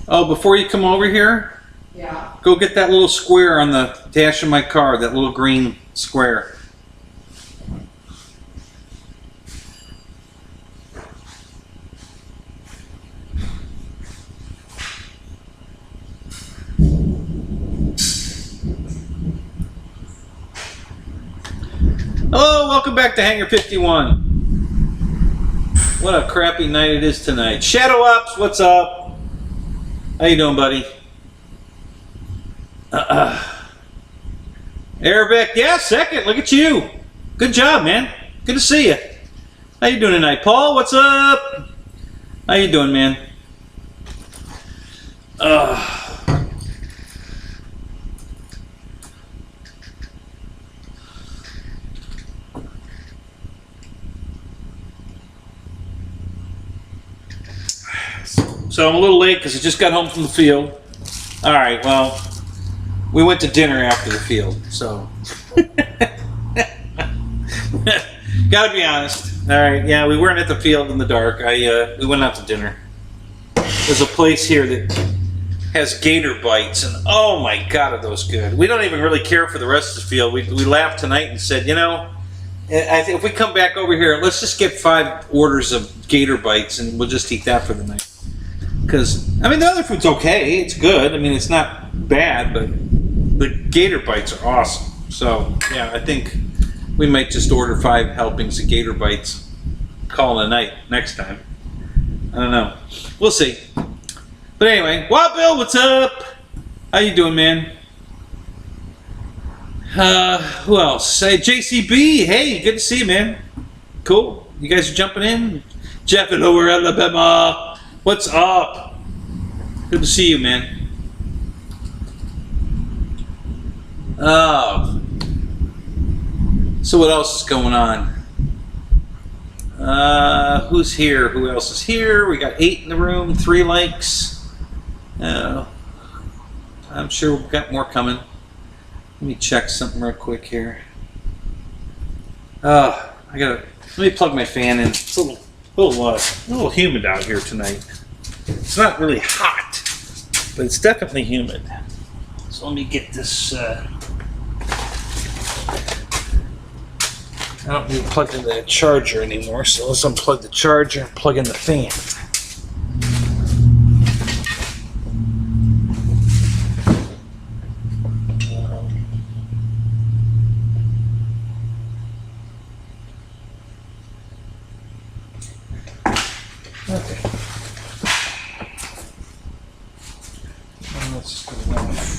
Oh, before you come over here, Yeah. go get that little square on the dash of my car, that little green square. Hello, welcome back to Hangar 51. What a crappy night it is tonight. Shadow Ops, what's up? How you doing, buddy? Arabic, yeah, second. Look at you. Good job, man. Good to see you. How you doing tonight? Paul, what's up? How you doing, man? So I'm a little late because I just got home from the field. All right, well, we went to dinner after the field, so. Gotta be honest. All right, yeah, we weren't at the field in the dark. We went out to dinner. There's a place here that has gator bites, and oh my God, are those good. We don't even really care for the rest of the field. We laughed tonight and said, you know, I think if we come back over here, let's just get 5 orders of gator bites, and we'll just eat that for the night. Because, I mean, the other food's okay. It's good. I mean, it's not bad, but the gator bites are awesome. So, yeah, I think we might just order 5 helpings of gator bites. Call it a night next time. I don't know. We'll see. But anyway, Wild Bill, what's up? How you doing, man? Who else? Hey, JCB. Hey, good to see you, man. Cool. You guys are jumping in? Jeff in Lower Alabama. What's up? Good to see you, man. Oh. So what else is going on? Who's here? Who else is here? We got 8 in the room, 3 likes. I'm sure we've got more coming. Let me check something real quick here. Let me plug my fan in. It's a little humid out here tonight. It's not really hot, but it's definitely humid. So let me get this. I don't need to plug in the charger anymore, so let's unplug the charger and plug in the fan. Okay. Let's just put it on the front.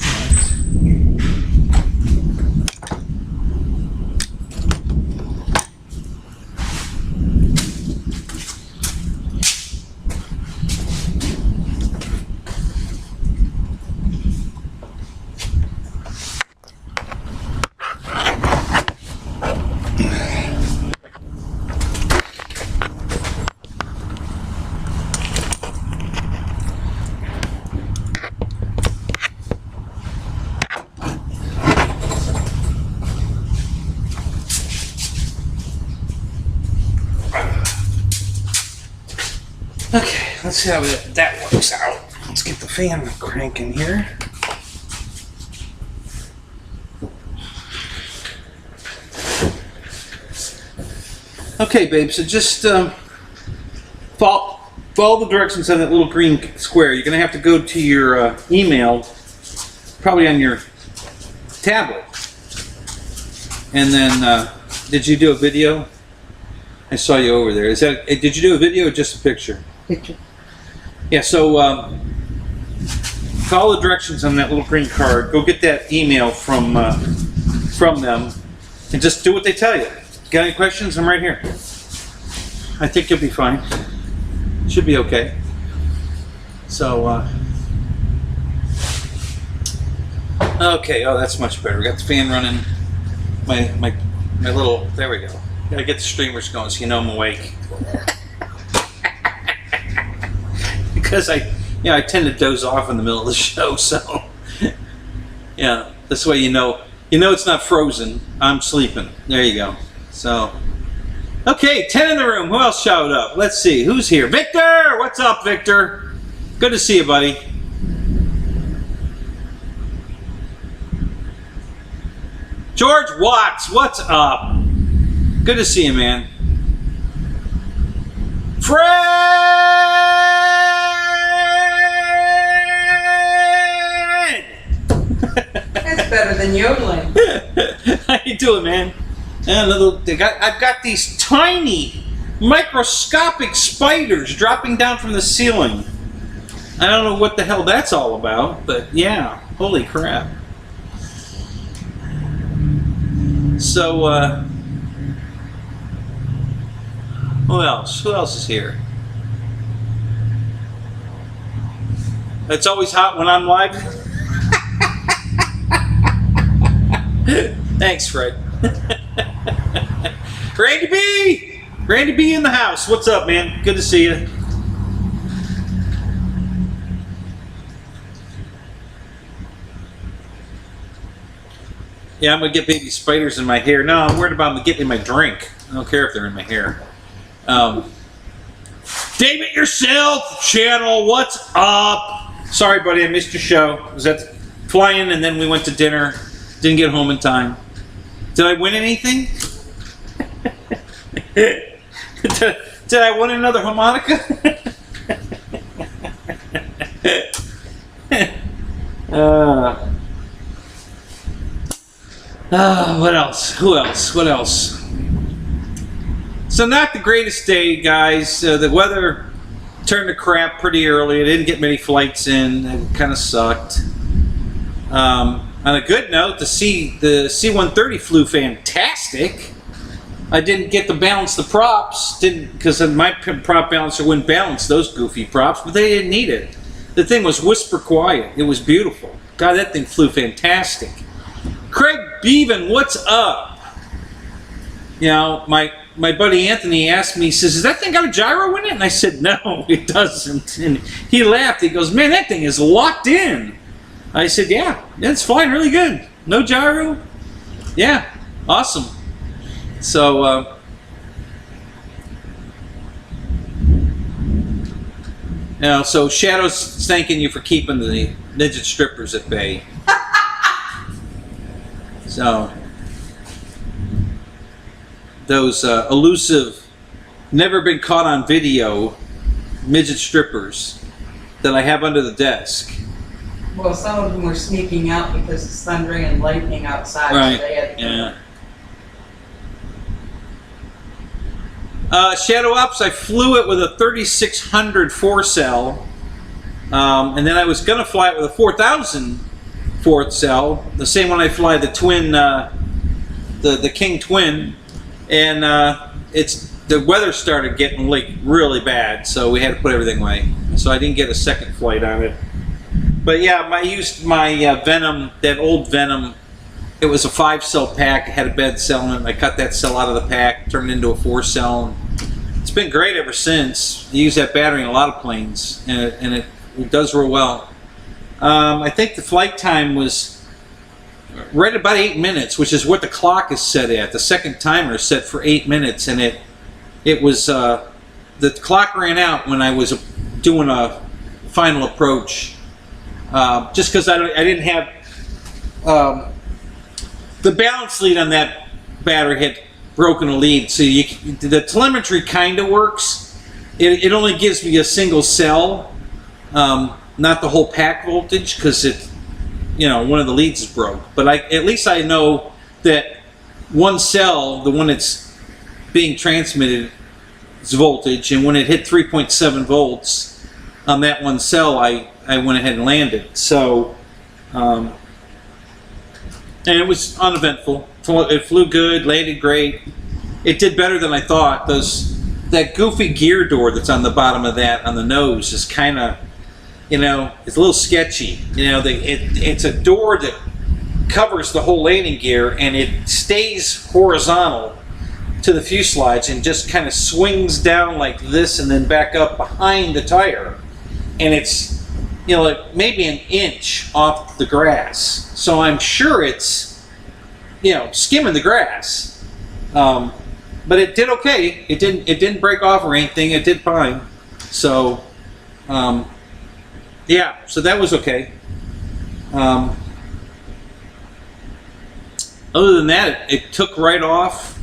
Okay, let's see how that works out. Let's get the fan cranking here. Okay, babe, so just follow the directions on that little green square. You're going to have to go to your email, probably on your tablet. And then, did you do a video? I saw you over there. Did you do a video or just a picture? Picture. Yeah, so follow the directions on that little green card. Go get that email from them and just do what they tell you. Got any questions? I'm right here. I think you'll be fine. Should be okay. So, okay, oh, that's much better. We got the fan running. My little, there we go. Gotta get the streamers going so you know I'm awake. Because I tend to doze off in the middle of the show, so yeah, this way you know it's not frozen. I'm sleeping. There you go. So, okay, 10 in the room. Who else shouted up? Let's see, who's here? Victor! What's up, Victor? Good to see you, buddy. George Watts, what's up? Good to see you, man. Fred! That's better than yodeling. How you doing, man? I've got these tiny, microscopic spiders dropping down from the ceiling. I don't know what the hell that's all about, but yeah, holy crap. So, who else? Who else is here? It's always hot when I'm live. Thanks, Fred. Randy B! Randy B in the house. What's up, man? Good to see you. Yeah, I'm going to get baby spiders in my hair. No, I'm worried about them getting in my drink. I don't care if they're in my hair. David Yourself channel, what's up? Sorry, buddy, I missed your show. I was at flying and then we went to dinner. Didn't get home in time. Did I win anything? Did I win another harmonica? What else? Who else? What else? So not the greatest day, guys. The weather turned to crap pretty early. I didn't get many flights in. It kind of sucked. On a good note, the C-130 flew fantastic. I didn't get to balance the props, because my prop balancer wouldn't balance those goofy props, but they didn't need it. The thing was whisper quiet. It was beautiful. God, that thing flew fantastic. Craig Beaven, what's up? You know, my buddy Anthony asked me, he says, "Has that thing got a gyro in it?" And I said, "No, it doesn't." And he laughed. He goes, "Man, that thing is locked in." I said, yeah, it's flying really good. No gyro. Yeah, awesome. So, so Shadow's thanking you for keeping the midget strippers at bay. So, those elusive, never been caught on video midget strippers that I have under the desk. Well, some of them were sneaking out because it's thundering and lightning outside. Right. So they had to Shadow Ops, I flew it with a 3600 4-cell, and then I was going to fly it with a 4000 4th cell, the same one I fly the twin, the King Twin, and the weather started getting like really bad, so we had to put everything away. So I didn't get a second flight on it. But yeah, I used my Venom, that old Venom. It was a 5-cell pack. It had a bed cell in it. I cut that cell out of the pack, turned it into a 4-cell. It's been great ever since. I use that battery in a lot of planes, and it does real well. I think the flight time was right about 8 minutes, which is what the clock is set at. The second timer is set for 8 minutes, and it was the clock ran out when I was doing a final approach. Just because I didn't have the balance lead on that battery had broken a lead, so the telemetry kind of works. It only gives me a single cell, not the whole pack voltage, because one of the leads is broke. But at least I know that one cell, the one that's being transmitted, is voltage, and when it hit 3.7 volts on that one cell, I went ahead and landed. So, and it was uneventful. It flew good, landed great. It did better than I thought. That goofy gear door that's on the bottom of that, on the nose, is kind of, it's a little sketchy. It's a door that covers the whole landing gear, and it stays horizontal to the fuselage and just kind of swings down like this and then back up behind the tire. And it's, like maybe an inch off the grass. So I'm sure it's, skimming the grass. But it did okay. It didn't break off or anything. It did fine. So, yeah. So that was okay. other than that, it took right off.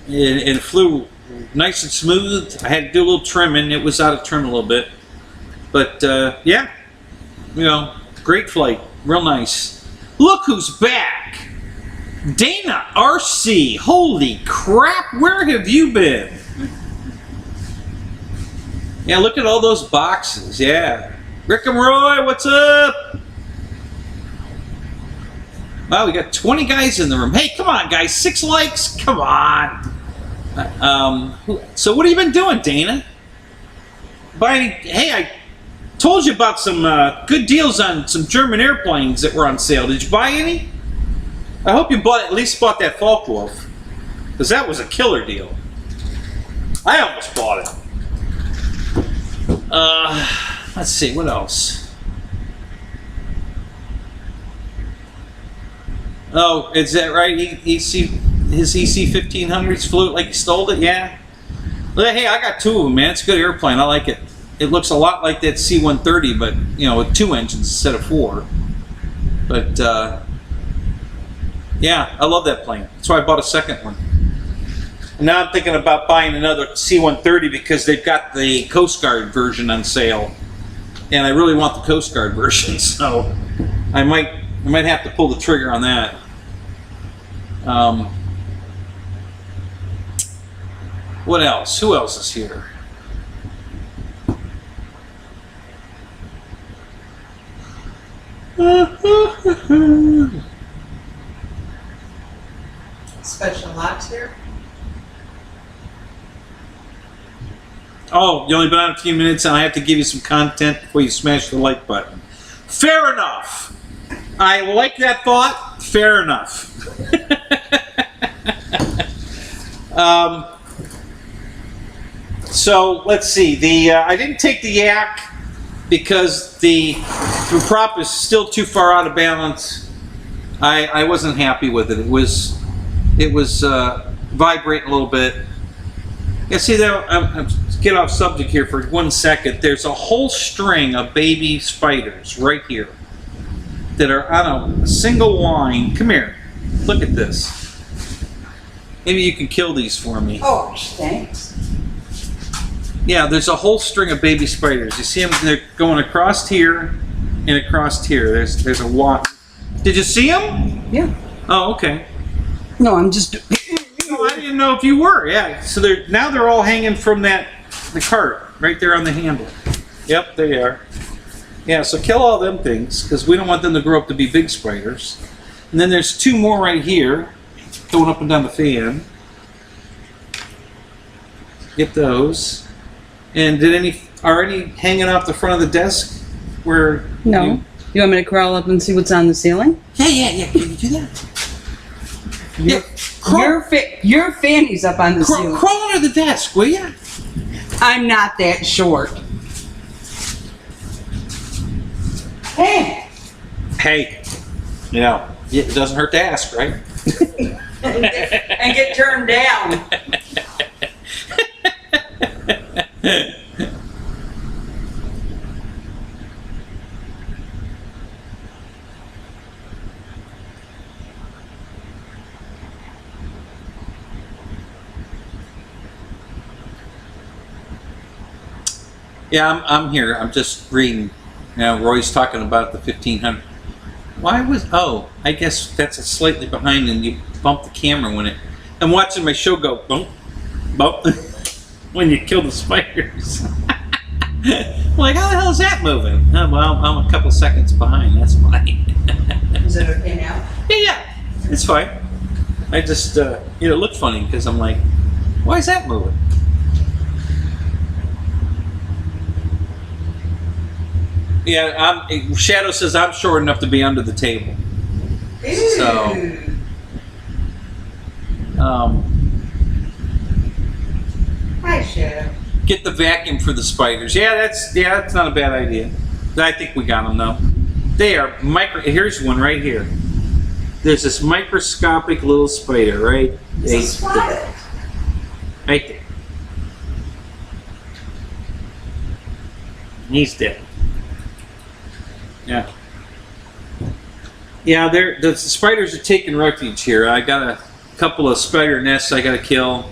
It flew nice and smooth. I had to do a little trimming. It was out of trim a little bit. But yeah, you know, great flight. Real nice. Look who's back. Dana RC. Holy crap, where have you been? Yeah, look at all those boxes. Yeah. Rick and Roy, what's up? Wow, we got 20 guys in the room. Hey, come on, guys. 6 likes? Come on. So what have you been doing, Dana? Hey, I told you about some good deals on some German airplanes that were on sale. Did you buy any? I hope you at least bought that Falkwolf, because that was a killer deal. I almost bought it. Let's see, what else? Oh, is that right? His EC 1500s flew it like he stole it? Yeah. Well, hey, I got 2 of them, man. It's a good airplane. I like it. It looks a lot like that C-130, but, you know, with 2 engines instead of 4. But, yeah, I love that plane. That's why I bought a second one. And now I'm thinking about buying another C-130 because they've got the Coast Guard version on sale. And I really want the Coast Guard version, so I might have to pull the trigger on that. What else? Who else is here? Special Ops here. Oh, you only been on a few minutes and I have to give you some content before you smash the like button. Fair enough. I like that thought. Fair enough. So let's see. I didn't take the yak because the prop is still too far out of balance. I wasn't happy with it. It was vibrating a little bit. Yeah, see, I'm get off subject here for 1 second. There's a whole string of baby spiders right here that are on a single line. Come here. Look at this. Maybe you can kill these for me. Oh, thanks. Yeah, there's a whole string of baby spiders. You see them? They're going across here and across here. There's a lot. Did you see them? Yeah. Oh, okay. No, I'm just... No, I didn't know if you were. Yeah. So now they're all hanging from the cart right there on the handle. Yep, there you are. Yeah, so kill all them things because we don't want them to grow up to be big spiders. And then there's 2 more right here going up and down the fan. Get those. And are any hanging off the front of the desk? Where? No. You want me to crawl up and see what's on the ceiling? Yeah. Can you do that? Your fanny's up on the ceiling. Crawl under the desk, will ya? I'm not that short. Hey. Hey. You know, it doesn't hurt to ask, right? and get turned down. Yeah, I'm here. I'm just reading. You know, Roy's talking about the 1500. Why was... Oh, I guess that's a slightly behind and you bump the camera when it... I'm watching my show go bump, bump, when you kill the spiders. Like, how the hell is that moving? Oh, well, I'm a couple seconds behind. That's fine. Is it okay now? Yeah, it's fine. I just, it looked funny because I'm like, why is that moving? Yeah, Shadow says I'm short enough to be under the table. Ew. So, Hi, Shadow. get the vacuum for the spiders. Yeah, that's not a bad idea. I think we got them though. They are Here's one right here. There's this microscopic little spider, right? It's a spider. Right there. He's dead. Yeah. Yeah, the spiders are taking refuge here. I got a couple of spider nests I got to kill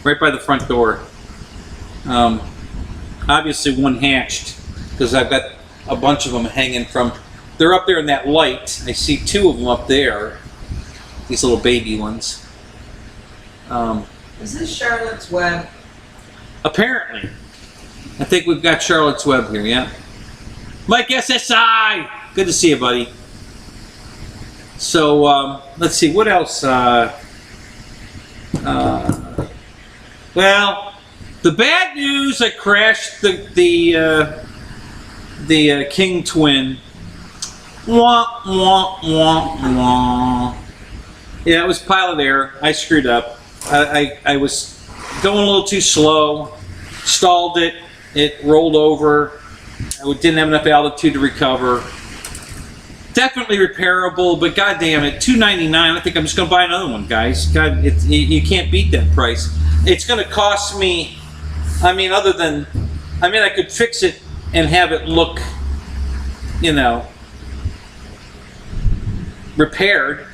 right by the front door. Obviously one hatched because I've got a bunch of them hanging from. They're up there in that light. I see 2 of them up there. These little baby ones. Is this Charlotte's Web? Apparently. I think we've got Charlotte's Web here, yeah. Mike SSI! Good to see you, buddy. So, let's see, what else? Well, the bad news, I crashed the King Twin. Wah, wah, wah, wah. Yeah, it was pilot error. I screwed up. I was going a little too slow, stalled it, it rolled over. I didn't have enough altitude to recover. Definitely repairable, but goddamn it, $299. I think I'm just gonna buy another one, guys. God, you can't beat that price. It's gonna cost me. I mean, I could fix it and have it look, you know, repaired,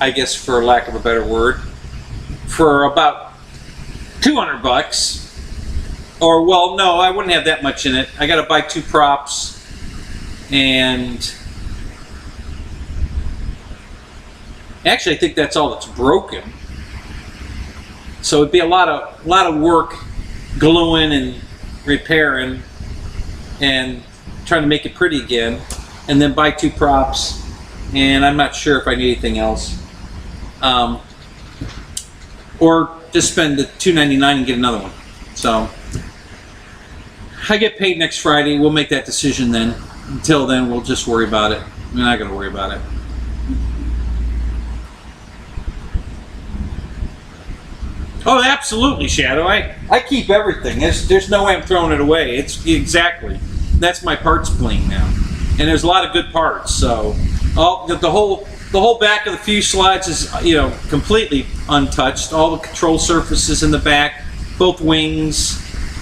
I guess, for lack of a better word, for about $200. Or, well, no, I wouldn't have that much in it. I gotta buy 2 props, and actually I think that's all that's broken. So it'd be a lot of work gluing and repairing and trying to make it pretty again, and then buy 2 props, and I'm not sure if I need anything else. Or just spend the $299 and get another one. So I get paid next Friday. We'll make that decision then. Until then, we'll just worry about it. We're not going to worry about it. Oh, absolutely, Shadow. I keep everything. There's no way I'm throwing it away. It's exactly. That's my parts clean now, and there's a lot of good parts. So, the whole back of the fuselage is, you know, completely untouched. All the control surfaces in the back, both wings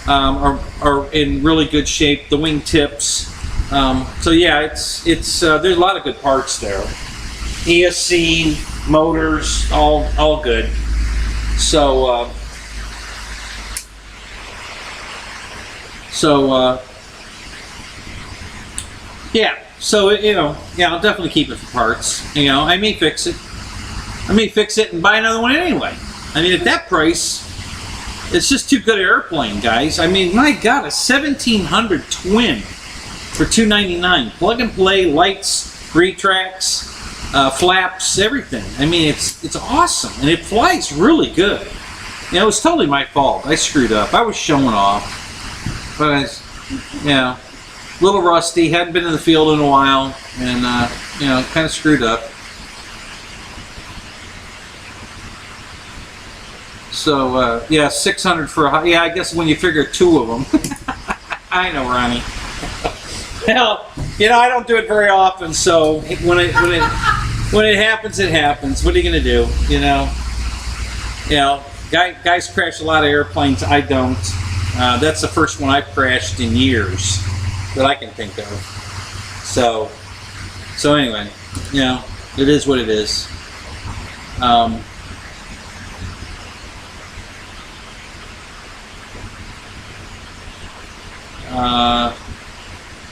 are in really good shape. The wing tips. So yeah, it's there's a lot of good parts there. ESC motors, all good. So yeah. So, you know, yeah, I'll definitely keep it for parts. You know, I may fix it. I may fix it and buy another one anyway. I mean, at that price, it's just too good an airplane, guys. I mean, my God, a 1700 twin for $299. Plug and play, lights, retracts, flaps, everything. I mean, it's awesome, and it flies really good. You know, it was totally my fault. I screwed up. I was showing off, but you know, a little rusty. Hadn't been in the field in a while, and you know, kind of screwed up. So yeah, 600 for a, yeah. I guess when you figure 2 of them, I know, Ronnie. Hell, you know, I don't do it very often, so when it happens, it happens. What are you gonna do? You know, guys crash a lot of airplanes. I don't. That's the first one I've crashed in years that I can think of. So anyway, you know, it is what it is.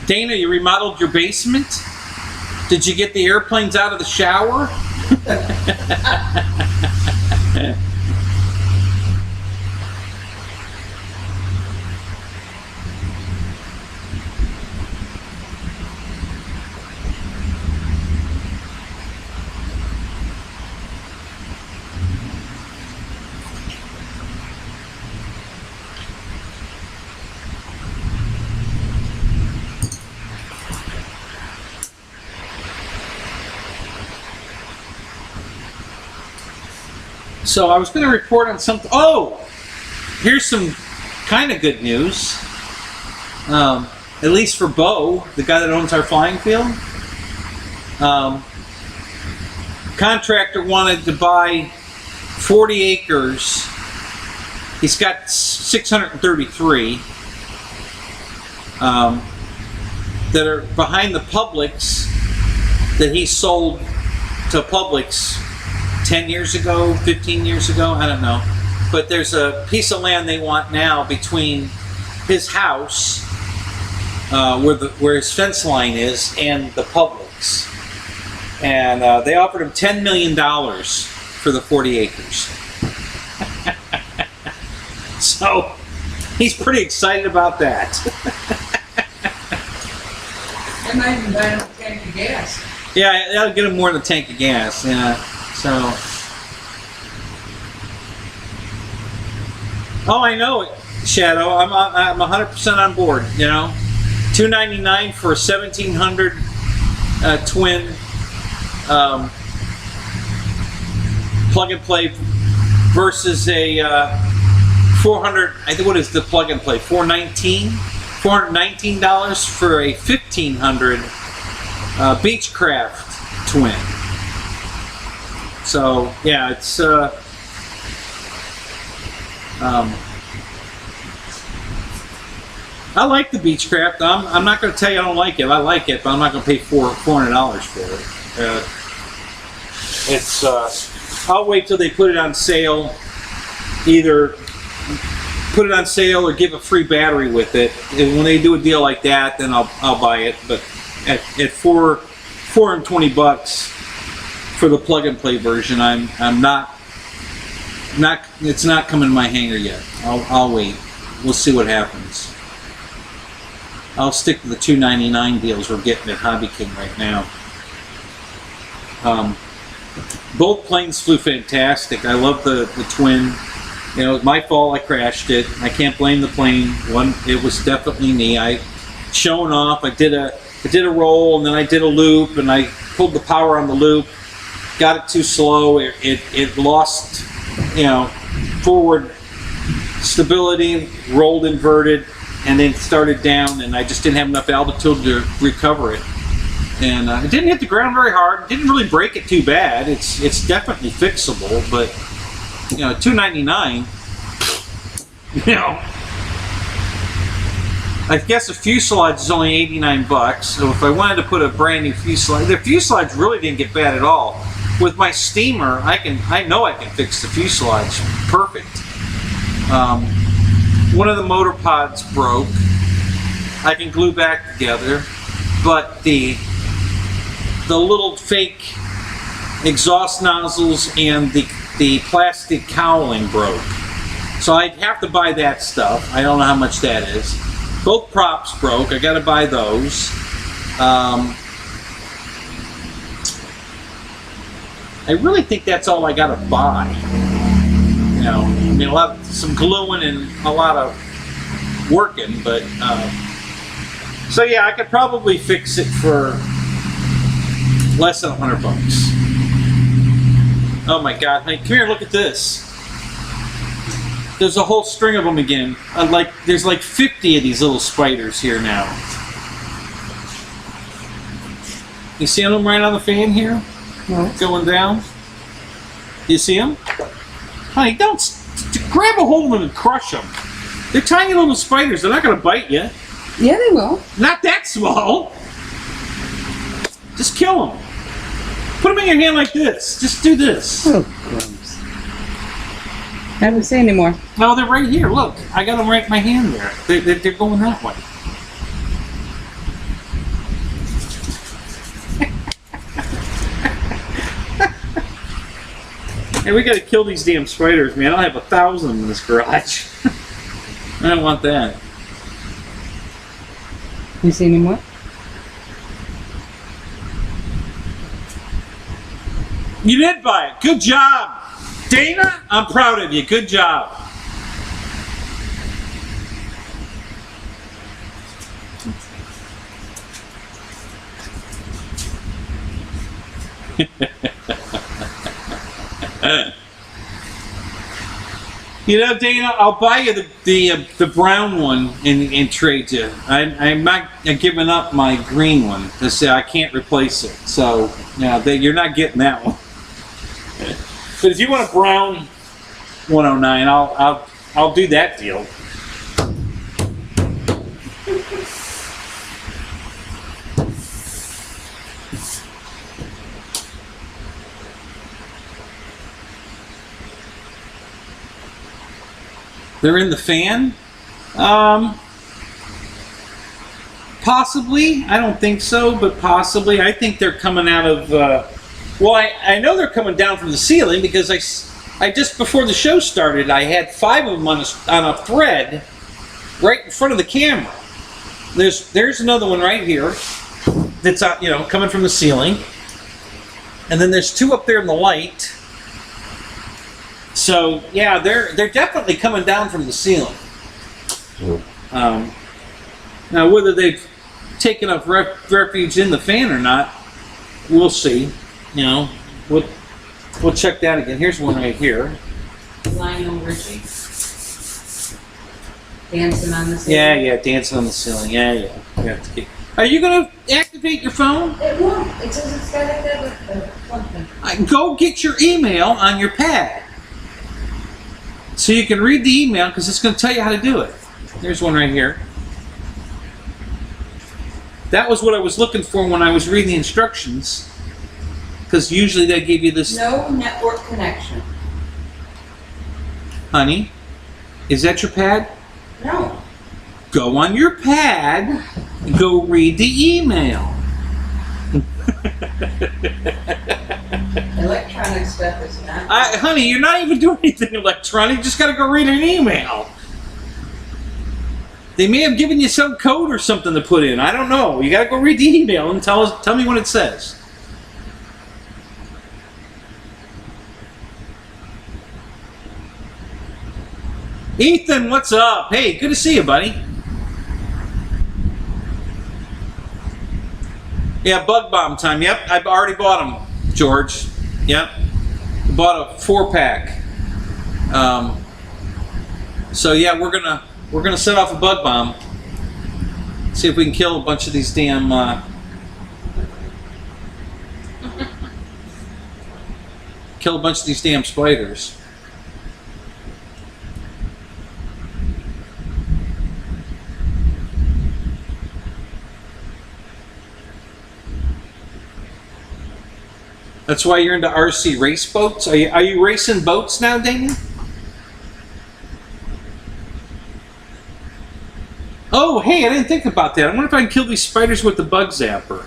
Dana, you remodeled your basement? Did you get the airplanes out of the shower? So I was going to report on something. Oh, here's some kind of good news. At least for Bo, the guy that owns our flying field. Contractor wanted to buy 40 acres. He's got 633 that are behind the Publix that he sold to Publix 10 years ago, 15 years ago, I don't know. But there's a piece of land they want now between his house, where his fence line is, and the Publix. And they offered him $10 million for the 40 acres. So he's pretty excited about that. They might even buy him a tank of gas. Yeah, that'll get him more than a tank of gas. Yeah. So. Oh, I know it, Shadow. I'm 100% on board. You know, $299 for a 1700 twin plug and play versus a 400. I think what is the plug and play? $419 for a 1500 Beechcraft twin. So yeah, it's I like the Beechcraft. I'm not going to tell you I don't like it. I like it, but I'm not going to pay $400 for it. It's I'll wait till they put it on sale. Either put it on sale or give a free battery with it. And when they do a deal like that, then I'll buy it. But at $420 for the plug and play version, I'm not. It's not coming to my hangar yet. I'll wait. We'll see what happens. I'll stick to the $299 deals we're getting at Hobby King right now. Both planes flew fantastic. I love the twin. You know, it was my fault I crashed it. I can't blame the plane. It was definitely me. I showing off. I did a roll and then I did a loop and I pulled the power on the loop. Got it too slow. It lost, you know, forward stability, rolled inverted, and then started down, and I just didn't have enough altitude to recover it. And it didn't hit the ground very hard. It didn't really break it too bad. It's definitely fixable, but you know, $299. You know, I guess a fuselage is only $89. So if I wanted to put a brand new fuselage, the fuselage really didn't get bad at all. With my steamer, I know I can fix the fuselage perfect. One of the motor pods broke. I can glue back together, but the little fake exhaust nozzles and the plastic cowling broke. So I'd have to buy that stuff. I don't know how much that is. Both props broke. I got to buy those. I really think that's all I got to buy. You know, I mean, some gluing and a lot of working, but so yeah, I could probably fix it for less than $100. Oh my God! Hey, come here, look at this. There's a whole string of them again. There's like 50 of these little spiders here now. You see them right on the fan here? No. Going down. You see them? Honey, don't grab a hold of them and crush them. They're tiny little spiders. They're not going to bite you. Yeah, they will. Not that small. Just kill them. Put them in your hand like this. Just do this. Oh, gross. I don't see any more. No, they're right here. Look, I got them right in my hand there. They're going that way. Hey, we gotta kill these damn spiders, man. I have 1,000 in this garage. I don't want that. You see any more? You did buy it. Good job. Dana, I'm proud of you. Good job. You know, Dana, I'll buy you the brown one and trade you. I'm not giving up my green one. I can't replace it. So, yeah, you're not getting that one. But if you want a brown 109, I'll do that deal. They're in the fan? Possibly. I don't think so, but possibly. I think they're coming out of... well, I know they're coming down from the ceiling because I just before the show started, I had 5 of them on a thread right in front of the camera. There's another one right here that's coming from the ceiling, and then there's 2 up there in the light. So yeah, they're definitely coming down from the ceiling. Now whether they've taken up refuge in the fan or not, we'll see. We'll check that again. Here's one right here. Lionel Richie. Dancing on the ceiling. Yeah, dancing on the ceiling. Yeah. Are you going to activate your phone? It won't. It says it's got to have something. Go get your email on your pad. So you can read the email because it's going to tell you how to do it. There's one right here. That was what I was looking for when I was reading the instructions. Because usually they give you this... No network connection. Honey, is that your pad? No. Go on your pad and go read the email. Electronic stuff is not... Honey, you're not even doing anything electronic. You just got to go read an email. They may have given you some code or something to put in. I don't know. You got to go read the email and tell me what it says. Ethan, what's up? Hey, good to see you, buddy. Yeah, bug bomb time. Yep, I've already bought them, George. Yep, bought a 4-pack. So yeah, we're gonna set off a bug bomb. See if we can kill a bunch of these damn. Kill a bunch of these damn spiders. That's why you're into RC race boats? Are you racing boats now, Dana? Oh, hey, I didn't think about that. I wonder if I can kill these spiders with the bug zapper.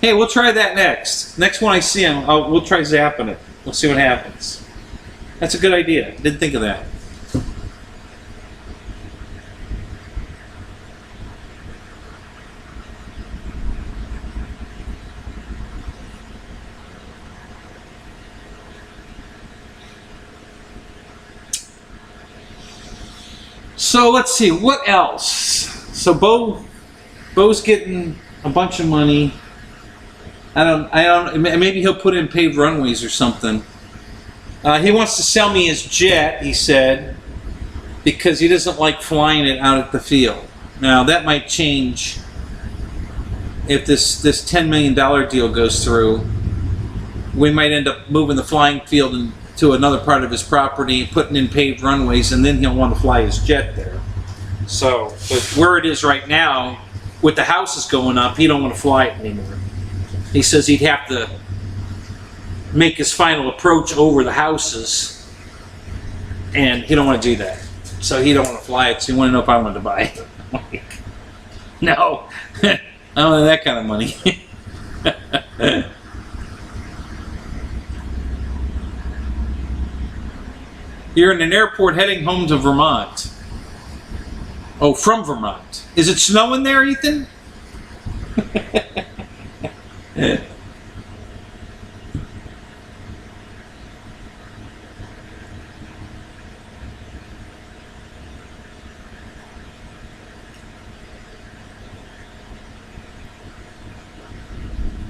Hey, we'll try that next. Next one I see them, we'll try zapping it. We'll see what happens. That's a good idea. Didn't think of that. So let's see, what else? So Bo's getting a bunch of money. I don't. Maybe he'll put in paved runways or something. He wants to sell me his jet, he said, because he doesn't like flying it out at the field. Now that might change if this $10 million deal goes through. We might end up moving the flying field to another part of his property, putting in paved runways, and then he'll want to fly his jet there. So, but where it is right now, with the houses going up, he don't want to fly it anymore. He says he'd have to make his final approach over the houses, and he don't want to do that. So he don't want to fly it, so he wanted to know if I wanted to buy it. No, I don't have that kind of money. You're in an airport heading home to Vermont. Oh, from Vermont. Is it snowing there, Ethan?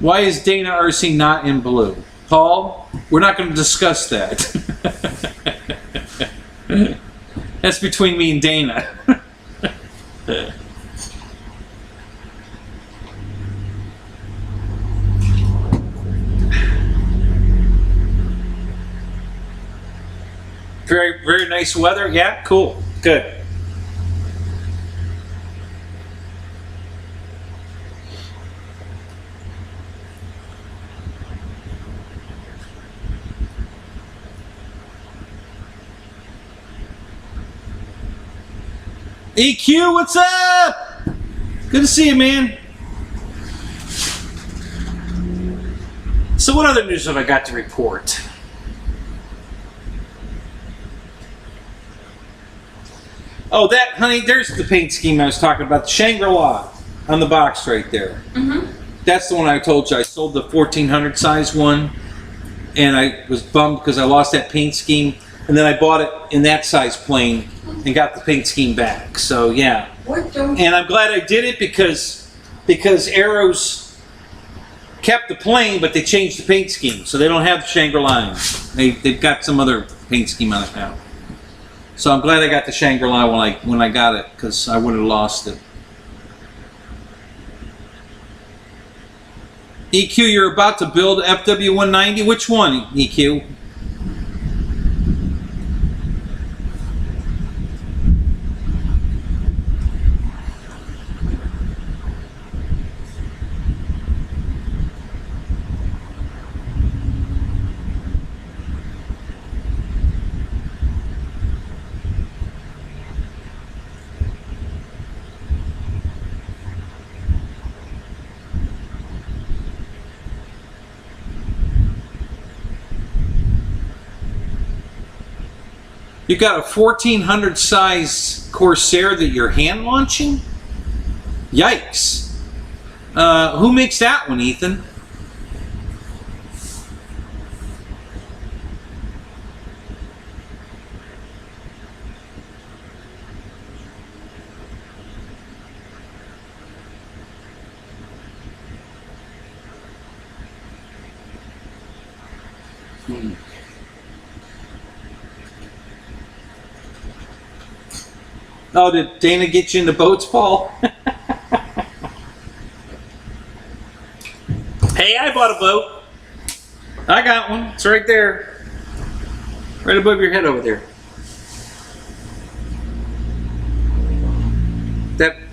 Why is Dana RC not in blue? Paul, we're not going to discuss that. That's between me and Dana. Very, very nice weather. Yeah, cool. Good. EQ, what's up? Good to see you, man. So what other news have I got to report? Oh, that, honey, there's the paint scheme I was talking about. The Shangri-La on the box right there. Mm-hmm. That's the one I told you. I sold the 1400 size one, and I was bummed because I lost that paint scheme. And then I bought it in that size plane and got the paint scheme back. So, yeah. And I'm glad I did it because Arrows kept the plane, but they changed the paint scheme. So they don't have the Shangri-La. They've got some other paint scheme on it now. So I'm glad I got the Shangri-La when I got it, because I would have lost it. EQ, you're about to build FW190. Which one, EQ? You got a 1400 size Corsair that you're hand launching? Yikes. Who makes that one, Ethan? Oh, did Dana get you into boats, Paul? Hey, I bought a boat. I got one. It's right there. Right above your head over there.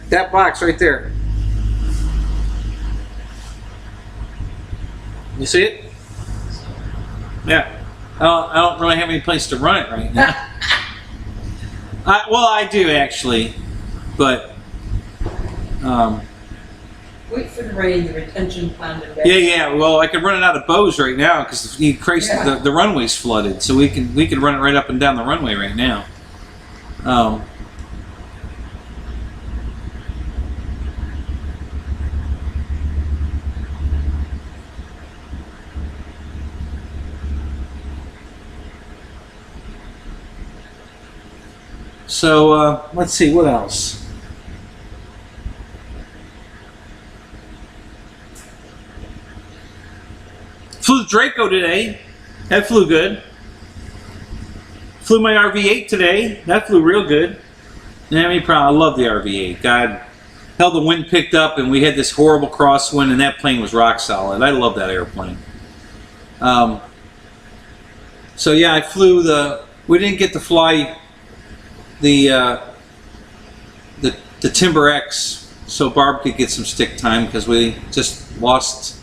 That box right there. You see it? Yeah. I don't really have any place to run it right now. Well, I do actually, but wait for the rain. The retention pond. Yeah. Well, I could run it out of bows right now because the runway's flooded, so we can run it right up and down the runway right now. So let's see what else. Flew the Draco today. That flew good. Flew my RV8 today. That flew real good. Didn't have any problem. I love the RV8. God, hell, the wind picked up and we had this horrible crosswind and that plane was rock solid. I love that airplane. So yeah, I flew we didn't get to fly the Timber X so Barb could get some stick time because we just lost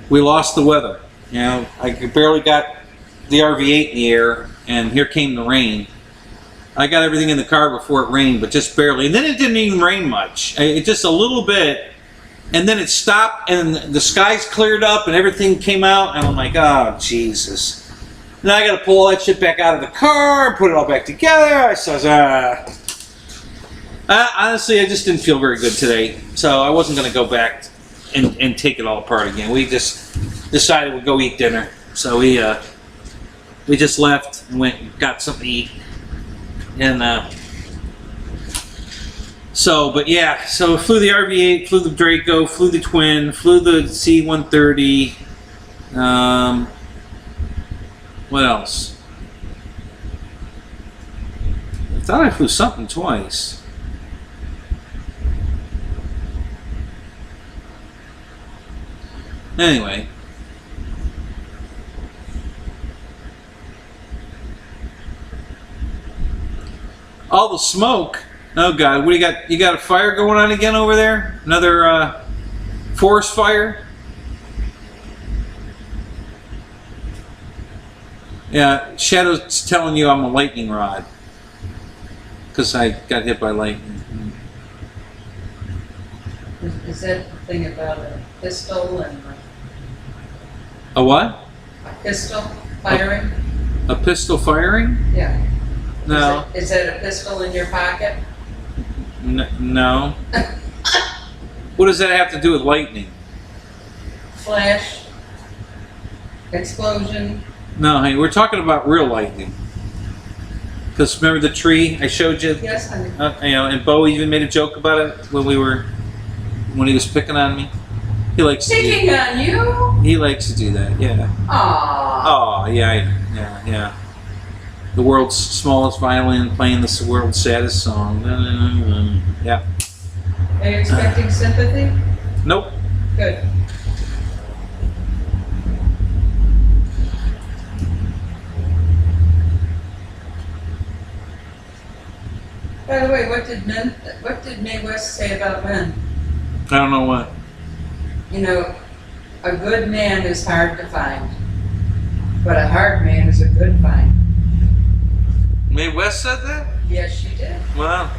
the weather. You know, I barely got the RV8 in the air and here came the rain. I got everything in the car before it rained, but just barely. And then it didn't even rain much. It just a little bit, and then it stopped and the skies cleared up and everything came out and I'm like, oh Jesus. Now I got to pull all that shit back out of the car and put it all back together. I says, honestly, I just didn't feel very good today, so I wasn't going to go back and take it all apart again. We just decided we'd go eat dinner, so we just left and went and got something to eat, and but yeah, so flew the RV8, flew the Draco, flew the Twin, flew the C-130. What else? I thought I flew something twice. Anyway. All the smoke. Oh God, what do you got? You got a fire going on again over there? Another forest fire? Yeah, Shadow's telling you I'm a lightning rod. because I got hit by lightning. Is that the thing about a pistol and A what? a pistol firing? A pistol firing? Yeah. No. Is that a pistol in your pocket? No. What does that have to do with lightning? Flash? Explosion? No, honey, we're talking about real lightning. Because remember the tree I showed you? Yes, honey. You know, and Bo even made a joke about it when he was picking on me. He likes Picking on you? He likes to do that. Yeah. Aww. Oh, yeah. The world's smallest violin playing the world's saddest song. Yeah. Are you expecting sympathy? Nope. Good. By the way, what did Mae West say about men? I don't know what. You know, a good man is hard to find, but a hard man is a good find. Mae West said that? Yes, she did. Wow.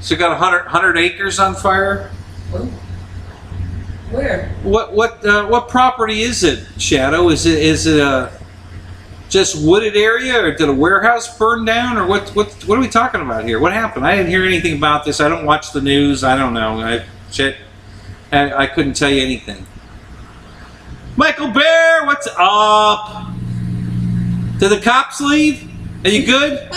So you got 100 acres on fire? Oh. Where? What property is it, Shadow? Is it a just wooded area, or did a warehouse burn down, or what are we talking about here? What happened? I didn't hear anything about this. I don't watch the news. I don't know. I couldn't tell you anything. Michael Bear, what's up? Did the cops leave? Are you good?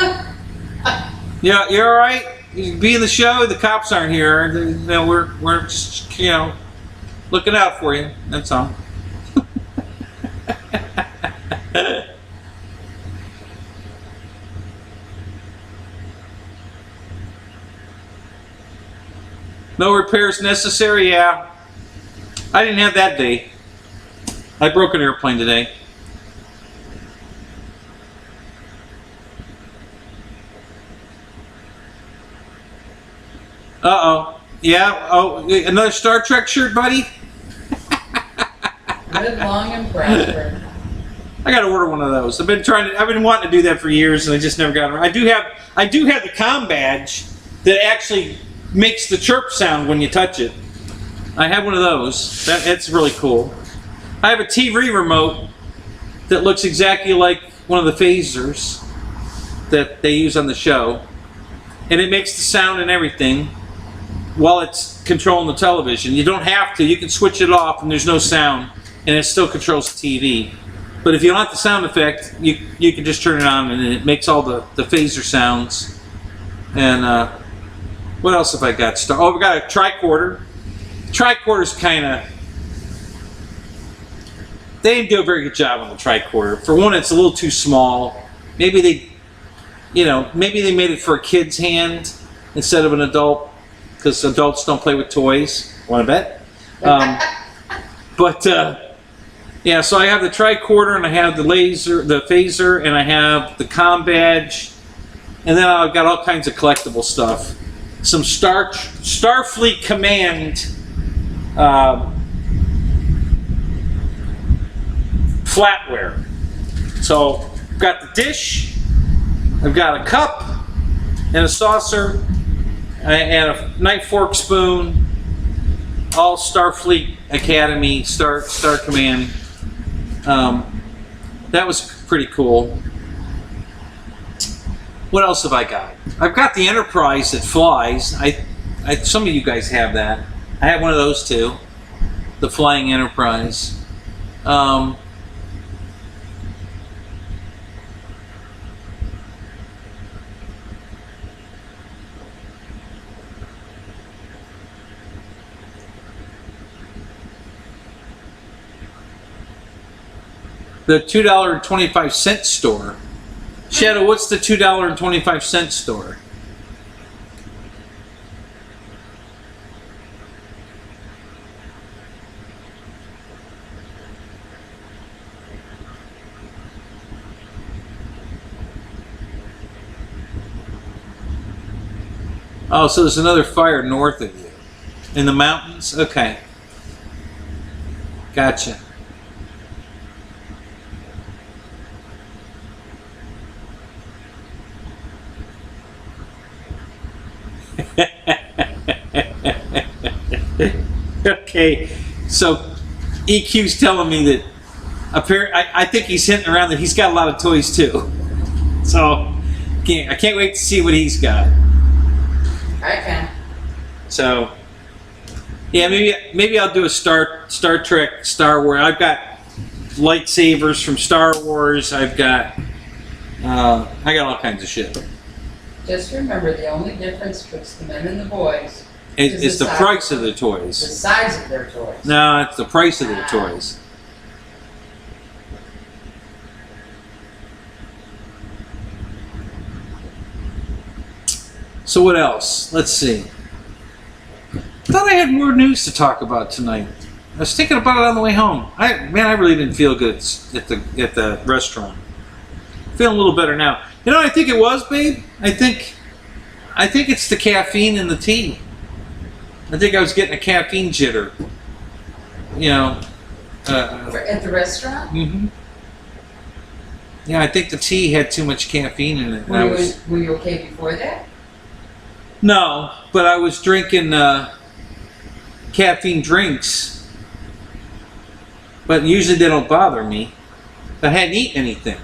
Yeah, you're all right. You be in the show. The cops aren't here. You know, we're just looking out for you. That's all. No repairs necessary. Yeah, I didn't have that day. I broke an airplane today. Uh-oh. Yeah? Oh, another Star Trek shirt, buddy? Live long and prosper. I gotta order one of those. I've been wanting to do that for years, and I just never got around. I do have the comm badge that actually makes the chirp sound when you touch it. I have one of those. It's really cool. I have a TV remote that looks exactly like one of the phasers that they use on the show, and it makes the sound and everything while it's controlling the television. You don't have to. You can switch it off and there's no sound, and it still controls the TV. But if you don't want the sound effect, you can just turn it on and it makes all the phaser sounds. And what else have I got? Oh, we got a tricorder. Tricorder's kind of... They didn't do a very good job on the tricorder. For one, it's a little too small. Maybe they made it for a kid's hand instead of an adult, because adults don't play with toys. Want to bet? Yeah, so I have the tricorder, and I have the phaser, and I have the comm badge, and then I've got all kinds of collectible stuff. Some Starfleet Command flatware. So I've got the dish, I've got a cup and a saucer and a knife, fork, spoon, all Starfleet Academy, Star Command. That was pretty cool. What else have I got? I've got the Enterprise that flies. Some of you guys have that. I have one of those too. The Flying Enterprise. The $2.25 store. Shadow, what's the $2.25 store? Oh, so there's another fire north of you. In the mountains? Okay. Gotcha. Okay, so EQ's telling me that I think he's hinting around that he's got a lot of toys too. So I can't wait to see what he's got. I can. So yeah, maybe I'll do a Star Trek, Star Wars. I've got lightsabers from Star Wars. I got all kinds of shit. Just remember, the only difference between the men and the boys It's the price of the toys. The size of their toys. No, it's the price of their toys. So what else? Let's see. I thought I had more news to talk about tonight. I was thinking about it on the way home. I really didn't feel good at the restaurant. Feeling a little better now. You know what I think it was, babe? I think it's the caffeine in the tea. I think I was getting a caffeine jitter. You know. At the restaurant? Mm-hmm. Yeah, I think the tea had too much caffeine in it. Were you okay before that? No, but I was drinking caffeine drinks. But usually they don't bother me. I hadn't eaten anything.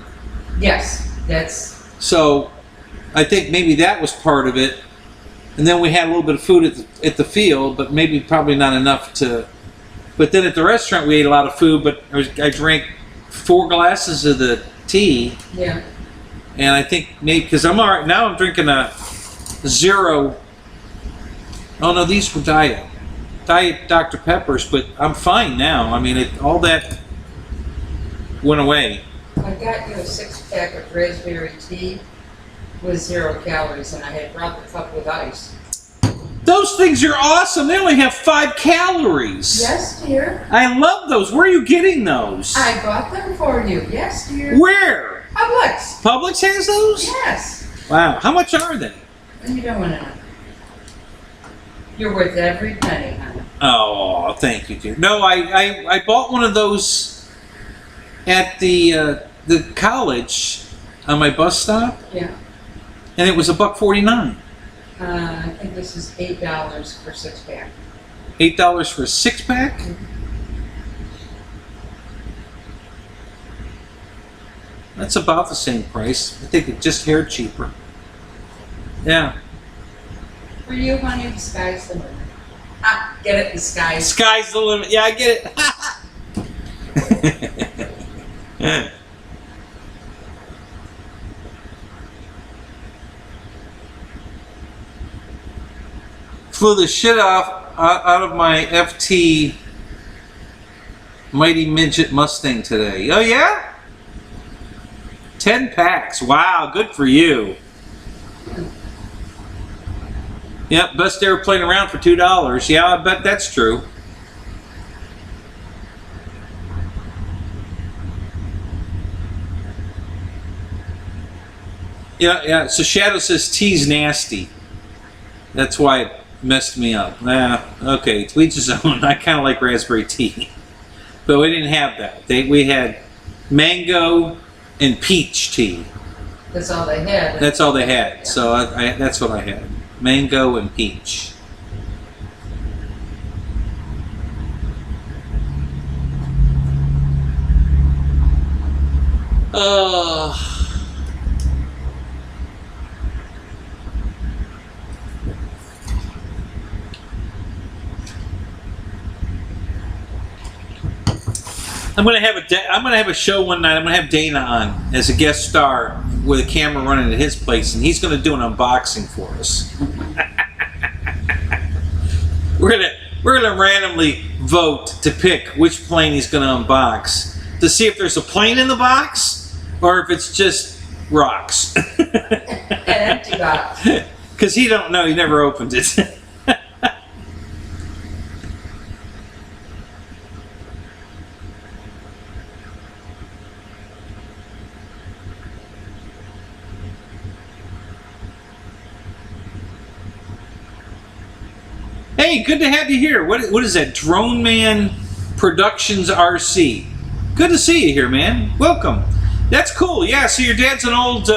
Yes, that's... So I think maybe that was part of it. And then we had a little bit of food at the field, but probably not enough to... But then at the restaurant we ate a lot of food, but I drank 4 glasses of the tea. Yeah. And I think maybe, because I'm all right, now I'm drinking a 0... Oh no, these were Diet Dr. Peppers, but I'm fine now. I mean, all that went away. I got you a 6-pack of raspberry tea with 0 calories, and I had brought the cup with ice. Those things are awesome. They only have 5 calories. Yes, dear. I love those. Where are you getting those? I bought them for you. Yes, dear. Where? Publix. Publix has those? Yes. Wow. How much are they? And you don't want to know. You're worth every penny, honey. Oh, thank you, dear. No, I bought one of those at the college on my bus stop. Yeah. And it was $1.49. I think this is $8 for 6-pack. $8 for a 6-pack? Mm-hmm. That's about the same price. I think it's just hair cheaper. Yeah. For you, honey, the sky's the limit. Ah, get it? The sky's... Sky's the limit. Yeah, I get it. Flew the shit out of my FT Mighty Midget Mustang today. Oh yeah? 10 packs. Wow, good for you. Yep, best airplane around for $2. Yeah, I bet that's true. Yeah, so Shadow says tea's nasty. That's why it messed me up. Okay, to each his own. I kind of like raspberry tea. But we didn't have that. We had mango and peach tea. That's all they had. That's all they had. So that's what I had. Mango and peach. I'm gonna have a show one night. I'm gonna have Dana on as a guest star with a camera running at his place, and he's gonna do an unboxing for us. We're gonna randomly vote to pick which plane he's gonna unbox to see if there's a plane in the box or if it's just rocks. An empty box. Because he don't know. He never opened it. Hey, good to have you here. What is that? Drone Man Productions RC. Good to see you here, man. Welcome. That's cool. Yeah, so your dad's an old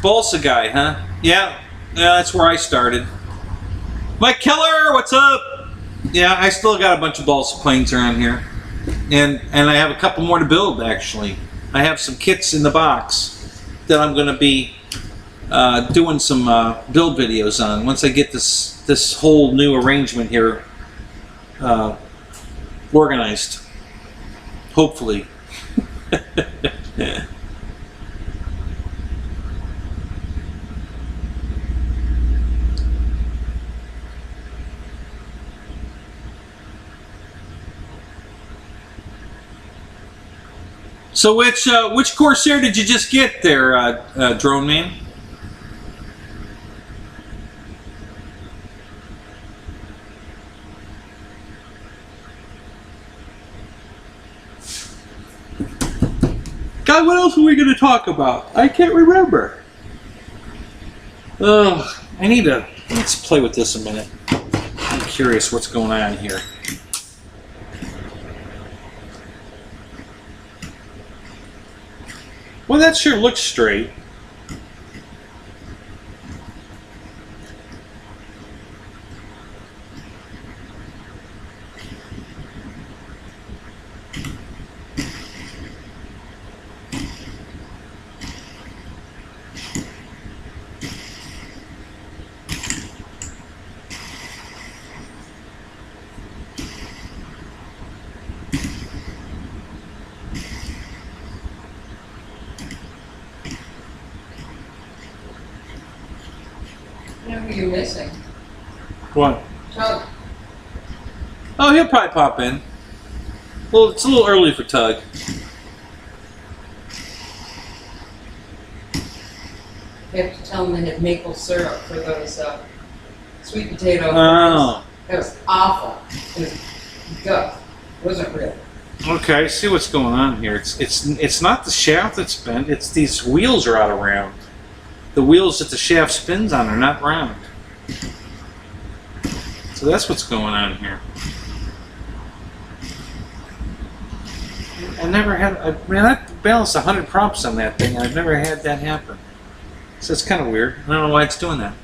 balsa guy, huh? Yeah, that's where I started. Mike Keller, what's up? Yeah, I still got a bunch of balsa planes around here. And I have a couple more to build, actually. I have some kits in the box that I'm going to be doing some build videos on once I get this whole new arrangement here organized. Hopefully. So which Corsair did you just get there, Drone Man? God, what else are we going to talk about? I can't remember. Ugh, let's play with this a minute. I'm curious what's going on here. Well, that sure looks straight. You know who you're missing? What? Tug. Oh, he'll probably pop in. Well, it's a little early for Tug. You have to tell them they had maple syrup for those sweet potato. Oh. That was awful. It was guff. It wasn't real. Okay, I see what's going on here. It's not the shaft that's bent. It's these wheels are out of round. The wheels that the shaft spins on are not round. So that's what's going on here. I never had. I balanced 100 props on that thing. I've never had that happen. So it's kind of weird. I don't know why it's doing that.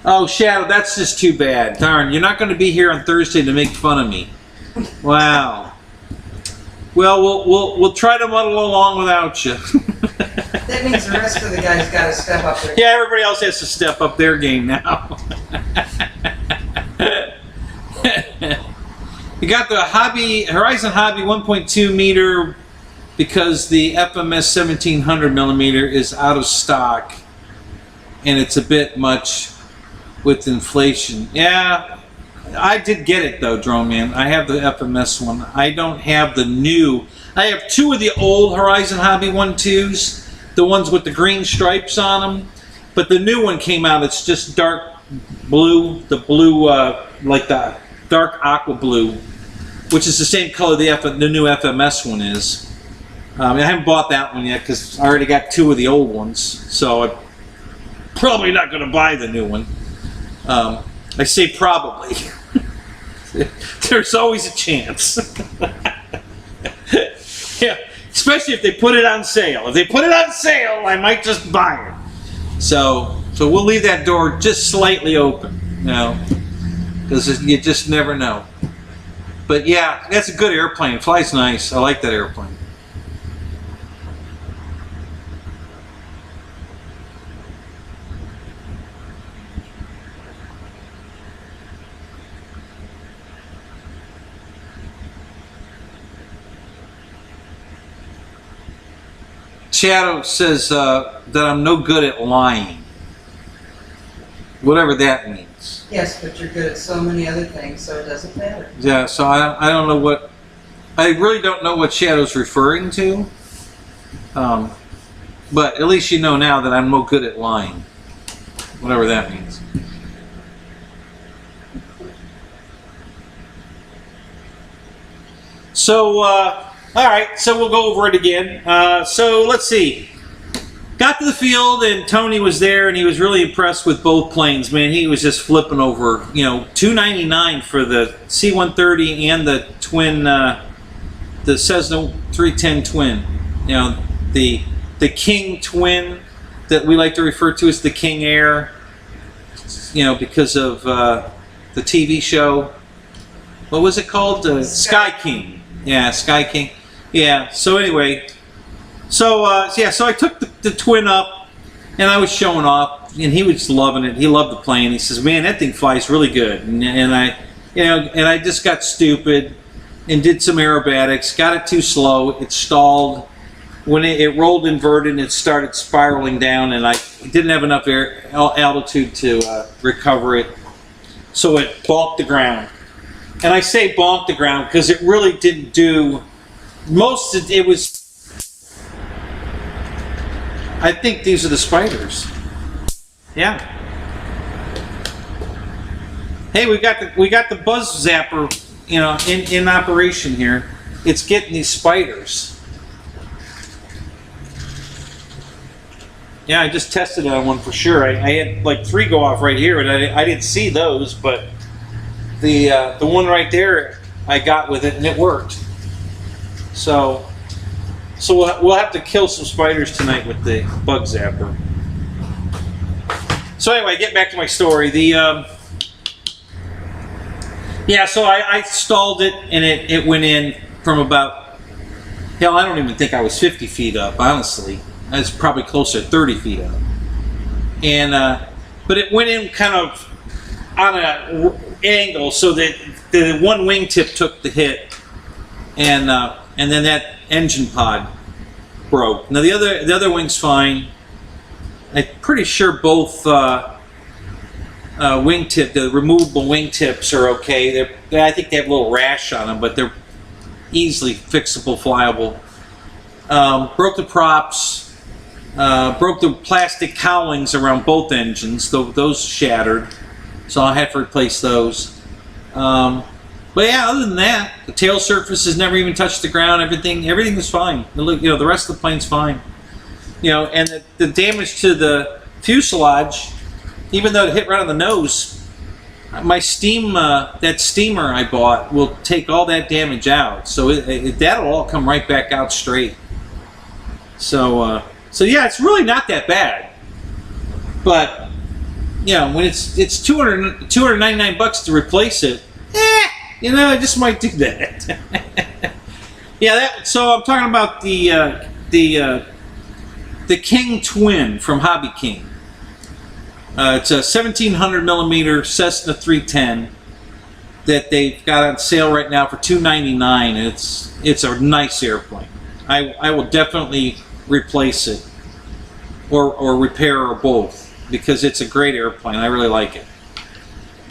Oh, Shadow, that's just too bad. Darn, you're not going to be here on Thursday to make fun of me. Wow. Well, we'll try to muddle along without you. That means the rest of the guys got to step up their game. Yeah, everybody else has to step up their game now. You got the Horizon Hobby 1.2 meter because the FMS 1700 millimeter is out of stock, and it's a bit much with inflation. Yeah, I did get it though, Drone Man. I have the FMS one. I don't have the new. I have two of the old Horizon Hobby 1.2s, the ones with the green stripes on them. But the new one came out. It's just dark blue, the blue like the dark aqua blue, which is the same color the new FMS one is. I haven't bought that one yet because I already got two of the old ones, so I'm probably not going to buy the new one. I say probably. There's always a chance. Yeah, especially if they put it on sale. If they put it on sale, I might just buy it. So we'll leave that door just slightly open, you know, because you just never know. But yeah, that's a good airplane. It flies nice. I like that airplane. Shadow says that I'm no good at lying. Whatever that means. Yes, but you're good at so many other things, so it doesn't matter. Yeah, so I don't know what... I really don't know what Shadow's referring to. But at least you know now that I'm no good at lying. Whatever that means. So, all right, so we'll go over it again. So let's see. Got to the field and Tony was there and he was really impressed with both planes. Man, he was just flipping over, you know, $299 for the C-130 and the twin, the Cessna 310 twin. You know, the King twin that we like to refer to as the King Air, you know, because of the TV show. What was it called? Sky King. Yeah, Sky King. Yeah, so anyway, so I took the twin up and I was showing off and he was loving it. He loved the plane. He says, man, that thing flies really good. And I, you know, and I just got stupid and did some aerobatics, got it too slow, it stalled. When it rolled inverted, it started spiraling down and I didn't have enough altitude to recover it. So it bonked the ground. And I say bonked the ground because it really didn't do, it was, I think these are the spiders. Yeah. Hey, we got the buzz zapper, you know, in operation here. It's getting these spiders. Yeah, I just tested it on one for sure. I had like 3 go off right here, and I didn't see those, but the one right there I got with it, and it worked. So we'll have to kill some spiders tonight with the bug zapper. So anyway, get back to my story. Yeah, so I stalled it, and it went in from about, hell, I don't even think I was 50 feet up, honestly. I was probably closer to 30 feet up. And, but it went in kind of on an angle so that the one wingtip took the hit, and then that engine pod broke. Now the other wing's fine. I'm pretty sure both wingtip, the removable wingtips are okay. I think they have a little rash on them, but they're easily fixable, flyable. Broke the props. Broke the plastic cowlings around both engines. Those shattered, so I had to replace those. But yeah, other than that, the tail surface has never even touched the ground. Everything was fine. You know, the rest of the plane's fine. You know, and the damage to the fuselage, even though it hit right on the nose, my steam, that steamer I bought will take all that damage out. So that'll all come right back out straight. So yeah, it's really not that bad. But you know, when it's $299 to replace it, you know, I just might do that. Yeah, so I'm talking about the King Twin from Hobby King. It's a 1700 millimeter Cessna 310 that they've got on sale right now for $299. It's a nice airplane. I will definitely replace it or repair or both because it's a great airplane. I really like it.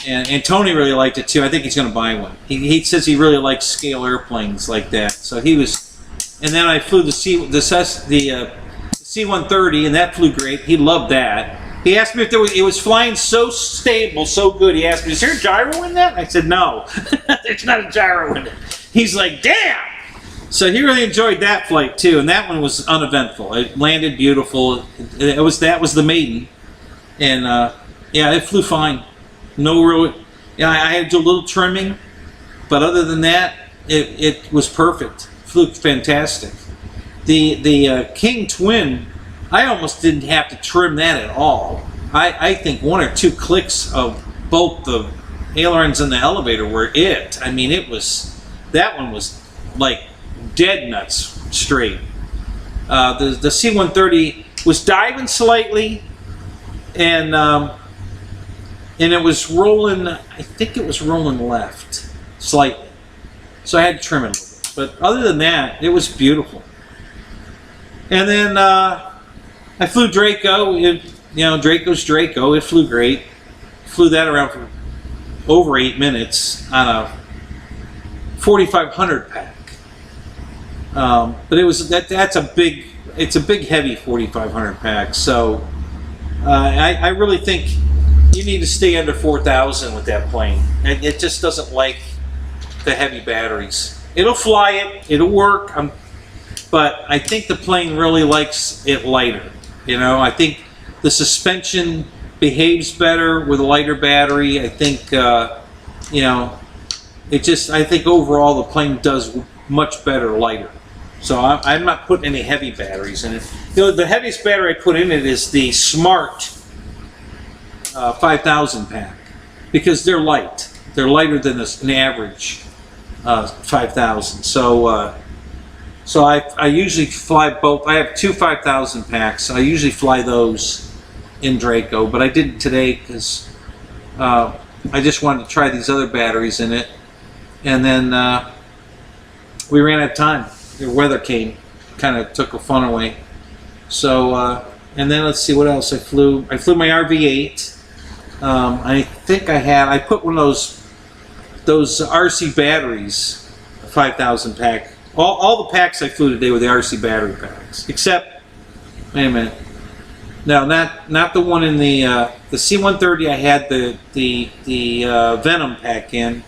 And Tony really liked it too. I think he's going to buy one. He says he really likes scale airplanes like that. So he was, and then I flew the C-130, and that flew great. He loved that. He asked me if it was flying so stable, so good. He asked me, "Is there a gyro in that?" I said, "No, there's not a gyro in it." He's like, "Damn!" So he really enjoyed that flight too, and that one was uneventful. It landed beautiful. That was the maiden, and yeah, it flew fine. No real, yeah, I had to do a little trimming, but other than that, it was perfect. Flew fantastic. The King Twin, I almost didn't have to trim that at all. I think 1 or 2 clicks of both the ailerons and the elevator were it. I mean, that one was like dead nuts straight. The C-130 was diving slightly, and it was rolling, I think it was rolling left, slightly. So I had to trim it a little bit. But other than that, it was beautiful. And then I flew Draco. Draco's Draco. It flew great. Flew that around for over 8 minutes on a 4500 pack. But it was it's a big heavy 4500 pack. So I really think you need to stay under 4,000 with that plane. It just doesn't like the heavy batteries. it'll fly it, it'll work. But I think the plane really likes it lighter. You know, I think the suspension behaves better with a lighter battery. I think, you know, I think overall the plane does much better lighter. So I'm not putting any heavy batteries in it. You know, the heaviest battery I put in it is the Smart 5000 pack, because they're light. They're lighter than an average 5000. So I usually fly both. I have two 5000 packs. I usually fly those in Draco, but I didn't today because I just wanted to try these other batteries in it. And then we ran out of time. The weather came, kind of took the fun away. So, and then let's see what else I flew. I flew my RV-8. I think I put one of those RC batteries, 5000 pack. All the packs I flew today were the RC battery packs, except, wait a minute. No, not the one in the C-130. I had the Venom pack in,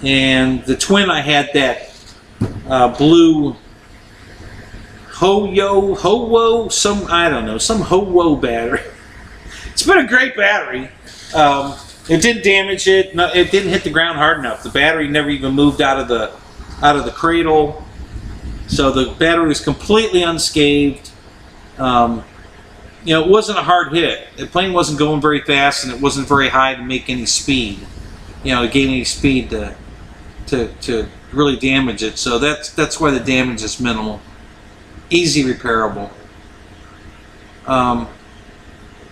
and the twin I had that blue Ho-Wo, some Ho-Wo battery. It's been a great battery. It didn't damage it. No, it didn't hit the ground hard enough. The battery never even moved out of the cradle, so the battery was completely unscathed. You know, it wasn't a hard hit. The plane wasn't going very fast, and it wasn't very high to make any speed. You know, to gain any speed to really damage it. So that's why the damage is minimal, easy repairable.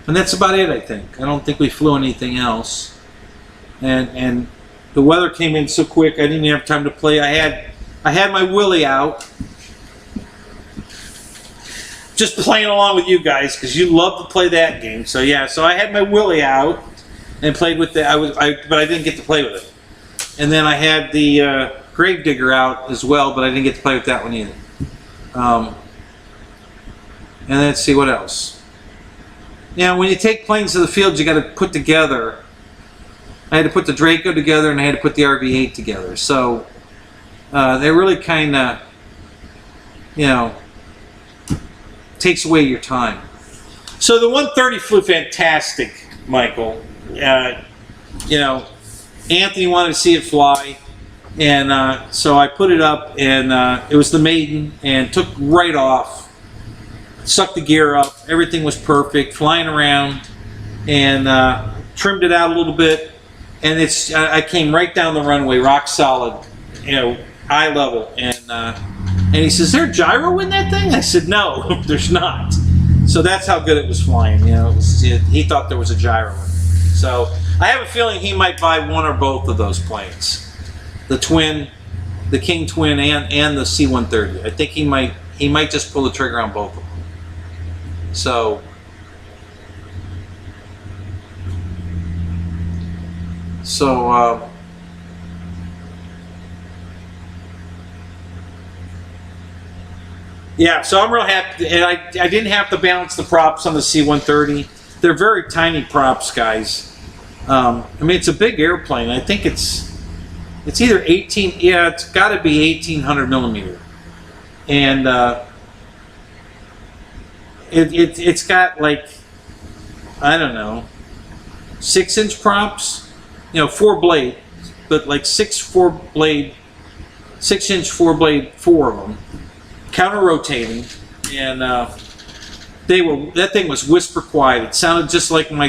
And that's about it, I think. I don't think we flew anything else. And the weather came in so quick, I didn't even have time to play. I had my Willie out, just playing along with you guys because you love to play that game. So yeah, so I had my Willie out and played with it. But I didn't get to play with it. And then I had the Gravedigger out as well, but I didn't get to play with that one either. And let's see what else. Now, when you take planes to the field, you got to put together. I had to put the Draco together, and I had to put the RV-8 together. So they really kind of, you know, takes away your time. So the 130 flew fantastic, Michael. You know, Anthony wanted to see it fly, and so I put it up, and it was the maiden, and took right off. Sucked the gear up, everything was perfect, flying around, and trimmed it out a little bit, and I came right down the runway, rock solid, you know, eye level, and he says, "Is there a gyro in that thing?" I said, "No, there's not." So that's how good it was flying, you know. He thought there was a gyro in it. So I have a feeling he might buy one or both of those planes, the twin, the King Twin, and the C-130. I think he might just pull the trigger on both of them. So, yeah, so I'm real happy, and I didn't have to balance the props on the C-130. They're very tiny props, guys. I mean, it's a big airplane. I think it's either 18, yeah, it's got to be 1800 millimeter, and it's got, like, I don't know, 6-inch props, you know, 4-blade, but like 6-inch 4-blade, 4 of them, counter rotating, and that thing was whisper quiet. It sounded just like my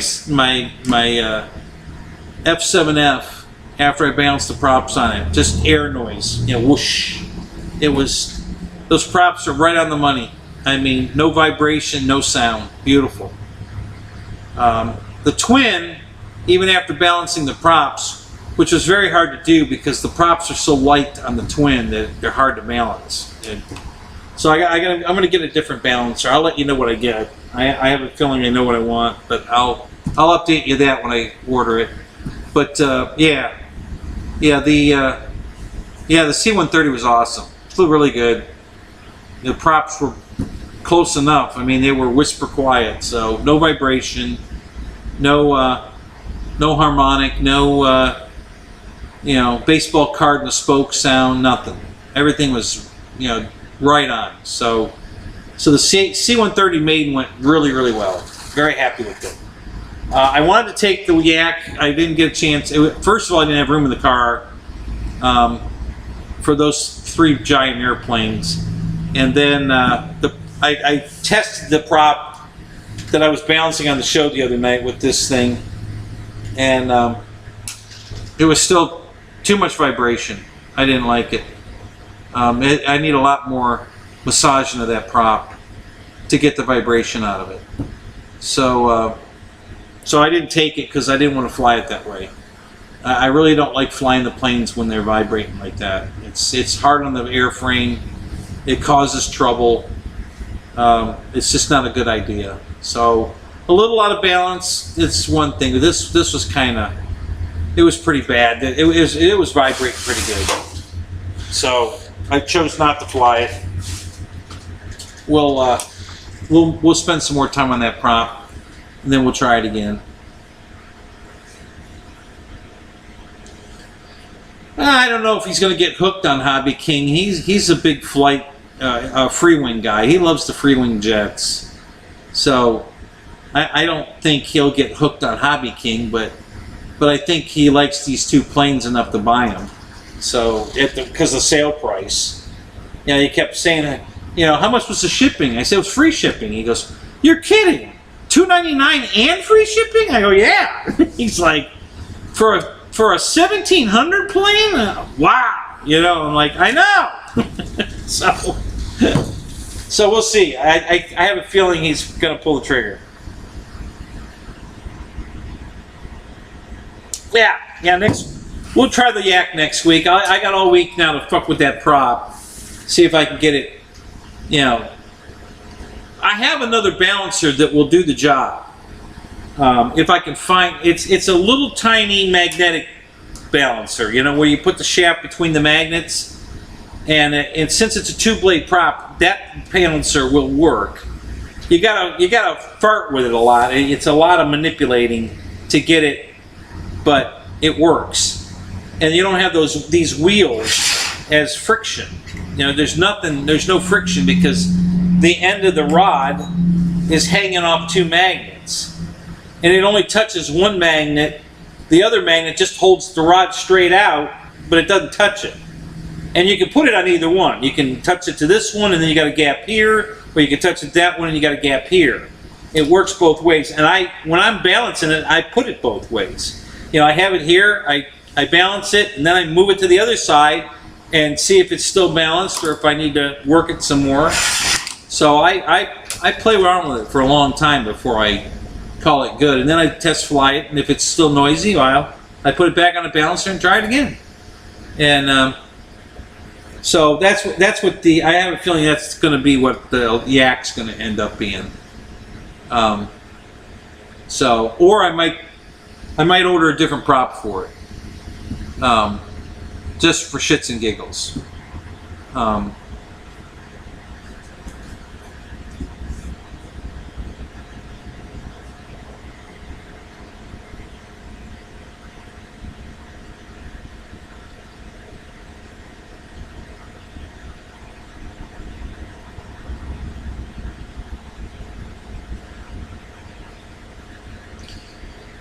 F7F after I balanced the props on it, just air noise, you know, whoosh. It was, those props are right on the money. I mean, no vibration, no sound. Beautiful. The twin, even after balancing the props, which was very hard to do because the props are so light on the twin that they're hard to balance. So I'm going to get a different balancer. I'll let you know what I get. I have a feeling I know what I want, but I'll update you that when I order it. But the C-130 was awesome. It flew really good. The props were close enough. I mean, they were whisper quiet, so no vibration, no harmonic, no you know, baseball card in the spoke sound, nothing. Everything was, you know, right on. So the C-130 maiden went really, really well. Very happy with it. I wanted to take the Yak. I didn't get a chance. First of all, I didn't have room in the car for those 3 giant airplanes. And then I tested the prop that I was balancing on the show the other night with this thing. And it was still too much vibration. I didn't like it. I need a lot more massaging of that prop to get the vibration out of it. So I didn't take it because I didn't want to fly it that way. I really don't like flying the planes when they're vibrating like that. It's hard on the airframe. It causes trouble. It's just not a good idea. So a little out of balance, it's one thing. This was kind of, it was pretty bad. It was vibrating pretty good. So I chose not to fly it. We'll spend some more time on that prop, and then we'll try it again. I don't know if he's going to get hooked on Hobby King. He's a big flight, free wing guy. He loves the free wing jets. So I don't think he'll get hooked on Hobby King, but I think he likes these 2 planes enough to buy them. So because of the sale price, you know, he kept saying, you know, how much was the shipping? I said it was free shipping. He goes, "You're kidding? $299 and free shipping?" I go, "Yeah." He's like, for a 1700 plane? Wow. You know, I'm like, I know. So we'll see. I have a feeling he's going to pull the trigger. Yeah. We'll try the Yak next week. I got all week now to fuck with that prop. See if I can get it, you know. I have another balancer that will do the job. If I can find, it's a little tiny magnetic balancer, you know, where you put the shaft between the magnets, and since it's a 2-blade prop, that balancer will work. You gotta fart with it a lot. It's a lot of manipulating to get it, but it works. And you don't have these wheels as friction. You know, there's no friction because the end of the rod is hanging off 2 magnets. And it only touches one magnet. The other magnet just holds the rod straight out, but it doesn't touch it. And you can put it on either one. You can touch it to this one and then you got a gap here, or you can touch it that one and you got a gap here. It works both ways. And when I'm balancing it, I put it both ways. You know, I have it here, I balance it, and then I move it to the other side and see if it's still balanced or if I need to work it some more. So I play around with it for a long time before I call it good, and then I test fly it, and if it's still noisy, well, I put it back on the balancer and try it again. And so that's what I have a feeling that's going to be what the Yak's going to end up being. Or I might order a different prop for it, just for shits and giggles.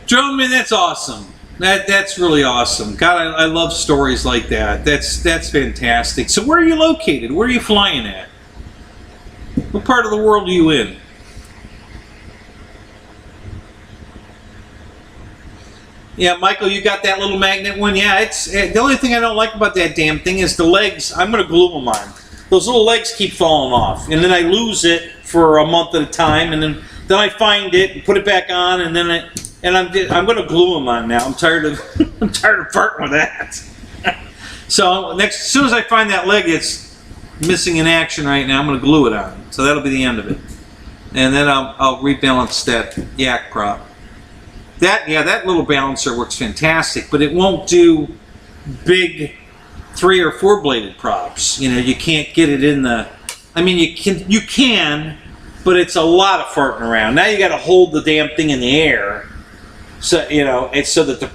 Drone, that's awesome. That's really awesome. God, I love stories like that. That's fantastic. So where are you located? Where are you flying at? What part of the world are you in? Yeah, Michael, you got that little magnet one? Yeah, it's the only thing I don't like about that damn thing is the legs. I'm going to glue them on. Those little legs keep falling off, and then I lose it for a month at a time, and then I find it and put it back on, and then I'm going to glue them on now. I'm tired of farting with that. So as soon as I find that leg that's missing in action right now, I'm going to glue it on. So that'll be the end of it, and then I'll rebalance that Yak prop. That little balancer works fantastic, but it won't do big 3 or 4 bladed props. You know, you can't get it in the. I mean, you can, but it's a lot of farting around. Now you got to hold the damn thing in the air, so you know it's so that the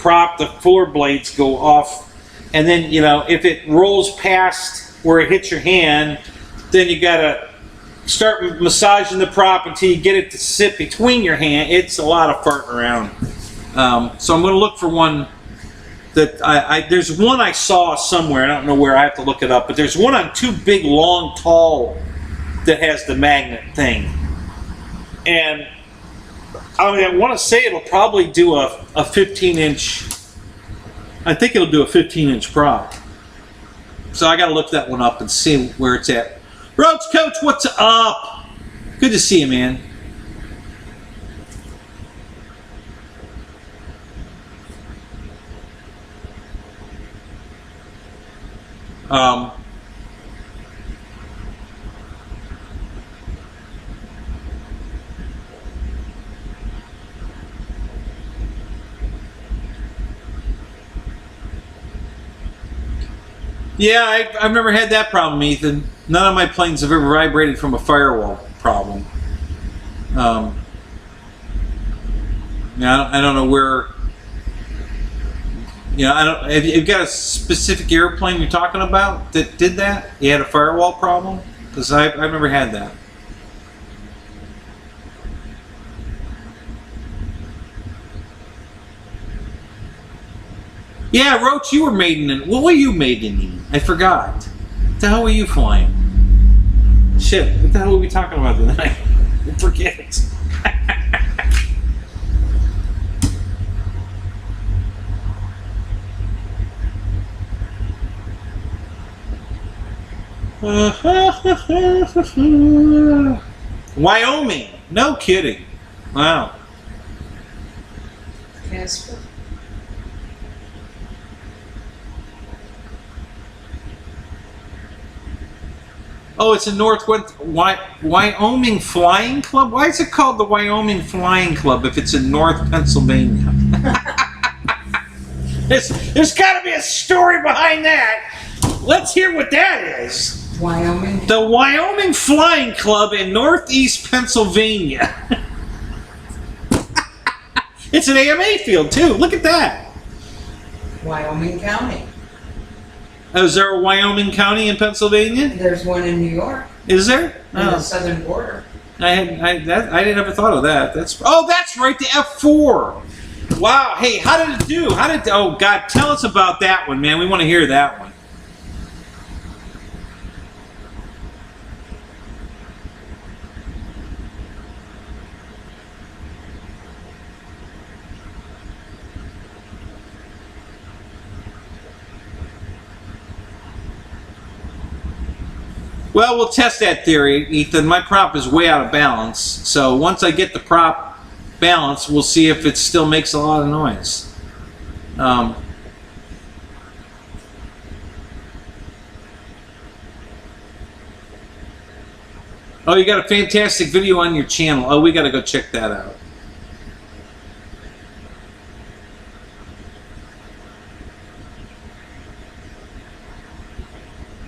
floor blades go off and then, you know, if it rolls past where it hits your hand, then you gotta start massaging the prop until you get it to sit between your hand. It's a lot of farting around. So I'm gonna look for one that there's one I saw somewhere, I don't know where, I have to look it up, but there's one on two big, long, tall that has the magnet thing. And I mean, I want to say it'll probably do a 15-inch, I think it'll do a 15-inch prop. So I got to look that one up and see where it's at. Roach Coach, what's up? Good to see you, man. Yeah, I've never had that problem, Ethan. None of my planes have ever vibrated from a firewall problem. Yeah, I don't know where. You know, I don't. Have you got a specific airplane you're talking about that did that? You had a firewall problem? Because I've never had that. Yeah, Roach, you were maiden in. What were you maiden in? I forgot. What the hell were you flying? Shit, what the hell were we talking about tonight? I forget. Wyoming. No kidding. Wow. Casper. Oh, it's a Northwest Wyoming Flying Club? Why is it called the Wyoming Flying Club if it's in North Pennsylvania? There's got to be a story behind that. Let's hear what that is. Wyoming. The Wyoming Flying Club in Northeast Pennsylvania. It's an AMA field, too. Look at that. Wyoming County. Oh, is there a Wyoming County in Pennsylvania? There's one in New York. Is there? On the southern border. I didn't ever thought of that. That's right, the F4. Wow. Hey, how did it do? Oh God, tell us about that one, man. We want to hear that one. Well, we'll test that theory, Ethan. My prop is way out of balance. So once I get the prop balanced, we'll see if it still makes a lot of noise. Oh, you got a fantastic video on your channel. Oh, we got to go check that out.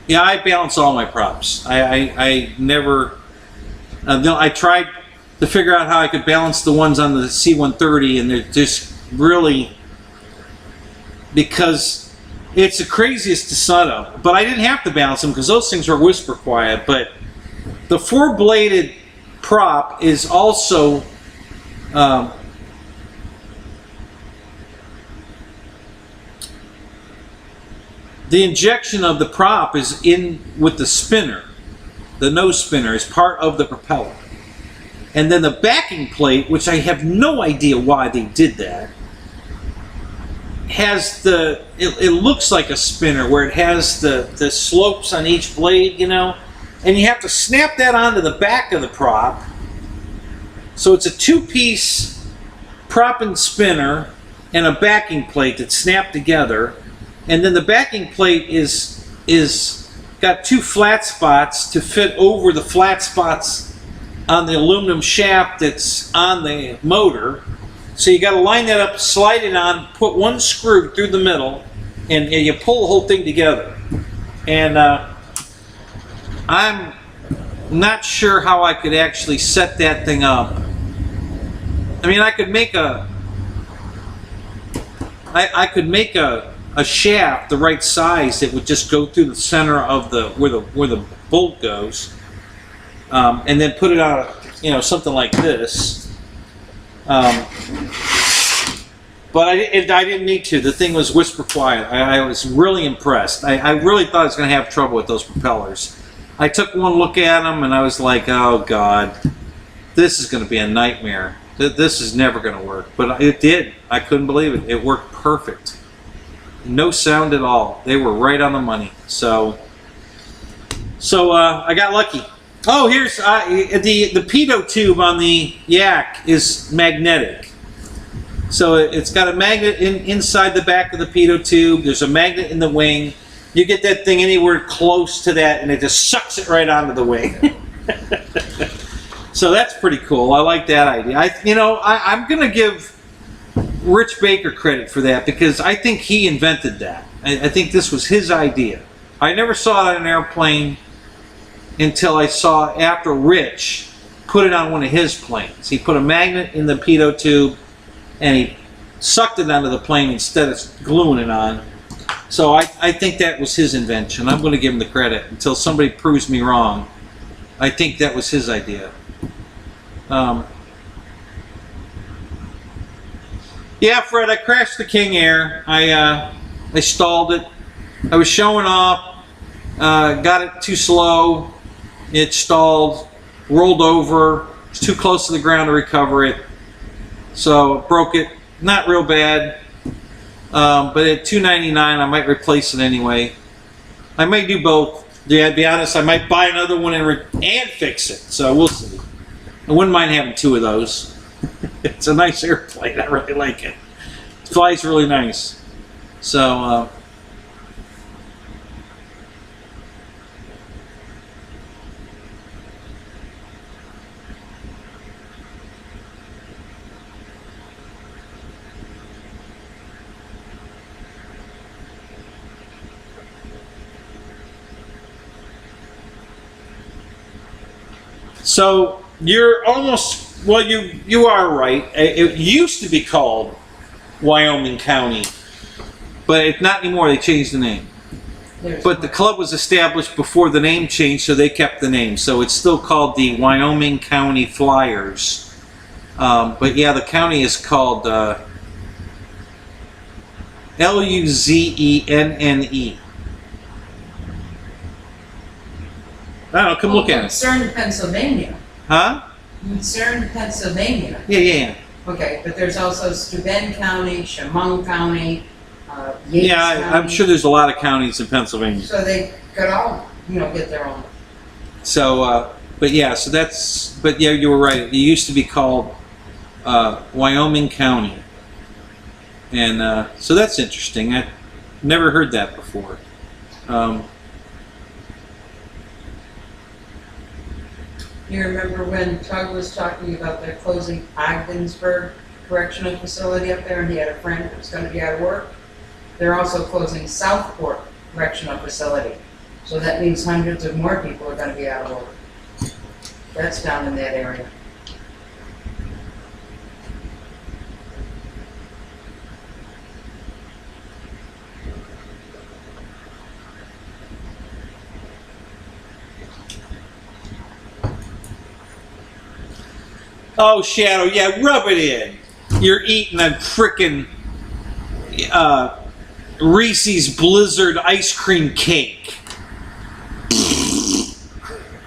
Yeah, I balance all my props. I never. I tried to figure out how I could balance the ones on the C-130, and they're just really, because it's the craziest to set up. But I didn't have to balance them because those things were whisper quiet. But the four-bladed prop is also. The injection of the prop is in with the spinner. The nose spinner is part of the propeller. And then the backing plate, which I have no idea why they did that, has the, it looks like a spinner where it has the slopes on each blade, you know, and you have to snap that onto the back of the prop. So it's a two-piece prop and spinner and a backing plate that's snapped together. And then the backing plate is got two flat spots to fit over the flat spots on the aluminum shaft that's on the motor. So you got to line that up, slide it on, put one screw through the middle, and you pull the whole thing together. And I'm not sure how I could actually set that thing up. I mean, I could make a a shaft the right size that would just go through the center of the where the bolt goes, and then put it on, something like this. But I didn't need to. The thing was whisper quiet. I was really impressed. I really thought I was going to have trouble with those propellers. I took one look at them and I was like, oh God, this is going to be a nightmare. This is never going to work. But it did. I couldn't believe it. It worked perfect. No sound at all. They were right on the money. So I got lucky. Oh, here's the pitot tube on the yak is magnetic. So it's got a magnet inside the back of the pitot tube. There's a magnet in the wing. You get that thing anywhere close to that and it just sucks it right onto the wing. So that's pretty cool. I like that idea. I'm going to give Rich Baker credit for that because I think he invented that. I think this was his idea. I never saw it on an airplane until I saw after Rich put it on one of his planes. He put a magnet in the pitot tube and he sucked it onto the plane instead of gluing it on. So I think that was his invention. I'm going to give him the credit until somebody proves me wrong. I think that was his idea. Yeah, Fred, I crashed the King Air. I stalled it. I was showing off. Got it too slow. It stalled. Rolled over. It was too close to the ground to recover it. So broke it. Not real bad. But at $299, I might replace it anyway. I may do both. Yeah, to be honest, I might buy another one and fix it. So we'll see. I wouldn't mind having two of those. It's a nice airplane. I really like it. It flies really nice. So, so you're almost, well, you are right. It used to be called Wyoming County, but it's not anymore. They changed the name. But the club was established before the name changed, so they kept the name. So it's still called the Wyoming County Flyers. But yeah, the county is called Luznne. I don't know, come look at it. Lucerne, Pennsylvania. Huh? Lucerne, Pennsylvania. Yeah. Okay, but there's also Steuben County, Chemung County, Yates Yeah, County. I'm sure there's a lot of counties in Pennsylvania. So they could all, get their own. So, but yeah, but yeah, you were right. It used to be called Wyoming County. And so that's interesting. I've never heard that before. You remember when Tug was talking about their closing Ogdensburg Correctional Facility up there, and he had a friend who was going to be out of work? They're also closing Southport Correctional Facility. So that means hundreds of more people are going to be out of work. That's down in that area. Oh, Shadow, yeah, rub it in. You're eating a frickin' Reese's Blizzard ice cream cake.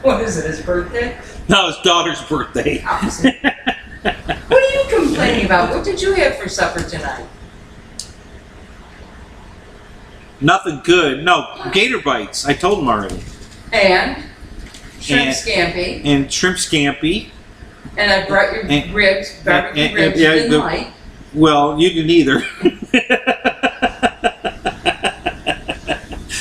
What is it, his birthday? No, his daughter's birthday. What are you complaining about? What did you have for supper tonight? Nothing good. No, gator bites. I told him already. And shrimp scampi. And shrimp scampi. And I brought your ribs, barbecue ribs. You didn't like. Well, you didn't either.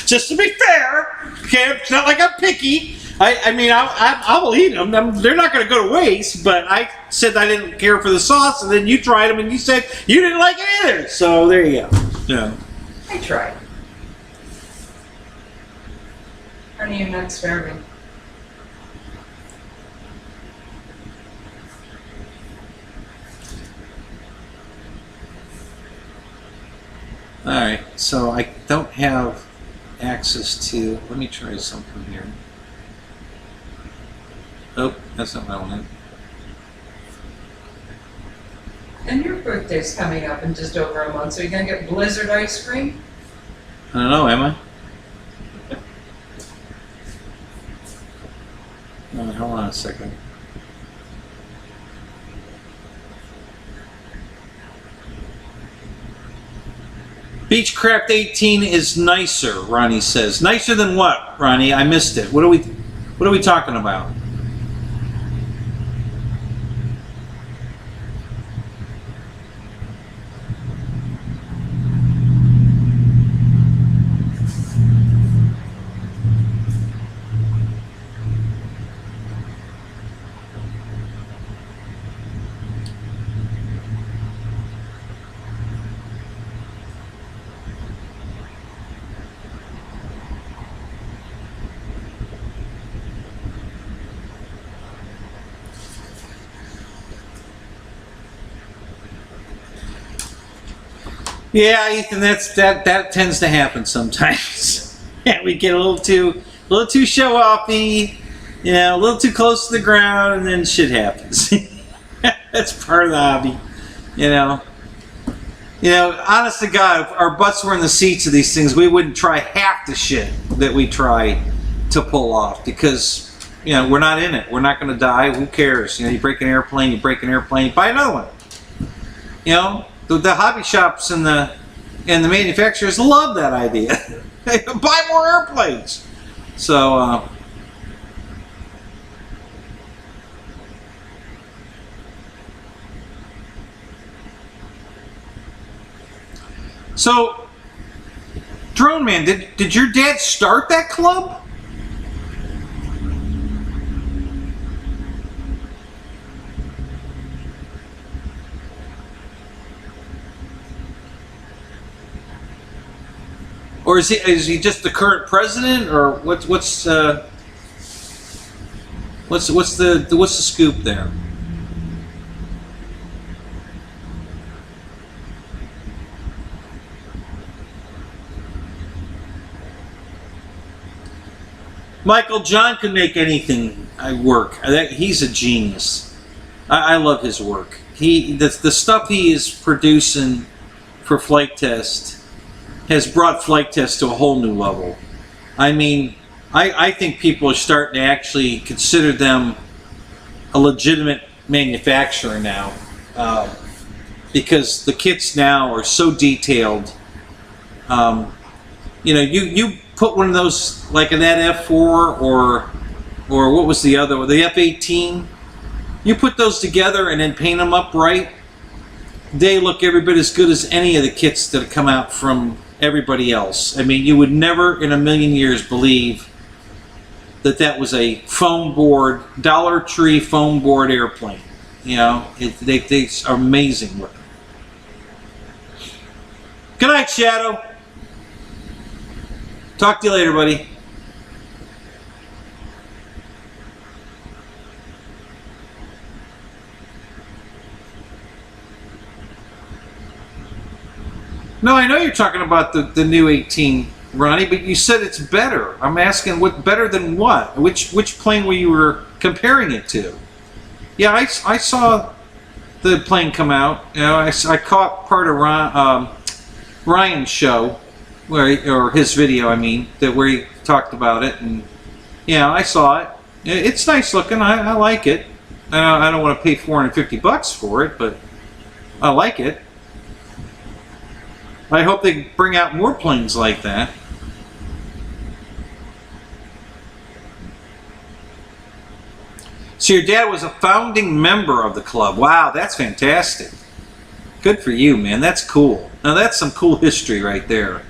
Just to be fair, okay, it's not like I'm picky. I mean, I will eat them. They're not going to go to waste. But I said I didn't care for the sauce, and then you tried them, and you said you didn't like it either. So there you go. Yeah. I tried. Honey, you're not starving. All right. so I don't have access to. Let me try something here. Oh, that's not what I wanted. And your birthday's coming up in just over a month, so you're gonna get Blizzard ice cream? I don't know, am I? Hold on a second. Beechcraft 18 is nicer, Ronnie says. Nicer than what, Ronnie? I missed it. What are we talking about? Yeah, Ethan, that tends to happen sometimes. Yeah, we get a little too show offy, you know, a little too close to the ground, and then shit happens. That's part of the hobby, you know. You know, honest to God, if our butts were in the seats of these things, we wouldn't try half the shit that we try to pull off because, you know, we're not in it. We're not going to die. Who cares? You know, you break an airplane, you buy another one. You know. The hobby shops and the manufacturers love that idea. Buy more airplanes. So Drone Man, did your dad start that club? Or is he just the current president, or what's the scoop there? Michael John can make anything work. He's a genius. I love his work. The stuff he is producing for flight test has brought flight test to a whole new level. I mean, I think people are starting to actually consider them a legitimate manufacturer now, because the kits now are so detailed. You know, you put one of those like an F4 or what was the other one, the F-18. You put those together and then paint them up right. They look every bit as good as any of the kits that have come out from everybody else. I mean, you would never in a million years believe that was a foam board, Dollar Tree foam board airplane. You know, they are amazing looking. Good night, Shadow. Talk to you later, buddy. No, I know you're talking about the new 18, Ronnie, but you said it's better. I'm asking, what better than what? Which plane you were comparing it to? Yeah, I saw the plane come out. You know, I caught part of Ryan's show, or his video, I mean, where he talked about it, and yeah, I saw it. It's nice looking. I like it. I don't want to pay $450 for it, but I like it. I hope they bring out more planes like that. So your dad was a founding member of the club. Wow, that's fantastic. Good for you, man. That's cool. Now that's some cool history right there.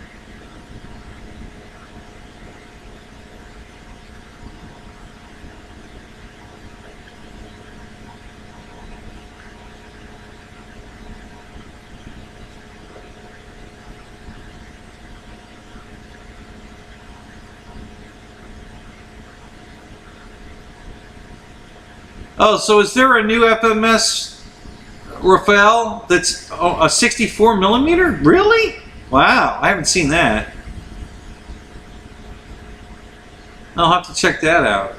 Oh, so is there a new FMS Rafale that's a 64 millimeter? Really? Wow, I haven't seen that. I'll have to check that out.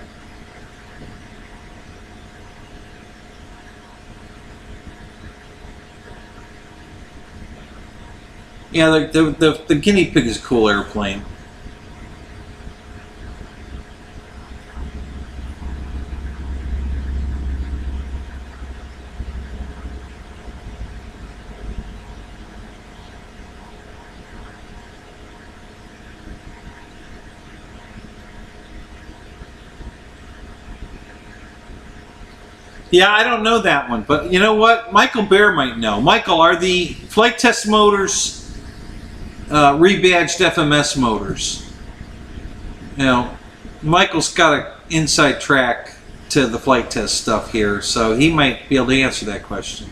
Yeah, the guinea pig is a cool airplane. Yeah, I don't know that one, but you know what? Michael Bear might know. Michael, are the flight test motors rebadged FMS motors? You know, Michael's got an inside track to the flight test stuff here, so he might be able to answer that question.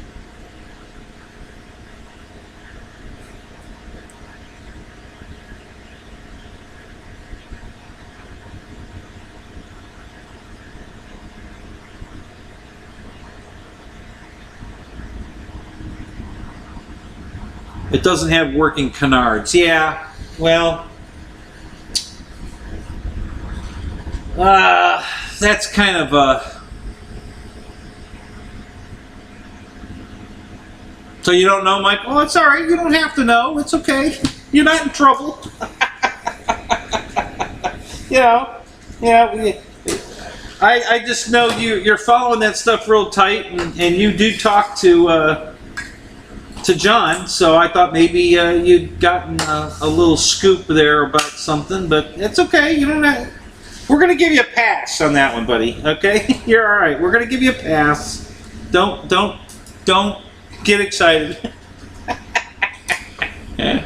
It doesn't have working canards. Yeah, well, that's kind of a... So you don't know, Mike? Oh, it's all right. You don't have to know. It's okay. You're not in trouble. You know, yeah. I just know you're following that stuff real tight, and you do talk to John, so I thought maybe you'd gotten a little scoop there about something, but it's okay. You don't have, we're going to give you a pass on that one, buddy. Okay, you're all right. We're going to give you a pass. Don't get excited. Yeah.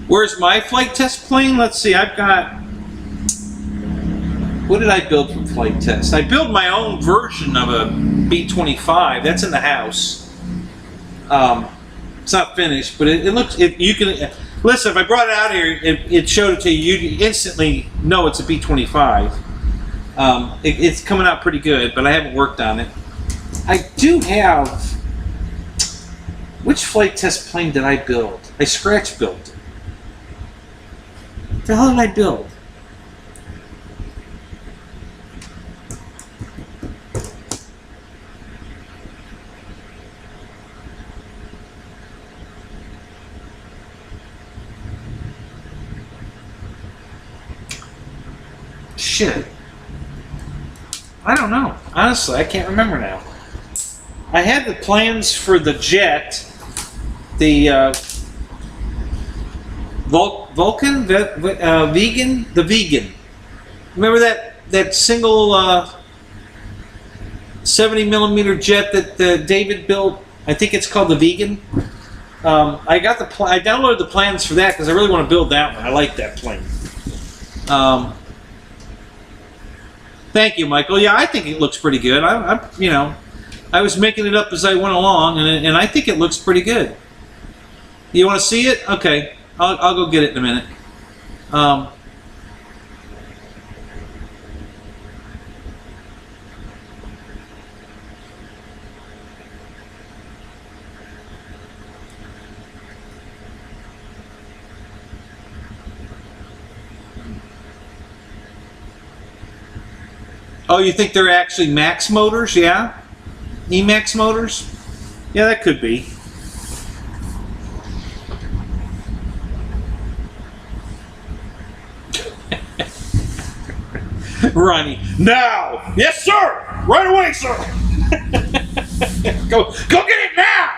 Where's my flight test plane? Let's see. I've got... What did I build for flight test? I built my own version of a B-25. That's in the house. It's not finished, but it looks... you can listen. If I brought it out here, it showed it to you. You instantly know it's a B-25. It's coming out pretty good, but I haven't worked on it. I do have... Which flight test plane did I build? I scratch built it. What the hell did I build? Shit. I don't know. Honestly, I can't remember now. I had the plans for the jet, the Vulcan, vegan, the vegan. Remember that single 70 millimeter jet that David built? I think it's called the Vegan. I downloaded the plans for that because I really want to build that one. I like that plane. Thank you, Michael. Yeah, I think it looks pretty good. I was making it up as I went along, and I think it looks pretty good. You want to see it? Okay, I'll go get it in a minute. Oh, you think they're actually max motors? Yeah? E-max motors? Yeah, that could be. Ronnie, now! Yes, sir! Right away, sir! Go get it now!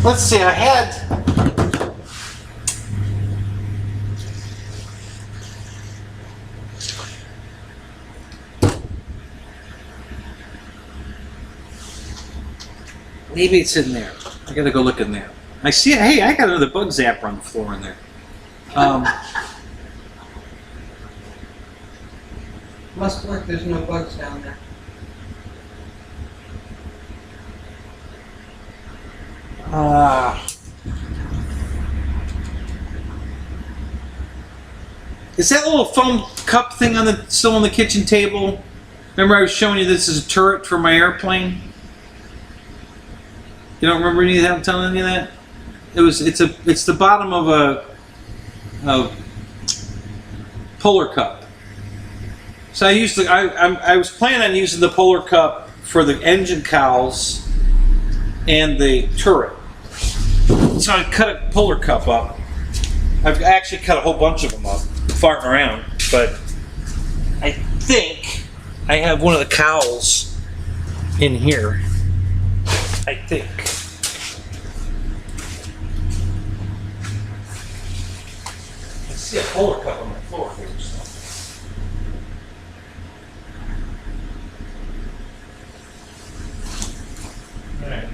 Let's see, I had... Maybe it's in there. I gotta go look in there. I see it. Hey, I got another bug zapper on the floor in there. Must work, there's no bugs down there. Is that little foam cup thing on the still on the kitchen table? Remember I was showing you this is a turret for my airplane? You don't remember any of that? I'm telling you that? It's the bottom of a Polar Cup. So I was planning on using the Polar Cup for the engine cowls and the turret. So I cut a Polar Cup up. I've actually cut a whole bunch of them up, farting around, but I think I have one of the cowls in here. I think. I see a Polar Cup on the floor here. All right.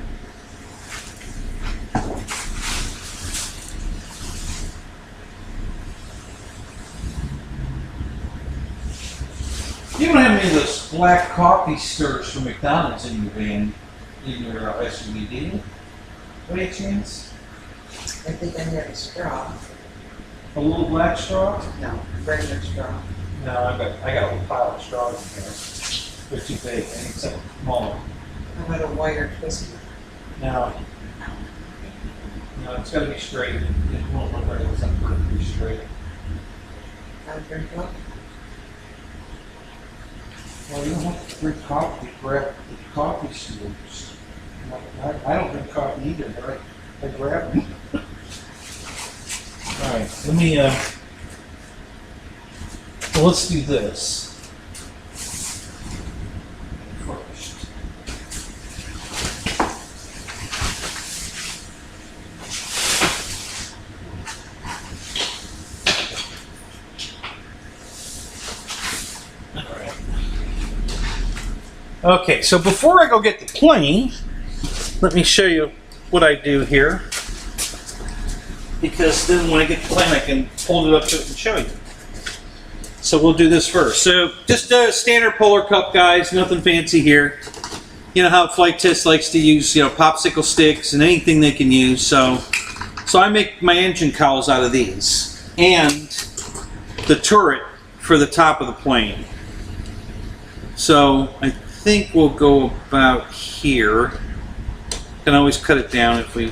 You don't have any of those black coffee stirs from McDonald's in your van, in your SUV, do you? By any chance? I think I had a straw. A little black straw? No, regular straw. No, I got a whole pile of straws in here. They're too big. I need something smaller. How about a wire twister? No, it's got to be straight. It won't look like it's perfectly straight. I'll drink up. Well, you don't have to drink coffee. Grab the coffee stirrers. I don't drink coffee either, but I grab them. All right, let me. Well, let's do this first. All right. Okay, so before I go get the plane, let me show you what I do here. Because then when I get the plane, I can hold it up to it and show you. So we'll do this first. So just a standard Polar Cup, guys. Nothing fancy here. You know how Flight Test likes to use, popsicle sticks and anything they can use. So I make my engine cowls out of these. And the turret for the top of the plane. So I think we'll go about here. Can always cut it down if we...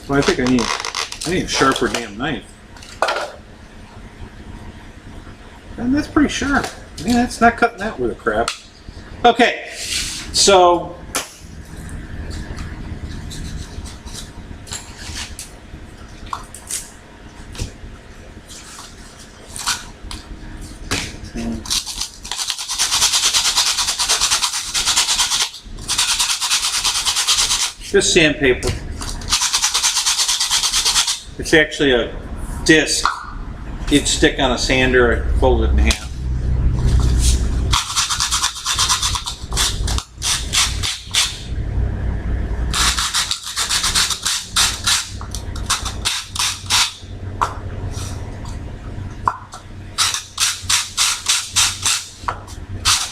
Well, I think I need a sharper damn knife. And that's pretty sharp. Man, that's not cutting that with a crap. Okay, so just sandpaper. It's actually a disc you'd stick on a sander and fold it in half.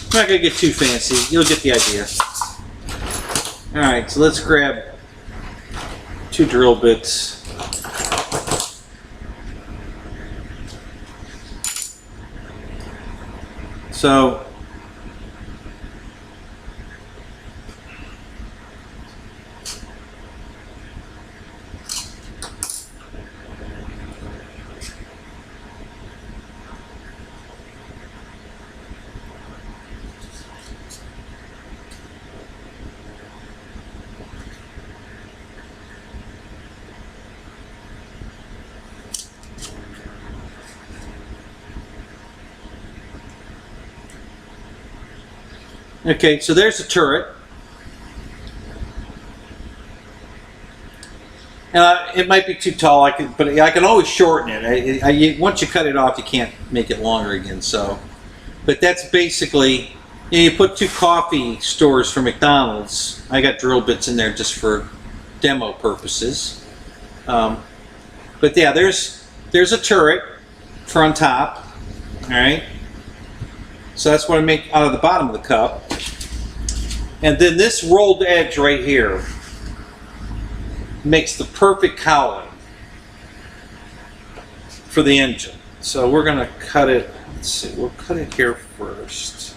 I'm not going to get too fancy. You'll get the idea. Alright, so let's grab 2 drill bits. So okay, so there's the turret. It might be too tall, but I can always shorten it. Once you cut it off, you can't make it longer again. So, but that's basically, you put 2 coffee stores for McDonald's. I got drill bits in there just for demo purposes. But yeah, there's a turret for on top. All right. So that's what I make out of the bottom of the cup. And then this rolled edge right here makes the perfect cowling for the engine. So we're going to cut it. Let's see, we'll cut it here first.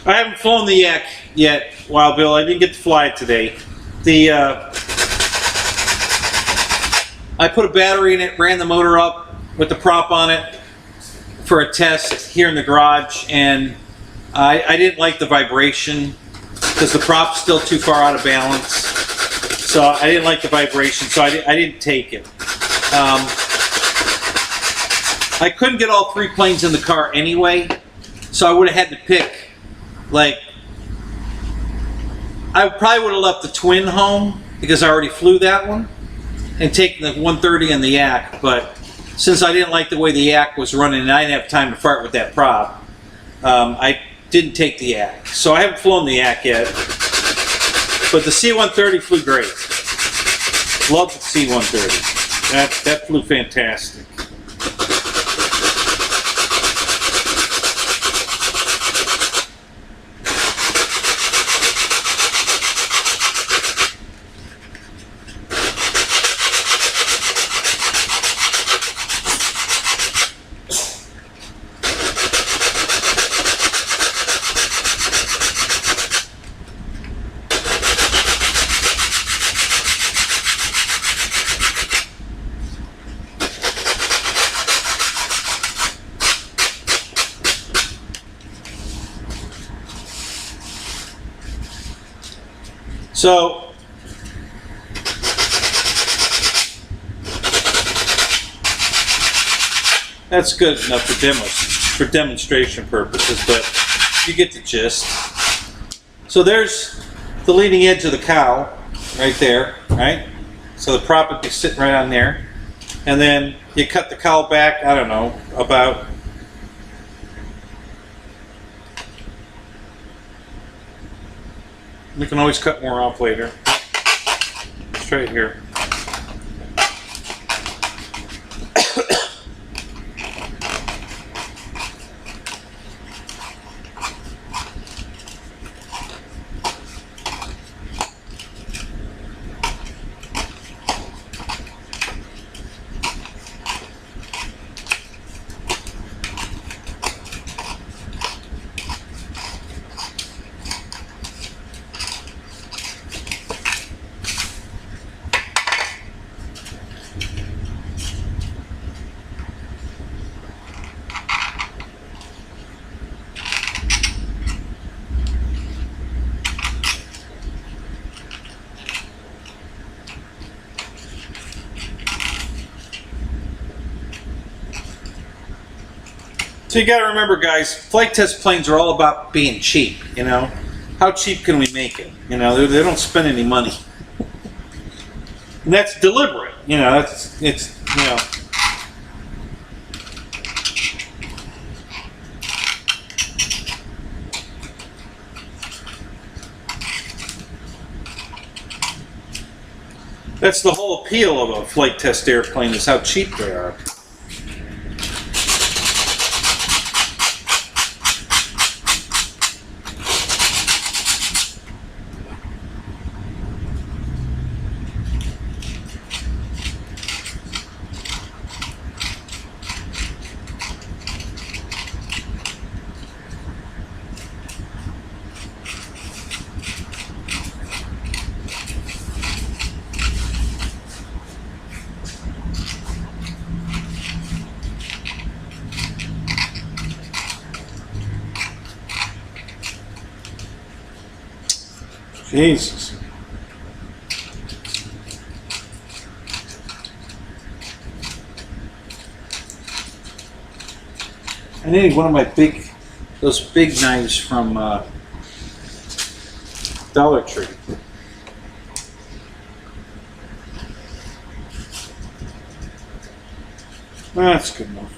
I haven't flown the yak yet, Wild Bill. I didn't get to fly it today. I put a battery in it, ran the motor up with the prop on it for a test here in the garage, and I didn't like the vibration because the prop's still too far out of balance. So I didn't like the vibration, so I didn't take it. I couldn't get all 3 planes in the car anyway, so I would have had to pick. Like, I probably would have left the twin home because I already flew that one and taken the 130 and the yak, but since I didn't like the way the yak was running and I didn't have time to fart with that prop, I didn't take the yak. So I haven't flown the yak yet, but the C-130 flew great. Love the C-130. That flew fantastic. So that's good enough for demonstration purposes, but you get the gist. So there's the leading edge of the cowl right there, right? So the prop would be sitting right on there. And then you cut the cowl back, I don't know, about we can always cut more off later. Straight here. So you got to remember, guys, flight test planes are all about being cheap, you know. How cheap can we make it? You know, they don't spend any money. And that's deliberate, you know, it's you know. That's the whole appeal of a flight test airplane, is how cheap they are. Jesus. I need one of my those big knives from Dollar Tree. That's good enough.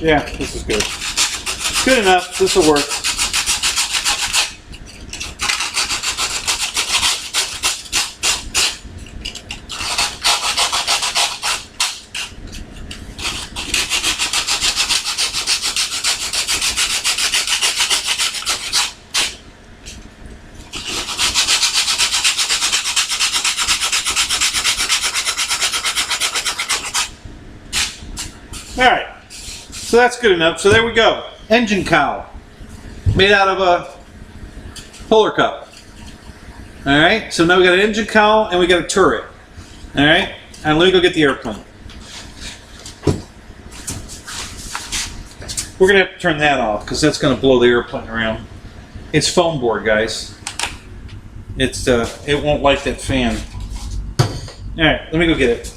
Yeah, this is good. Good enough. This will work. All right. So that's good enough. So there we go. Engine cowl. Made out of a Polar Cup. Alright, so now we got an engine cowl and we got a turret. Alright, and let me go get the airplane. We're going to have to turn that off because that's going to blow the airplane around. It's foam board, guys. It won't like that fan. Alright, let me go get it.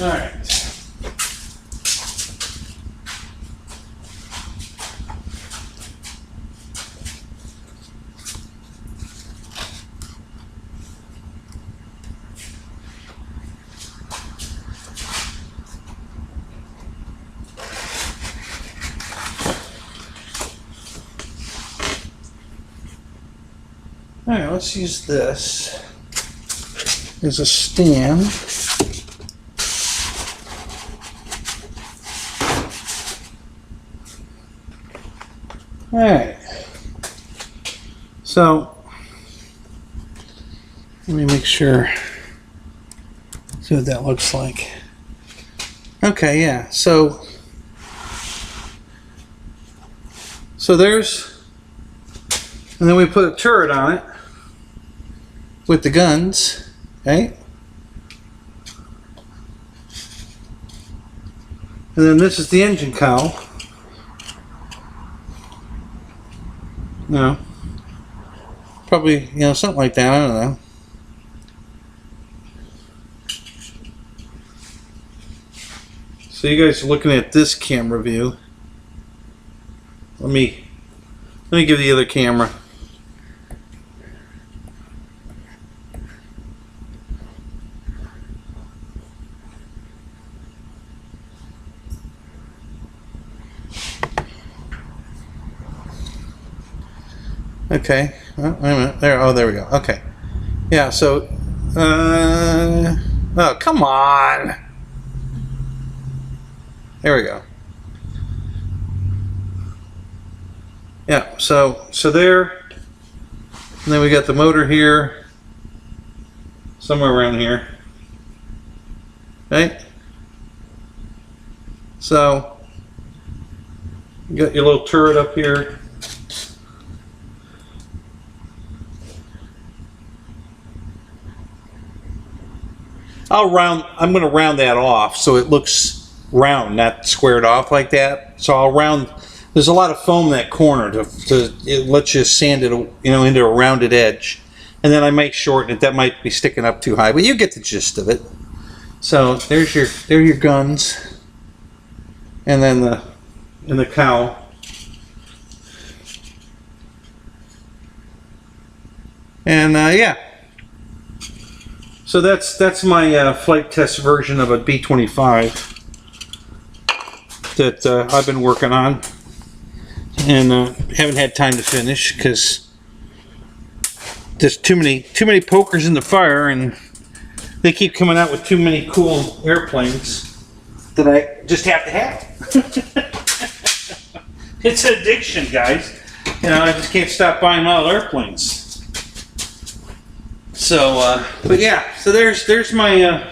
All right. All right, let's use this as a stand. All right. So let me make sure. See what that looks like. Okay, yeah. So there's, and then we put a turret on it with the guns, right? And then this is the engine cowl. No. Probably, you know, something like that, I don't know. So you guys are looking at this camera view. Let me give the other camera. Okay. Oh, wait a minute. There. Oh, there we go. Okay. Yeah. So. Oh, come on. There we go. Yeah. So there. And then we got the motor here. Somewhere around here. Right. So. You got your little turret up here. I'm going to round that off so it looks round, not squared off like that. So I'll round. There's a lot of foam in that corner to it lets you sand it, you know, into a rounded edge, and then I might shorten it. That might be sticking up too high, but you get the gist of it. So there's your guns, and then the cowl. And yeah. So that's my flight test version of a B-25 that I've been working on, and haven't had time to finish because there's too many pokers in the fire, and they keep coming out with too many cool airplanes that I just have to have. It's an addiction, guys. You know, I just can't stop buying all airplanes. So, but yeah, so there's my,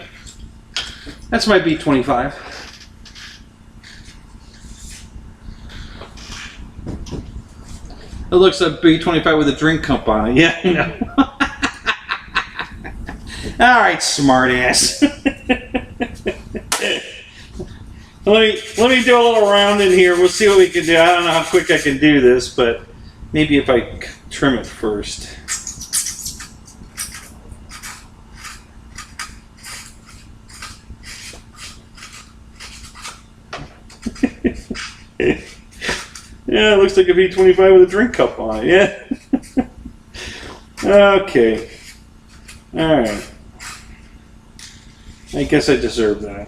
that's my B-25. It looks like B-25 with a drink cup on it. Yeah, you know. All right, smart ass. let me do a little round in here. We'll see what we can do. I don't know how quick I can do this, but maybe if I trim it first. Yeah, it looks like a V-25 with a drink cup on it. Yeah. Okay. All right. I guess I deserve that.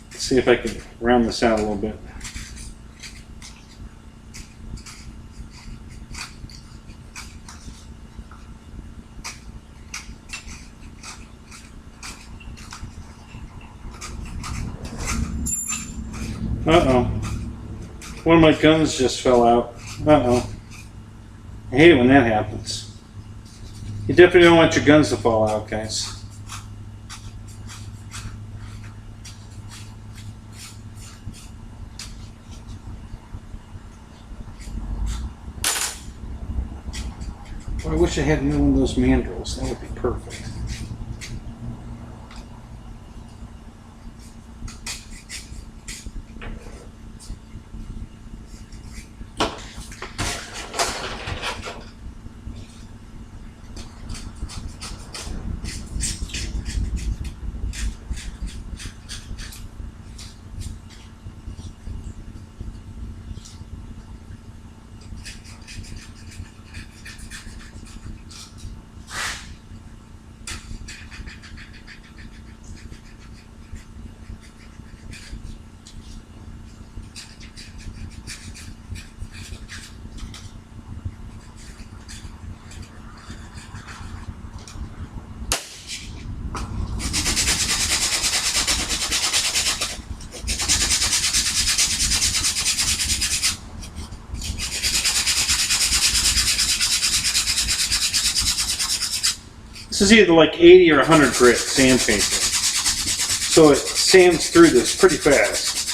Let's see if I can round this out a little bit. Uh-oh. One of my guns just fell out. Uh-oh. I hate it when that happens. You definitely don't want your guns to fall out, guys. Boy, I wish I had one of those mandrels. That would be perfect. This is either like 80 or 100 grit sandpaper. So it sands through this pretty fast.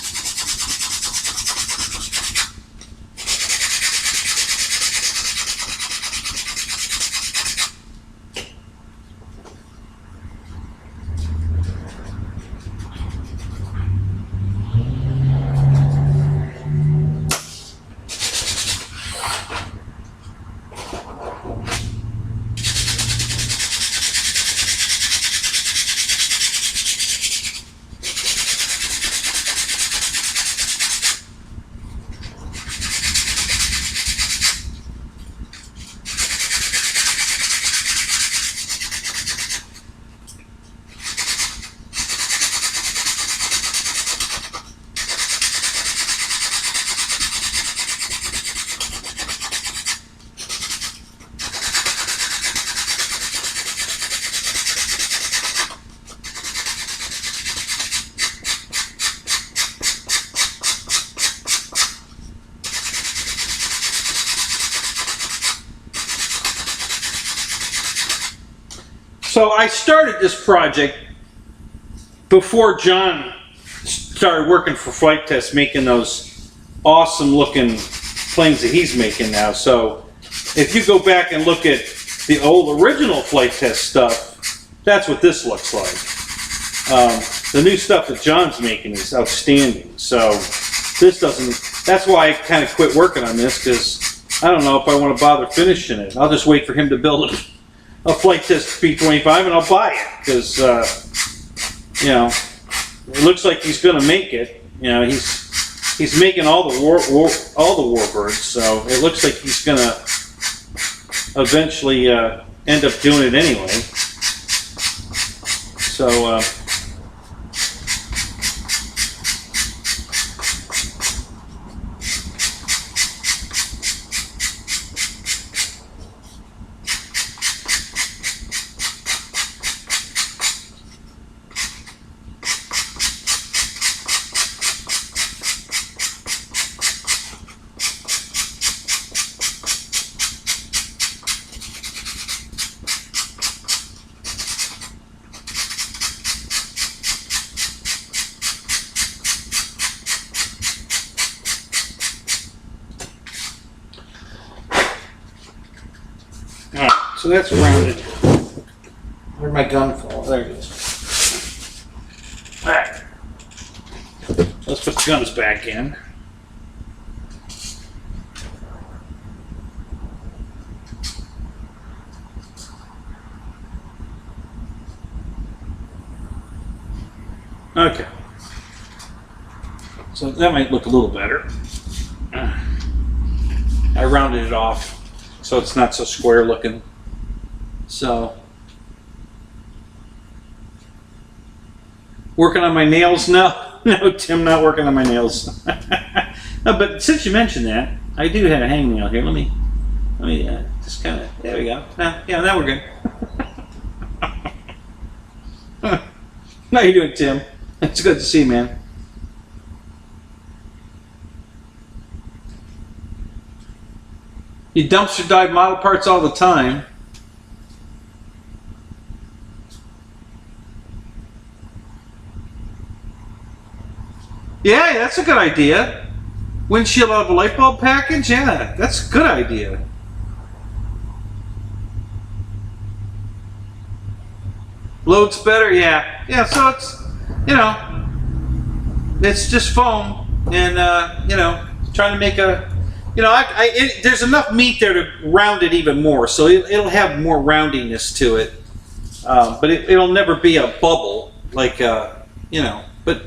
So I started this project before John started working for Flight Test, making those awesome looking planes that he's making now. So if you go back and look at the old original Flight Test stuff, that's what this looks like. The new stuff that John's making is outstanding. So this doesn't, that's why I kind of quit working on this, because I don't know if I want to bother finishing it. I'll just wait for him to build a Flight Test B-25 and I'll buy it, because you know, it looks like he's going to make it. You know, he's making all the warbirds, so it looks like he's going to eventually end up doing it anyway. So so that's rounded. Where'd my gun fall? There it is. Alright. Let's put the guns back in. Okay. So that might look a little better. I rounded it off so it's not so square looking. So, working on my nails now? No, Tim, not working on my nails. No, but since you mentioned that, I do have a hangnail here. Let me just kind of, there we go. Yeah, now we're good. How you doing, Tim? It's good to see you, man. You dumpster dive model parts all the time. Yeah, that's a good idea. Windshield out of a light bulb package? Yeah, that's a good idea. Loads better? Yeah. Yeah, so it's, you know, it's just foam and, you know, trying to make a, you know, there's enough meat there to round it even more, so it'll have more roundiness to it. But it'll never be a bubble, like, you know, but,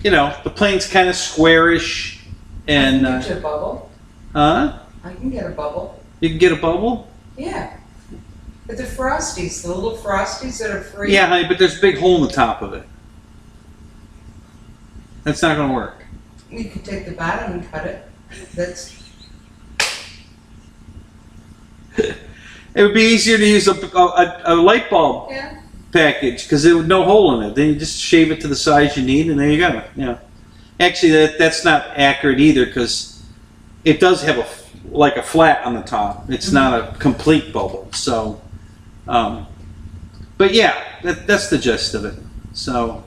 you know, the plane's kind of squarish, and I can get a bubble. Huh? I can get a bubble. You can get a bubble? Yeah. But the Frosties, the little Frosties that are free. Yeah, honey, but there's a big hole in the top of it. That's not going to work. You could take the bottom and cut it. That's. It would be easier to use a light bulb package, because there was no hole in it. Then you just shave it to the size you need, and there you go. Yeah. Actually, that's not accurate either, because it does have like a flat on the top. It's not a complete bubble. So, but yeah, that's the gist of it. So.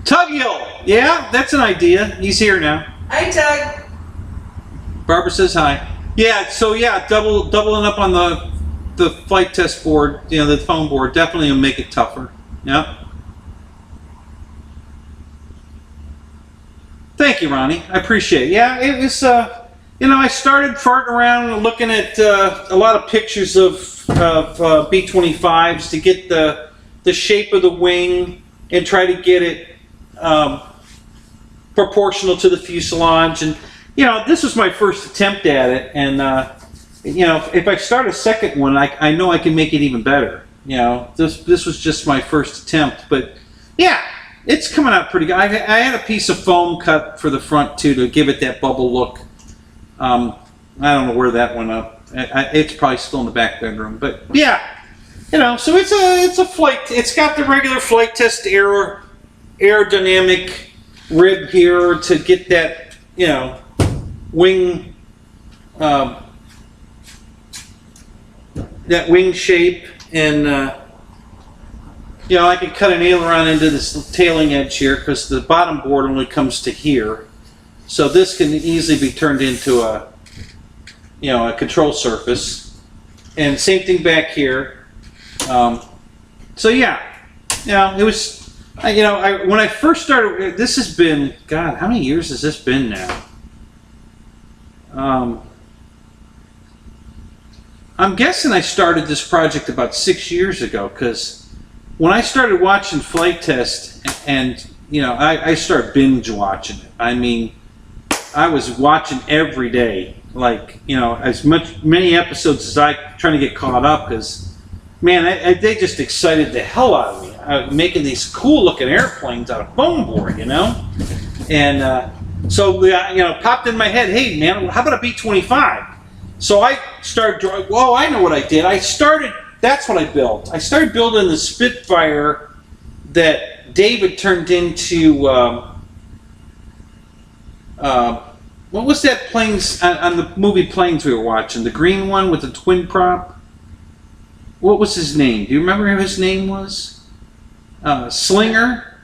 Tug Hill, yeah, that's an idea. He's here now. Hi, Tug. Barbara says hi. Yeah, so yeah, doubling up on the flight test board, you know, the foam board, definitely will make it tougher. Yeah. Thank you, Ronnie. I appreciate it. Yeah, it was. You know, I started farting around, looking at a lot of pictures of B-25s to get the shape of the wing and try to get it proportional to the fuselage. And you know, this was my first attempt at it, and you know, if I start a second one, I know I can make it even better. You know, this was just my first attempt, but yeah, it's coming out pretty good. I had a piece of foam cut for the front too to give it that bubble look. I don't know where that went up. It's probably still in the back bedroom, but yeah, you know, so it's a flight. It's got the regular flight test aerodynamic rib here to get that, you know, wing, that wing shape, and you know, I can cut an aileron into this tailing edge here because the bottom board only comes to here, so this can easily be turned into a, you know, a control surface, and same thing back here. So yeah, you know, it was. You know, when I first started, this has been, God, how many years has this been now? I'm guessing I started this project about 6 years ago, because when I started watching flight test, and you know, I started binge watching it. I mean, I was watching every day, like, you know, many episodes as I trying to get caught up, because man, they just excited the hell out of me. Making these cool looking airplanes out of foam board, you know? And so, you know, popped in my head, hey man, how about a B-25? So I started drawing, well, I know what I did. That's what I built. I started building the Spitfire that David turned into, what was that planes, on the movie Planes we were watching? The green one with the twin prop? What was his name? Do you remember who his name was? Slinger?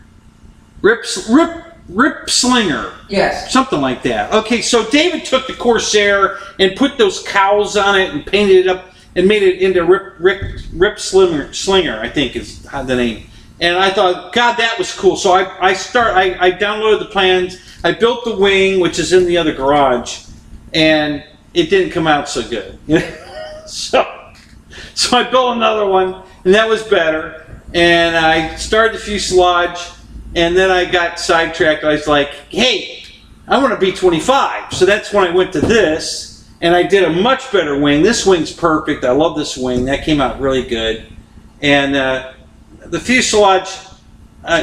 Rip Slinger. Yes. Something like that. Okay, so David took the Corsair and put those cowls on it and painted it up and made it into Rip Slinger, I think is the name. And I thought, God, that was cool. So I downloaded the plans. I built the wing, which is in the other garage, and it didn't come out so good. So I built another one, and that was better. And I started the fuselage, and then I got sidetracked. I was like, hey, I want a B-25. So that's when I went to this, and I did a much better wing. This wing's perfect. I love this wing. That came out really good. And the fuselage,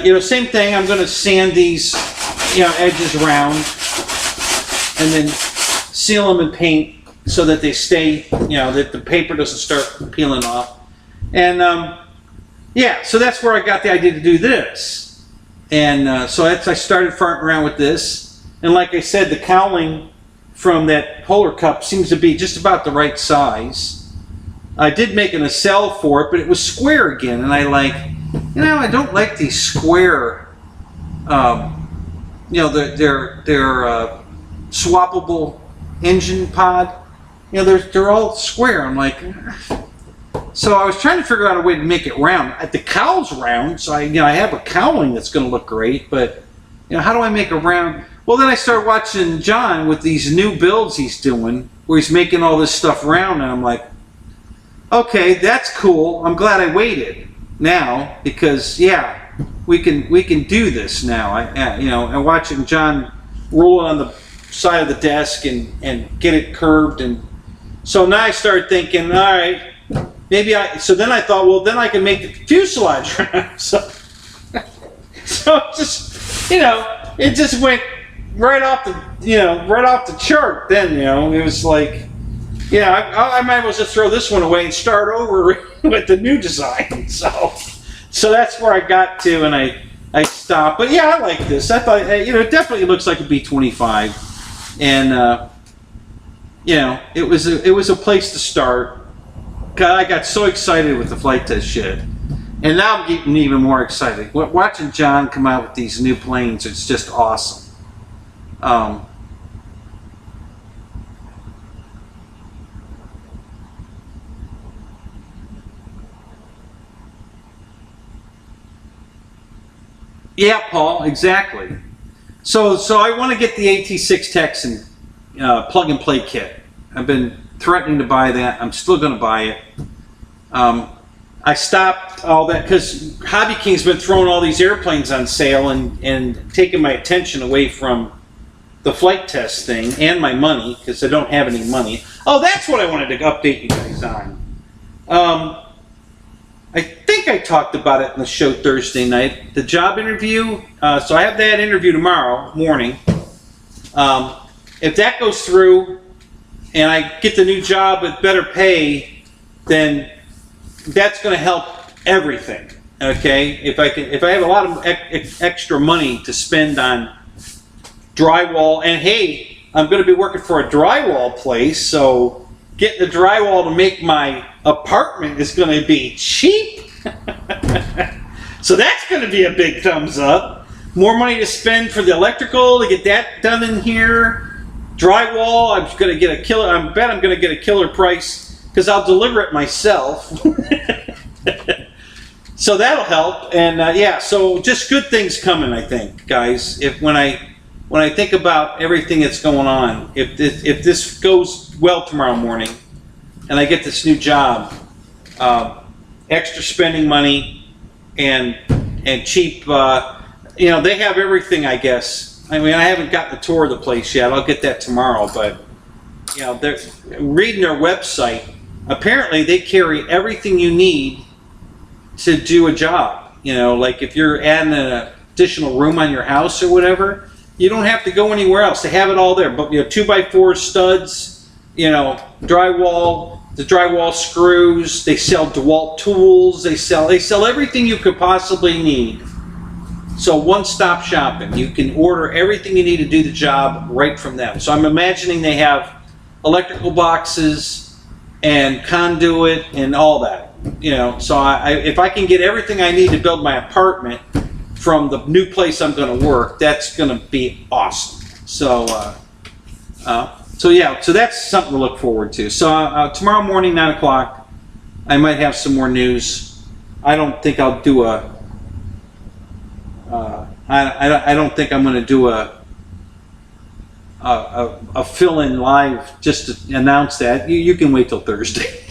you know, same thing. I'm going to sand these, you know, edges round, and then seal them and paint so that they stay, you know, that the paper doesn't start peeling off. And yeah, so that's where I got the idea to do this. And so I started farting around with this. And like I said, the cowling from that Polar Cup seems to be just about the right size. I did make a nacelle for it, but it was square again. And I you know, I don't like these square, you know, they're swappable engine pod. You know, they're all square. I'm like, so I was trying to figure out a way to make it round. The cowl's round, so I have a cowling that's going to look great, but you know, how do I make a round? Well, then I started watching John with these new builds he's doing, where he's making all this stuff round, and I'm like, okay, that's cool. I'm glad I waited now, because yeah, we can do this now. You know, and watching John roll it on the side of the desk and get it curved, and so now I started thinking, all right. So then I thought, well, then I can make the fuselage round. So just, you know, it just went right off the chart. Then, you know, it was like, yeah, I might as well just throw this one away and start over with the new design. So So that's where I got to, and I stopped. But yeah, I like this. I thought, you know, it definitely looks like a B-25, and you know, it was a place to start. God, I got so excited with the flight test shit, and now I'm getting even more excited. Watching John come out with these new planes, it's just awesome. Yeah, Paul, exactly. So I want to get the AT6 Texan plug and play kit. I've been threatening to buy that. I'm still going to buy it. I stopped all that because Hobby King's been throwing all these airplanes on sale and taking my attention away from the flight test thing and my money, because I don't have any money. Oh, that's what I wanted to update you guys on. I think I talked about it in the show Thursday night, the job interview. So I have that interview tomorrow morning. If that goes through and I get the new job with better pay, then that's going to help everything. Okay, if I have a lot of extra money to spend on drywall, and hey, I'm going to be working for a drywall place, so getting the drywall to make my apartment is going to be cheap. So that's going to be a big thumbs up. More money to spend for the electrical to get that done in here. Drywall, I'm going to get a killer. I bet I'm going to get a killer price because I'll deliver it myself. So that'll help. And yeah, so just good things coming, I think, guys. When I think about everything that's going on, if this goes well tomorrow morning, and I get this new job, extra spending money, and cheap. You know, they have everything, I guess. I mean, I haven't gotten a tour of the place yet. I'll get that tomorrow. But you know, they're reading their website. Apparently, they carry everything you need to do a job. You know, like if you're adding an additional room on your house or whatever, you don't have to go anywhere else. They have it all there. But you know, 2x4 studs, you know, drywall, the drywall screws. They sell DeWalt tools. They sell everything you could possibly need. So one-stop shopping. You can order everything you need to do the job right from them. So I'm imagining they have electrical boxes and conduit and all that. You know, so if I can get everything I need to build my apartment from the new place I'm going to work, that's going to be awesome. So, so yeah, so that's something to look forward to. So tomorrow morning, 9 o'clock, I might have some more news. I don't think I'll do a. I don't think I'm going to do a fill-in live just to announce that. You can wait till Thursday.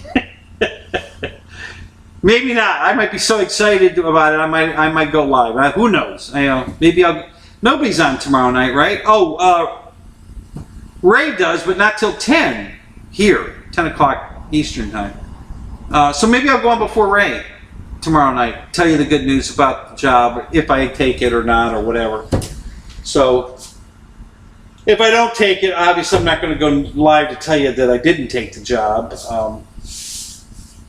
Maybe not. I might be so excited about it. I might go live. Who knows? Maybe I'll. Nobody's on tomorrow night, right? Oh, Ray does, but not till 10 here, 10 o'clock Eastern time. So maybe I'll go on before Ray tomorrow night. Tell you the good news about the job, if I take it or not, or whatever. So if I don't take it, obviously I'm not going to go live to tell you that I didn't take the job.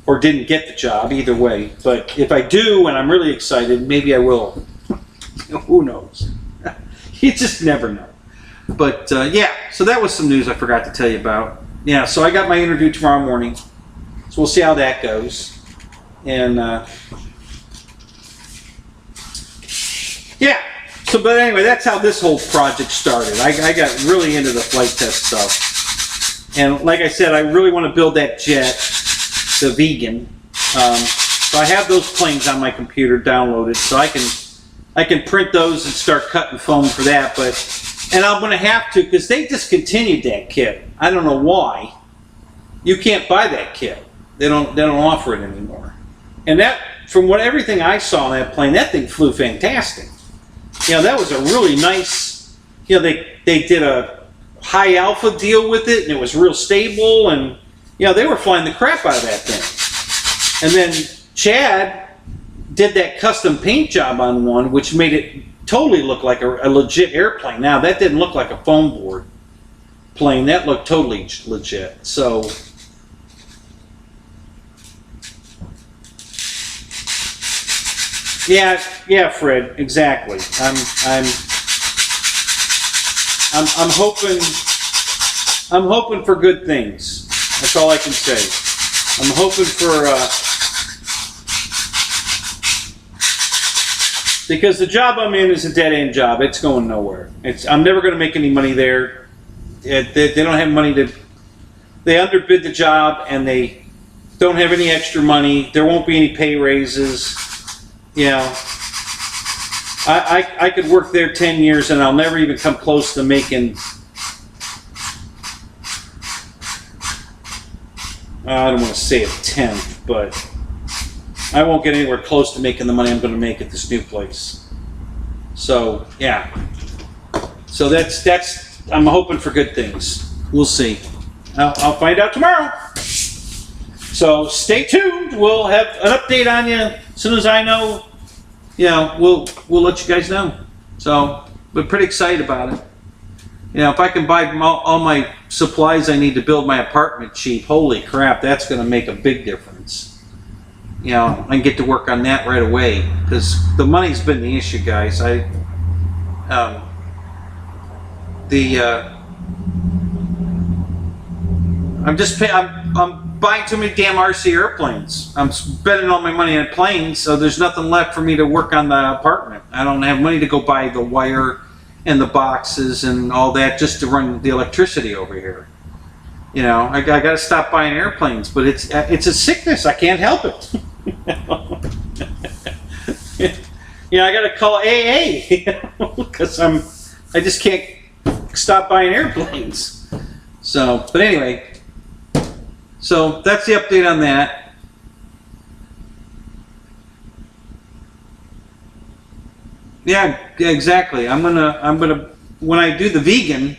Or didn't get the job, either way. But if I do, and I'm really excited, maybe I will. Who knows? You just never know. But yeah, so that was some news I forgot to tell you about. Yeah, so I got my interview tomorrow morning. So we'll see how that goes. And yeah, so but anyway, that's how this whole project started. I got really into the flight test stuff. And like I said, I really want to build that jet. The vegan. So I have those planes on my computer downloaded, so I can print those and start cutting foam for that. And I'm going to have to, because they discontinued that kit. I don't know why. You can't buy that kit. They don't offer it anymore. And that, from everything I saw on that plane, that thing flew fantastic. You know, that was a really nice. You know, they did a high alpha deal with it, and it was real stable and. You know, they were flying the crap out of that thing. And then Chad did that custom paint job on one, which made it totally look like a legit airplane. Now, that didn't look like a foam board plane. That looked totally legit. So, Yeah, yeah, Fred, exactly. I'm hoping for good things. That's all I can say. I'm hoping for because the job I'm in is a dead-end job. It's going nowhere. I'm never going to make any money there. They don't have money to. They underbid the job and they don't have any extra money. There won't be any pay raises. You know, I could work there 10 years and I'll never even come close to making. I don't want to say a tenth, but I won't get anywhere close to making the money I'm going to make at this new place. So yeah, so that's I'm hoping for good things. We'll see. I'll find out tomorrow. So stay tuned. We'll have an update on you as soon as I know. You know, we'll let you guys know. So we're pretty excited about it. You know, if I can buy all my supplies I need to build my apartment cheap, holy crap, that's going to make a big difference. You know, I can get to work on that right away because the money's been the issue, guys. I'm buying too many damn RC airplanes. I'm spending all my money on planes, so there's nothing left for me to work on the apartment. I don't have money to go buy the wire and the boxes and all that just to run the electricity over here. You know, I got to stop buying airplanes, but it's a sickness. I can't help it. You know, I got to call AA because I just can't stop buying airplanes. So, but anyway, so that's the update on that. Yeah, exactly. I'm gonna when I do the vegan,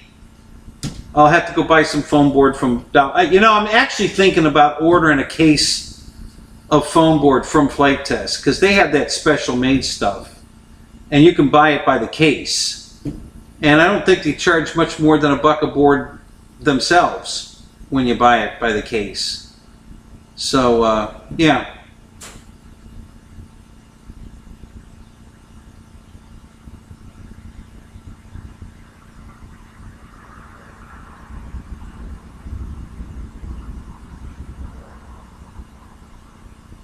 I'll have to go buy some foam board from. You know, I'm actually thinking about ordering a case of foam board from Flight Test because they have that special made stuff, and you can buy it by the case. And I don't think they charge much more than $1 a board themselves when you buy it by the case. So yeah.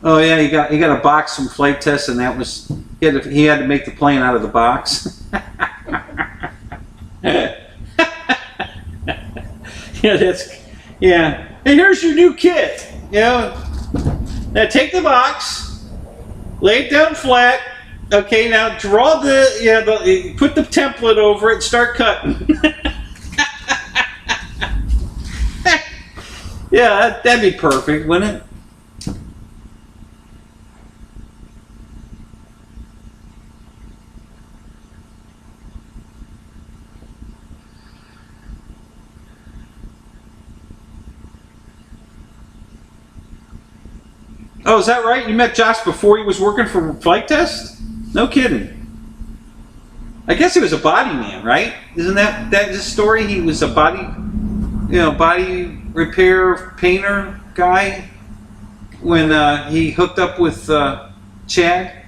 Oh yeah, he got a box from Flight Test, and that was he had to make the plane out of the box. Yeah. And here's your new kit. You know, now take the box, lay it down flat. Okay, now draw put the template over it and start cutting. Yeah, that'd be perfect, wouldn't it? Oh, is that right? You met Josh before he was working for Flight Test? No kidding. I guess he was a body man, right? Isn't that his story? He was a body repair painter guy when he hooked up with Chad.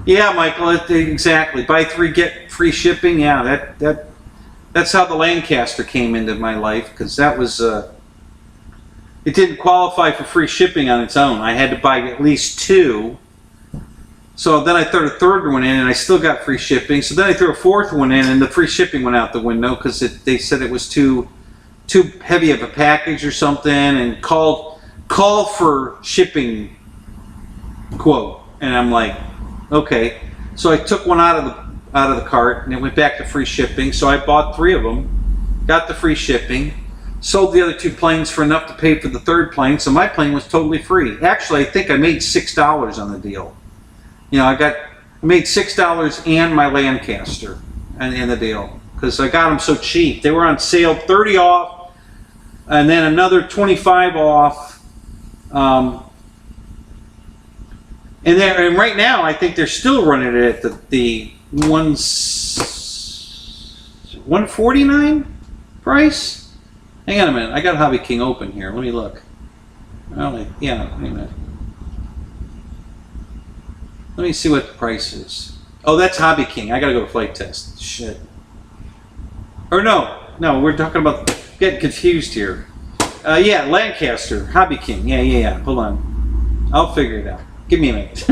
Yeah, Michael, exactly. Buy 3 get free shipping. Yeah, that's how the Lancaster came into my life, because that was it didn't qualify for free shipping on its own. I had to buy at least 2. So then I threw a 3rd one in, and I still got free shipping. So then I threw a 4th one in, and the free shipping went out the window because they said it was too heavy of a package or something, and called for shipping quote. And I'm like, okay. So I took one out of the cart, and it went back to free shipping. So I bought 3 of them, got the free shipping, sold the other 2 planes for enough to pay for the 3rd plane. So my plane was totally free. Actually, I think I made $6 on the deal. You know, I made $6 and my Lancaster in the deal because I got them so cheap. They were on sale, 30 off, and then another 25 off. And right now, I think they're still running it at the $149 price. Hang on a minute. I got Hobby King open here. Let me look. Yeah, wait a minute. Let me see what the price is. Oh, that's Hobby King. I gotta go to flight test. Shit. Or no, we're talking about, getting confused here. Yeah, Lancaster, Hobby King. Yeah. Hold on. I'll figure it out. Give me a minute.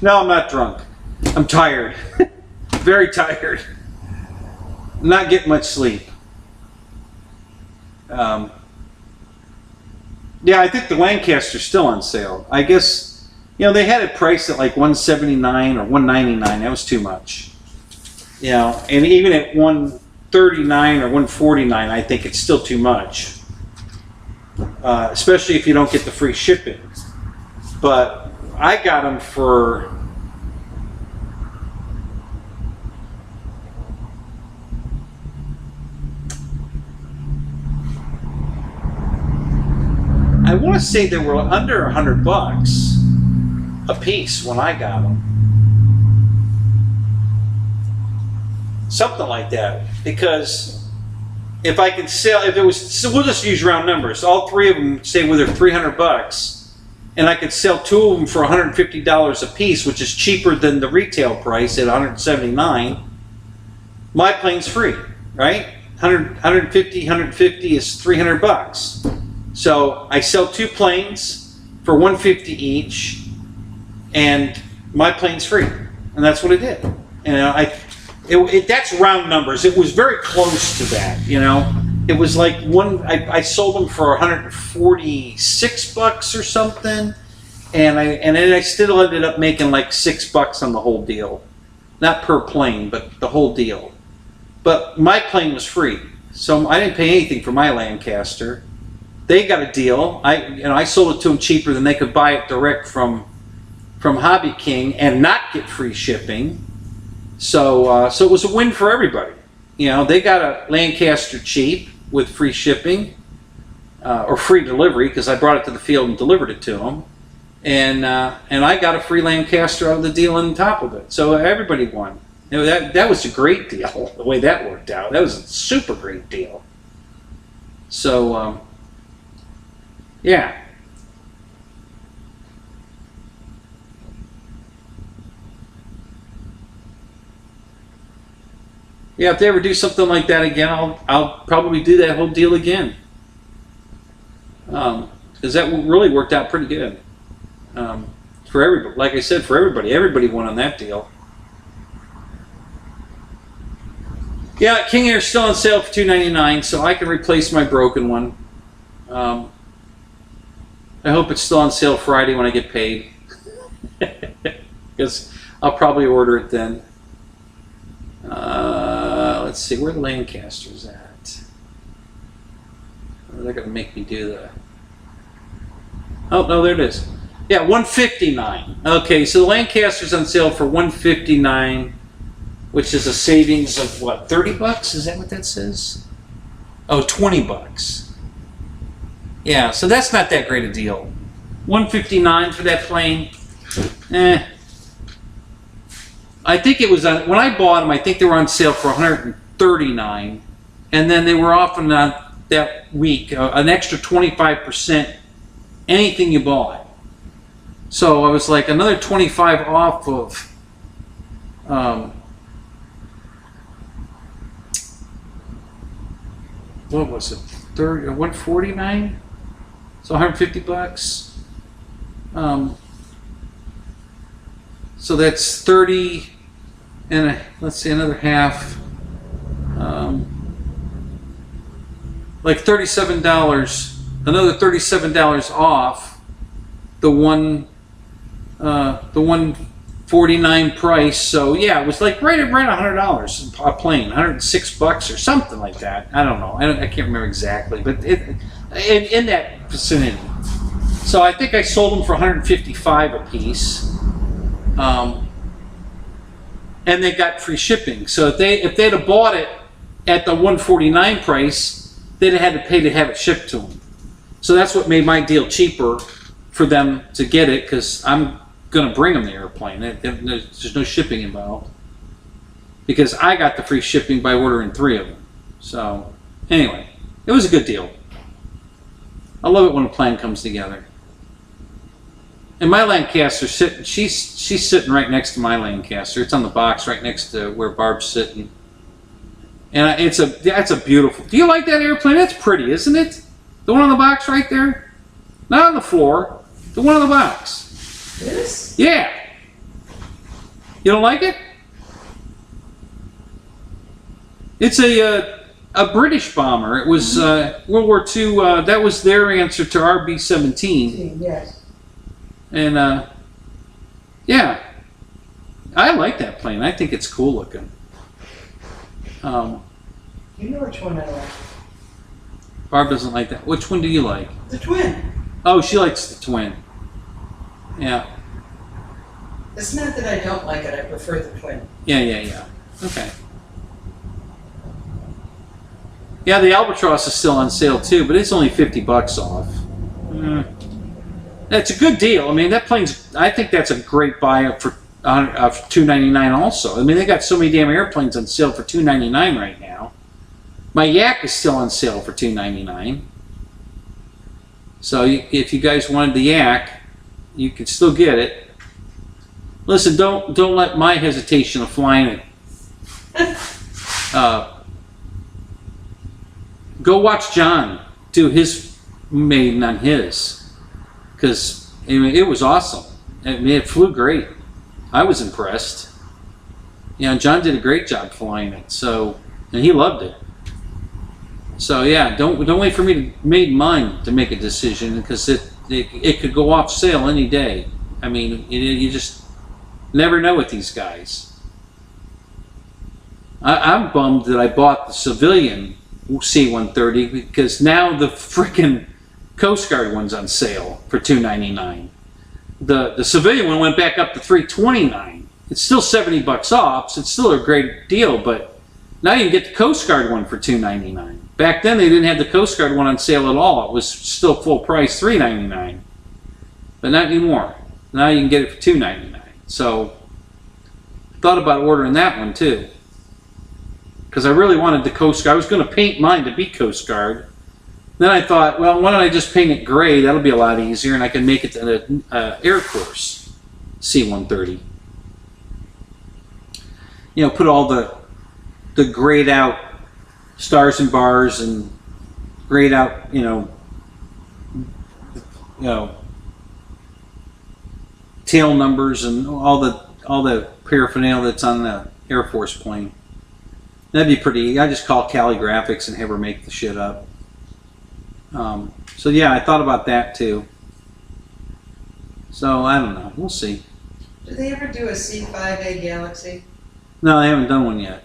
No, I'm not drunk. I'm tired. Very tired. Not getting much sleep. Yeah, I think the Lancaster's still on sale. I guess, they had it priced at like $179 or $199. That was too much. And even at $139 or $149, I think it's still too much. Especially if you don't get the free shipping. But I got them for... I want to say they were under $100 a piece when I got them. Something like that. Because if I could sell, if it was, so we'll just use round numbers. All three of them, say, were $300, and I could sell two of them for $150 a piece, which is cheaper than the retail price at $179. My plane's free, right? 150 is $300. So I sell two planes for $150 each, and my plane's free, and that's what I did. That's round numbers. It was very close to that, It was like I sold them for $146 or something, and then I still ended up making like $6 on the whole deal, not per plane, but the whole deal. But my plane was free, so I didn't pay anything for my Lancaster. They got a deal. I sold it to them cheaper than they could buy it direct from Hobby King and not get free shipping. So it was a win for everybody. They got a Lancaster cheap with free shipping or free delivery, because I brought it to the field and delivered it to them, and I got a free Lancaster out of the deal on top of it. So everybody won. That was a great deal. The way that worked out, that was a super great deal. So. Yeah. Yeah, if they ever do something like that again, I'll probably do that whole deal again. Because that really worked out pretty good. For everybody, like I said, for everybody won on that deal. Yeah, King Air's still on sale for $299, so I can replace my broken one. I hope it's still on sale Friday when I get paid, because I'll probably order it then. Let's see, where the Lancaster's at. They're going to make me do the... Oh, no, there it is. Yeah, $159. Okay, so the Lancaster's on sale for $159, which is a savings of what, $30? Is that what that says? Oh, $20. Yeah, so that's not that great a deal. $159 for that plane. I think it was on, when I bought them, I think they were on sale for $139, and then they were offering on that week an extra 25% anything you bought. So I was like another 25 off of what was it? 149? So $150. So that's 30, and let's see, another half. Like $37. Another $37 off the $149 price. So yeah, it was like right around $100 a plane, $106 or something like that. I don't know. I can't remember exactly, but in that vicinity. So I think I sold them for $155 a piece, and they got free shipping. So if they'd have bought it at the $149 price, they'd have had to pay to have it shipped to them. So that's what made my deal cheaper for them to get it, because I'm going to bring them the airplane. There's no shipping involved, because I got the free shipping by ordering 3 of them. So, anyway, it was a good deal. I love it when a plan comes together. And my Lancaster she's sitting right next to my Lancaster. It's on the box right next to where Barb's sitting. And that's a beautiful. Do you like that airplane? That's pretty, isn't it? The one on the box right there? Not on the floor. The one on the box. This? Yeah. You don't like it? It's a British bomber. It was World War II. That was their answer to our B-17. Yes. And yeah, I like that plane. I think it's cool looking. You know which one I like? Barb doesn't like that. Which one do you like? The twin. Oh, she likes the twin. Yeah. It's not that I don't like it. I prefer the twin. Yeah. Okay. Yeah, the Albatross is still on sale too, but it's only $50 off. That's a good deal. I mean, that plane's. I think that's a great buy for $299 also. I mean, they got so many damn airplanes on sale for $299 right now. My Yak is still on sale for $299. So if you guys wanted the Yak, you could still get it. Listen, don't let my hesitation of flying it. Go watch John do his maiden on his, because I mean, it was awesome. I mean, it flew great. I was impressed. Yeah, John did a great job flying it. So, and he loved it. So yeah, don't wait for me to make mine to make a decision, because it could go off sale any day. I mean, you just never know with these guys. I'm bummed that I bought the civilian C-130, because now the freaking Coast Guard one's on sale for $299. The civilian one went back up to $329. It's still $70 off, so it's still a great deal, but now you can get the Coast Guard one for $299. Back then they didn't have the Coast Guard one on sale at all. It was still full price, $399. But not anymore. Now you can get it for $299. So I thought about ordering that one too, because I really wanted the Coast Guard. I was going to paint mine to be Coast Guard. Then I thought, well, why don't I just paint it gray? That'll be a lot easier, and I can make it an Air Force C-130. You know, put all the grayed out stars and bars and grayed out, you know, tail numbers and all the paraphernalia that's on the Air Force plane. That'd be pretty. I just call Cali Graphics and have her make the shit up. So yeah, I thought about that too. So I don't know. We'll see. Did they ever do a C5A Galaxy? No, they haven't done one yet.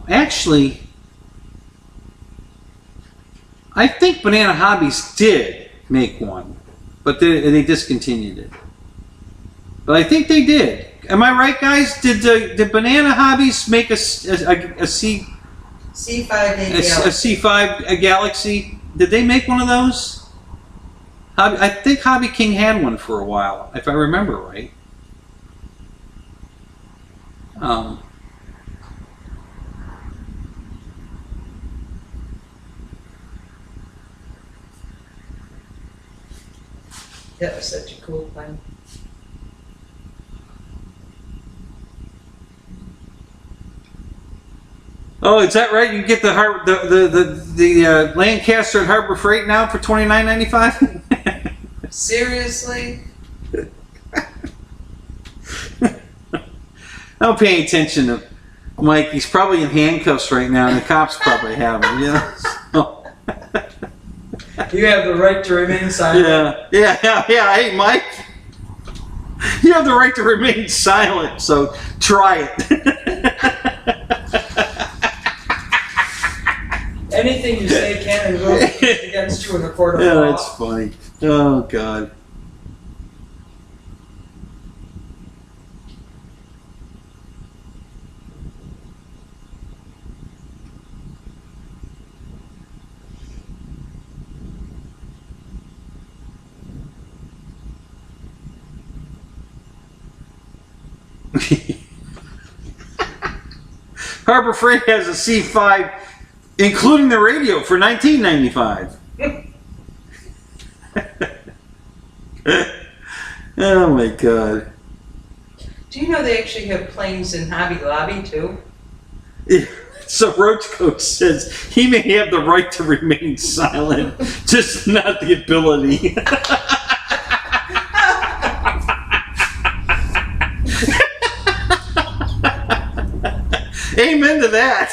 Actually, I think Banana Hobbies did make one, but they discontinued it. But I think they did. Am I right, guys? Did Banana Hobbies make a C5A Galaxy. a C5 Galaxy? Did they make one of those? I think Hobby King had one for a while, if I remember right. That was such a cool plane. Oh, is that right? You get the Lancaster at Harbor Freight now for $29.95. Seriously? Don't pay any attention to Mike. He's probably in handcuffs right now, and the cops probably have him. You know. So. You have the right to remain silent. Yeah. Hey, Mike, you have the right to remain silent. So try it. Anything you say can and will be used against you in a court of law. Yeah, that's funny. Oh God. Harbor Freight has a C5, including the radio, for $19.95. Oh my God. Do you know they actually have planes in Hobby Lobby too? So Roach Coach says he may have the right to remain silent, just not the ability. Amen to that.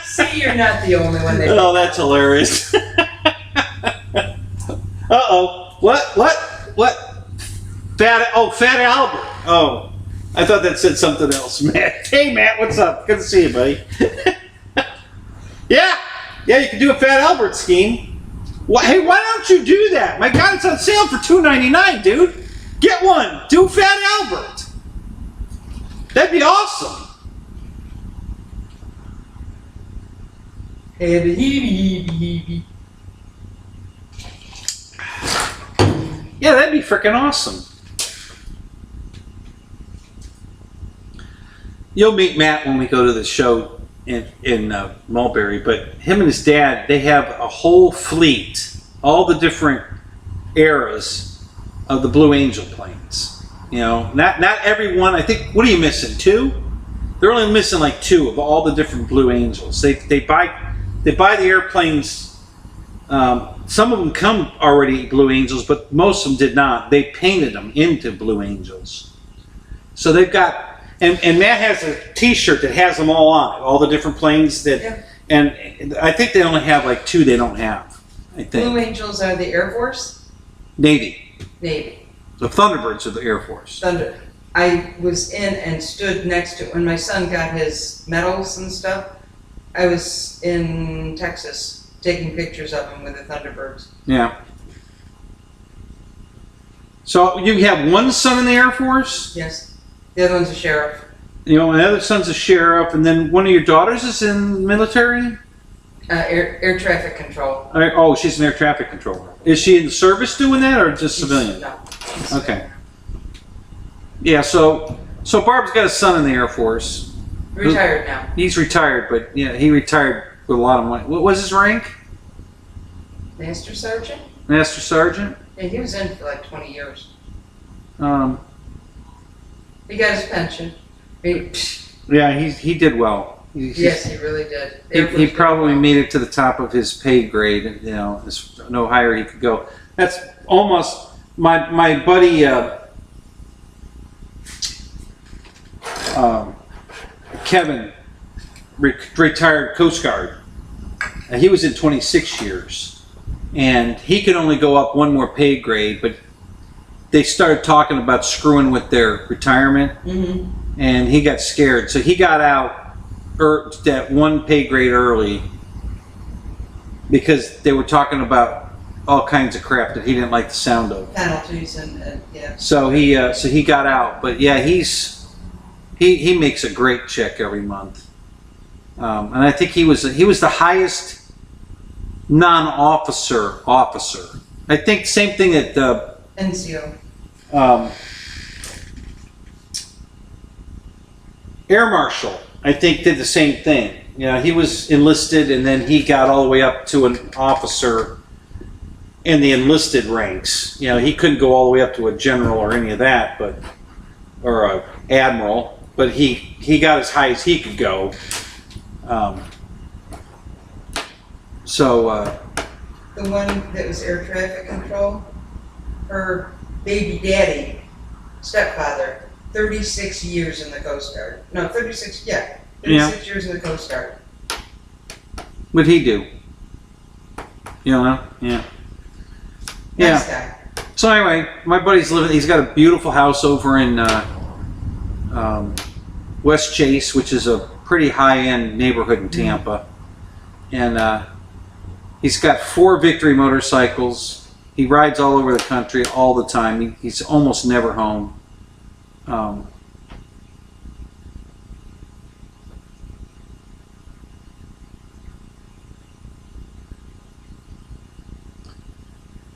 See, you're not the only one that. Oh, that's hilarious. Uh-oh. What? Fat Albert. Oh, I thought that said something else. Matt. Hey, Matt, what's up? Good to see you, buddy. Yeah, you can do a Fat Albert scheme. Hey, why don't you do that? My God, it's on sale for $2.99, dude. Get one. Do Fat Albert. That'd be awesome. Yeah, that'd be freaking awesome. You'll meet Matt when we go to the show in Mulberry, but him and his dad, they have a whole fleet, all the different eras of the Blue Angel planes. You know, not every one. I think, what are you missing? 2? They're only missing like 2 of all the different Blue Angels. They buy the airplanes. Some of them come already Blue Angels, but most of them did not. They painted them into Blue Angels. So they've got, and Matt has a T-shirt that has them all on it, all the different planes that, yeah. And I think they only have like 2 they don't have, I think. Blue Angels are the Air Force? Navy. Navy. The Thunderbirds are the Air Force. Thunder. I was in and stood next to, when my son got his medals and stuff, I was in Texas taking pictures of him with the Thunderbirds. Yeah. So you have one son in the Air Force? Yes. The other one's a sheriff. You know, my other son's a sheriff, and then one of your daughters is in military? Air traffic control. Oh, she's an air traffic controller. Is she in the service doing that, or just civilian? No. Okay. Yeah, so Barb's got a son in the Air Force. Retired now. He's retired, but yeah, he retired with a lot of money. What was his rank? Master Sergeant? Master Sergeant? Yeah, he was in for like 20 years. He got his pension. Yeah, he did well. Yes, he really did. He probably made it to the top of his pay grade. You know, there's no higher he could go. That's almost my buddy Kevin, retired Coast Guard. He was in 26 years, and he could only go up one more pay grade, but they started talking about screwing with their retirement, and he got scared. So he got out that one pay grade early because they were talking about all kinds of crap that he didn't like the sound of. Penalties and yeah. So he got out, but yeah, he makes a great check every month, and I think he was the highest non-officer officer. I think same thing at NCO. Air Marshal, I think, did the same thing. You know, he was enlisted, and then he got all the way up to an officer in the enlisted ranks. You know, he couldn't go all the way up to a general or any of that, or a admiral. But he got as high as he could go. The one that was air traffic control, her baby daddy, stepfather, 36 years in the Coast Guard. No, 36 years in the Coast Guard. What'd he do? You know, yeah. Nice guy. So anyway, my buddy's he's got a beautiful house over in West Chase, which is a pretty high-end neighborhood in Tampa. And he's got 4 Victory motorcycles. He rides all over the country all the time. He's almost never home.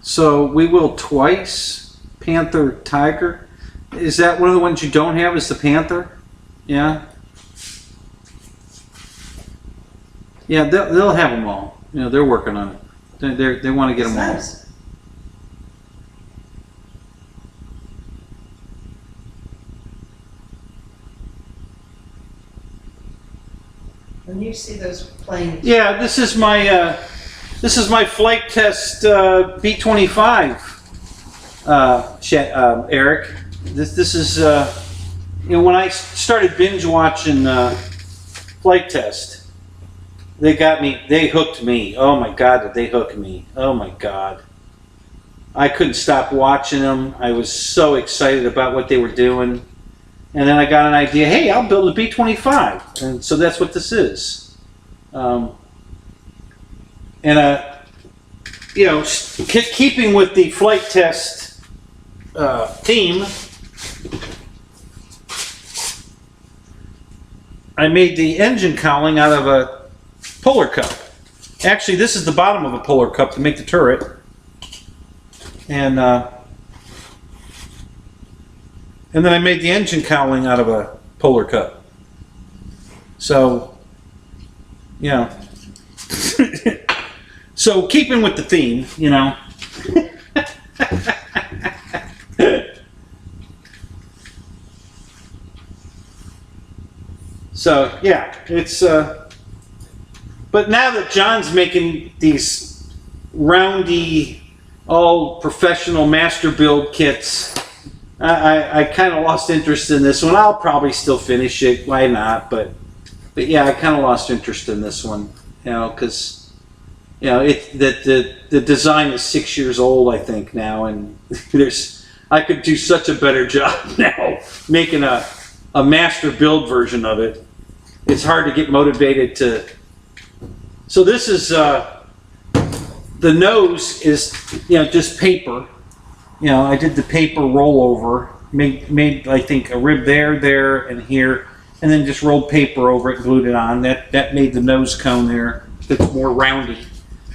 So we will twice. Panther, Tiger. Is that one of the ones you don't have? Is the Panther? Yeah. Yeah, they'll have them all. You know, they're working on it. They want to get them all. Nice. When you see those planes, Yeah, this is my flight test B-25. Eric, this is you know, when I started binge watching flight test, they hooked me. Oh my God, did they hook me? Oh my God, I couldn't stop watching them. I was so excited about what they were doing. And then I got an idea, hey, I'll build a B-25. And so that's what this is. You know, keeping with the flight test theme, I made the engine cowling out of a Polar Cup. Actually, this is the bottom of a Polar Cup to make the turret. And then I made the engine cowling out of a Polar Cup. So, you know. So, keeping with the theme, you know. So, yeah, it's, but now that John's making these roundy, all professional master build kits, I kind of lost interest in this one. I'll probably still finish it. Why not? But yeah, I kind of lost interest in this one. You know, because you know the design is 6 years old, I think now, and I could do such a better job now making a master build version of it. It's hard to get motivated to. So this is the nose is just paper. You know, I did the paper rollover, made I think a rib there, and here, and then just rolled paper over it, glued it on. That made the nose cone there that's more roundy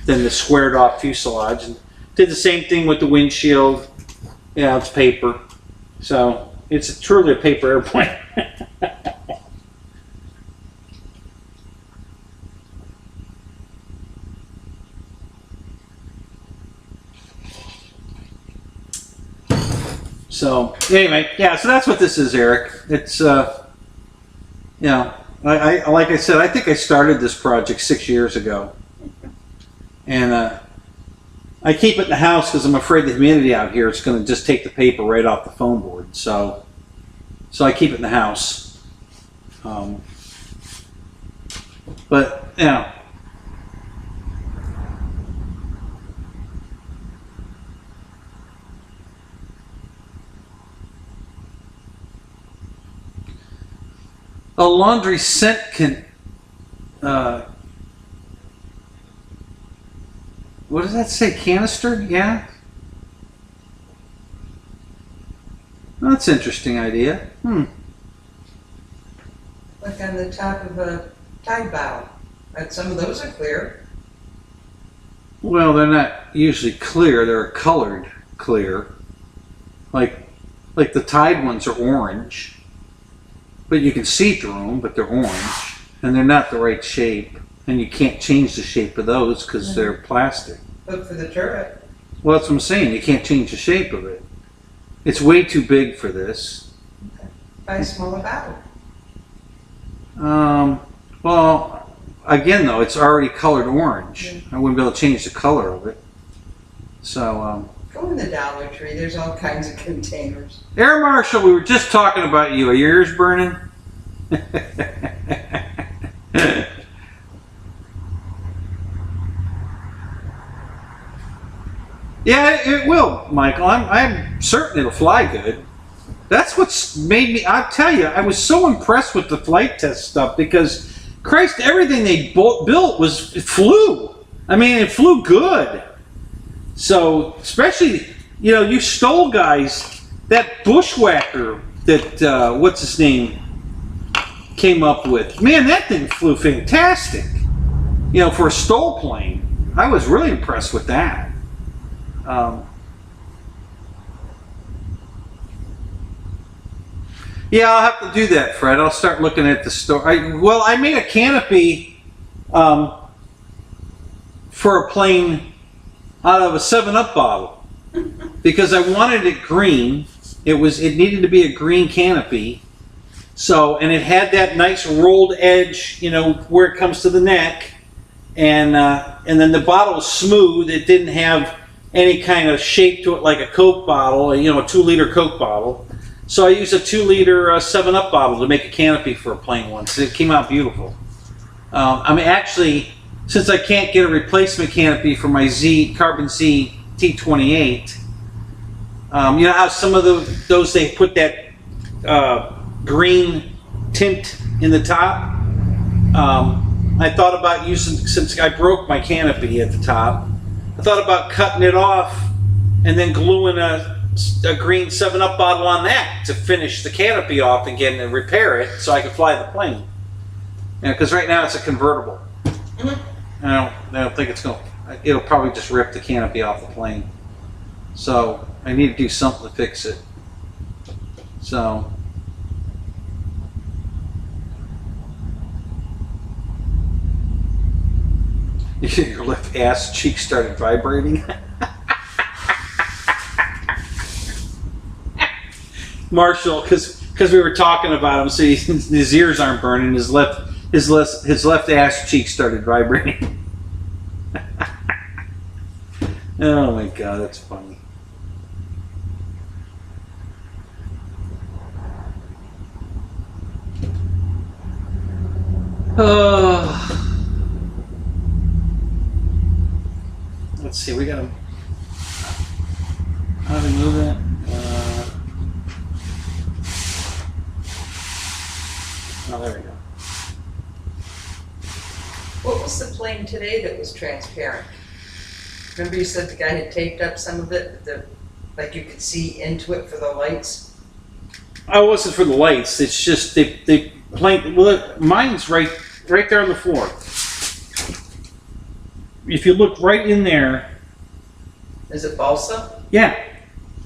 than the squared off fuselage. And did the same thing with the windshield. Yeah, it's paper, so it's truly a paper airplane. So anyway, yeah. So that's what this is, Eric. It's you know, I like I said, I think I started this project 6 years ago, and I keep it in the house because I'm afraid the humidity out here is going to just take the paper right off the foam board. So I keep it in the house. But you know. A laundry scent can, what does that say, canister? Yeah? That's an interesting idea. like on the top of a tide bow, and some of those are clear. Well, they're not usually clear, they're colored clear. Like the Tide ones are orange. But you can see through them, but they're orange, and they're not the right shape, and you can't change the shape of those because they're plastic. But for the turret. Well, that's what I'm saying. You can't change the shape of it. It's way too big for this. Okay. Buy a smaller battle. Well, again, though, it's already colored orange. I wouldn't be able to change the color of it. So, Go in the Dollar Tree. There's all kinds of containers. Air Marshal, we were just talking about you. Are your ears burning? Yeah, it will, Michael. I'm certain it'll fly good. That's what's made me, I'll tell you, I was so impressed with the flight test stuff because, Christ, everything they built it flew. I mean, it flew good. So, especially, you know, you stole guys, that bushwhacker that, what's his name, came up with. Man, that thing flew fantastic. You know, for a stole plane. I was really impressed with that. Yeah, I'll have to do that, Fred. I'll start looking at the store. I made a canopy for a plane out of a 7-Up bottle because I wanted it green. It needed to be a green canopy. So, and it had that nice rolled edge, you know, where it comes to the neck, and then the bottle was smooth. It didn't have any kind of shape to it like a Coke bottle, you know, a 2-liter Coke bottle. So I used a 2-liter 7-Up bottle to make a canopy for a plane once. It came out beautiful. I mean, actually, since I can't get a replacement canopy for my Carbon Z T28, you know how some of those they put that green tint in the top? I thought about using, since I broke my canopy at the top, I thought about cutting it off and then gluing a green 7-Up bottle on that to finish the canopy off again and repair it so I could fly the plane. Because right now it's a convertible. I don't think it'll probably just rip the canopy off the plane. So I need to do something to fix it. So. Your left ass cheek started vibrating. Marshall, because we were talking about him, so his ears aren't burning. His left ass cheek started vibrating. Oh my God, that's funny. Let's see, we got to. How do we move that? Oh, there we go. What was the plane today that was transparent? Remember you said the guy had taped up some of it, like you could see into it for the lights? Oh, it wasn't for the lights. It's just they plane. Well, mine's right there on the floor. If you look right in there. Is it balsa? Yeah,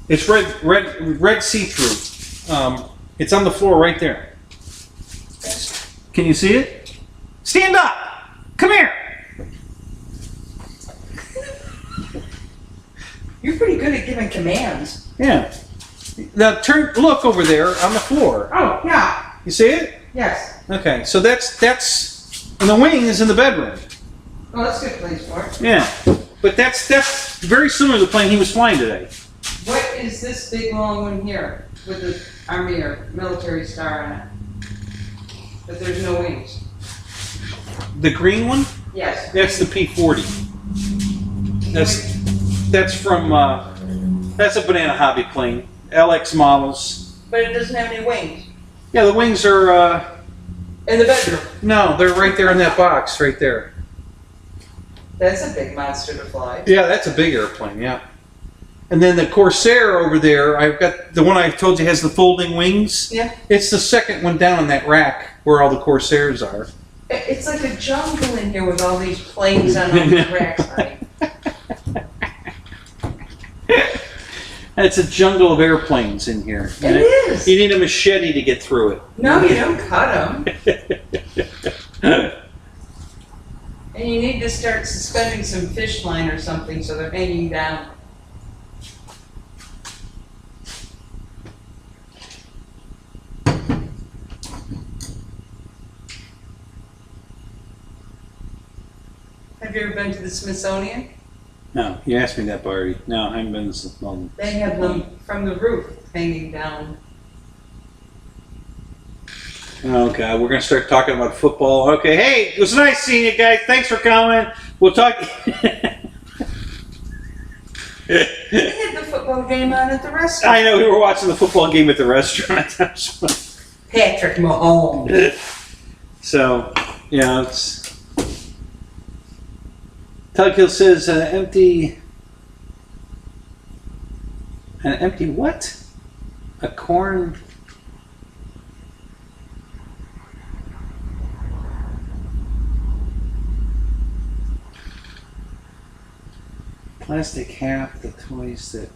it's red see-through. It's on the floor right there. Can you see it? Stand up! Come here! You're pretty good at giving commands. Yeah. Now look over there on the floor. Oh, yeah. You see it? Yes. Okay, so that's, and the wing is in the bedroom. Oh, that's a good place for it. Yeah, but that's very similar to the plane he was flying today. What is this big long one here with the Army or military star on it? But there's no wings. The green one? Yes. That's the P40. That's from that's a Banana Hobby plane, LX models. But it doesn't have any wings. Yeah, the wings are in the bedroom. No, they're right there in that box, right there. That's a big monster to fly. Yeah, that's a big airplane. Yeah. And then the Corsair over there, I've got the one I told you has the folding wings. Yeah. It's the second one down in that rack where all the Corsairs are. It's like a jungle in here with all these planes on all these racks, honey. It's a jungle of airplanes in here. It is. You need a machete to get through it. No, you don't cut them. And you need to start suspending some fish line or something so they're hanging down. Have you ever been to the Smithsonian? No, you asked me that already. No, I haven't been to the Smithsonian. They have them from the roof hanging down. Oh God, we're gonna start talking about football. Okay, hey, it was nice seeing you guys. Thanks for coming. We'll talk. They had the football game on at the restaurant. I know, we were watching the football game at the restaurant. Patrick Mahomes. So, yeah, it's. Tughill says an empty what? A corn. Plastic half the toys that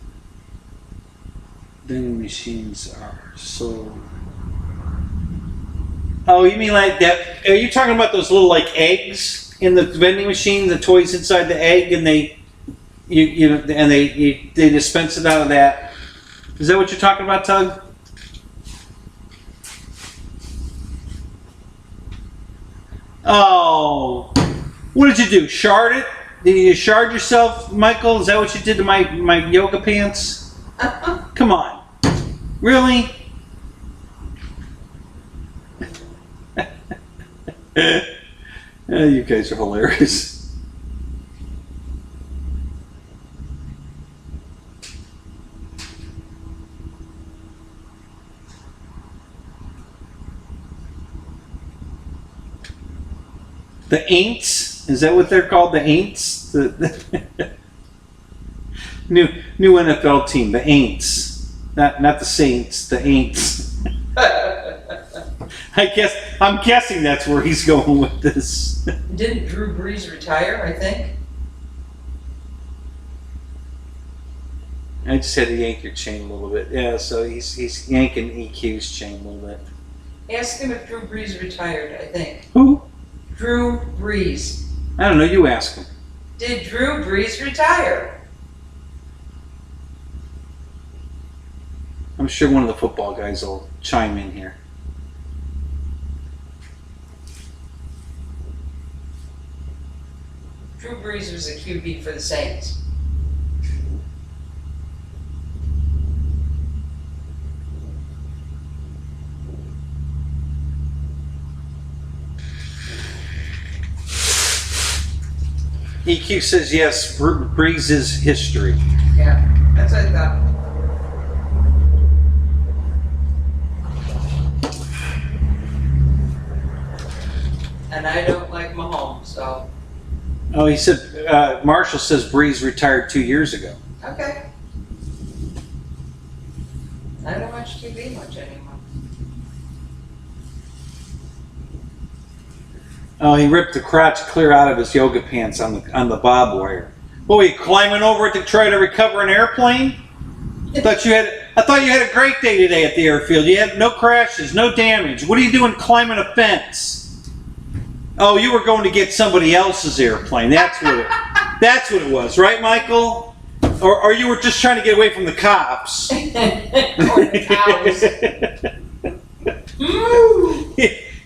vending machines are sold. Oh, you mean like that? Are you talking about those little like eggs? in the vending machine, the toys inside the egg, and they dispense it out of that. Is that what you're talking about, Tug? Oh, what did you do? Shard it? Did you shard yourself, Michael? Is that what you did to my yoga pants? Come on, really? You guys are hilarious. The Aints? Is that what they're called? The Aints? The new NFL team, the Aints. Not the Saints, the Aints. I'm guessing that's where he's going with this. Didn't Drew Brees retire, I think? I just had to yank your chain a little bit. Yeah, so he's yanking EQ's chain a little bit. Ask him if Drew Brees retired, I think. Who? Drew Brees. I don't know, you ask him. Did Drew Brees retire? I'm sure one of the football guys will chime in here. Drew Brees was a QB for the Saints. EQ says yes, Brees is history. Yeah, that's what I thought. And I don't like Mahomes, so. Oh, he said, Marshall says Brees retired 2 years ago. Okay. I don't watch TV much anymore. Oh, he ripped the crotch clear out of his yoga pants on the barbed wire. What, were you climbing over it to try to recover an airplane? I thought you had a great day today at the airfield. You had no crashes, no damage. What are you doing climbing a fence? Oh, you were going to get somebody else's airplane. That's what it was, right, Michael? Or you were just trying to get away from the cops. Or the cows.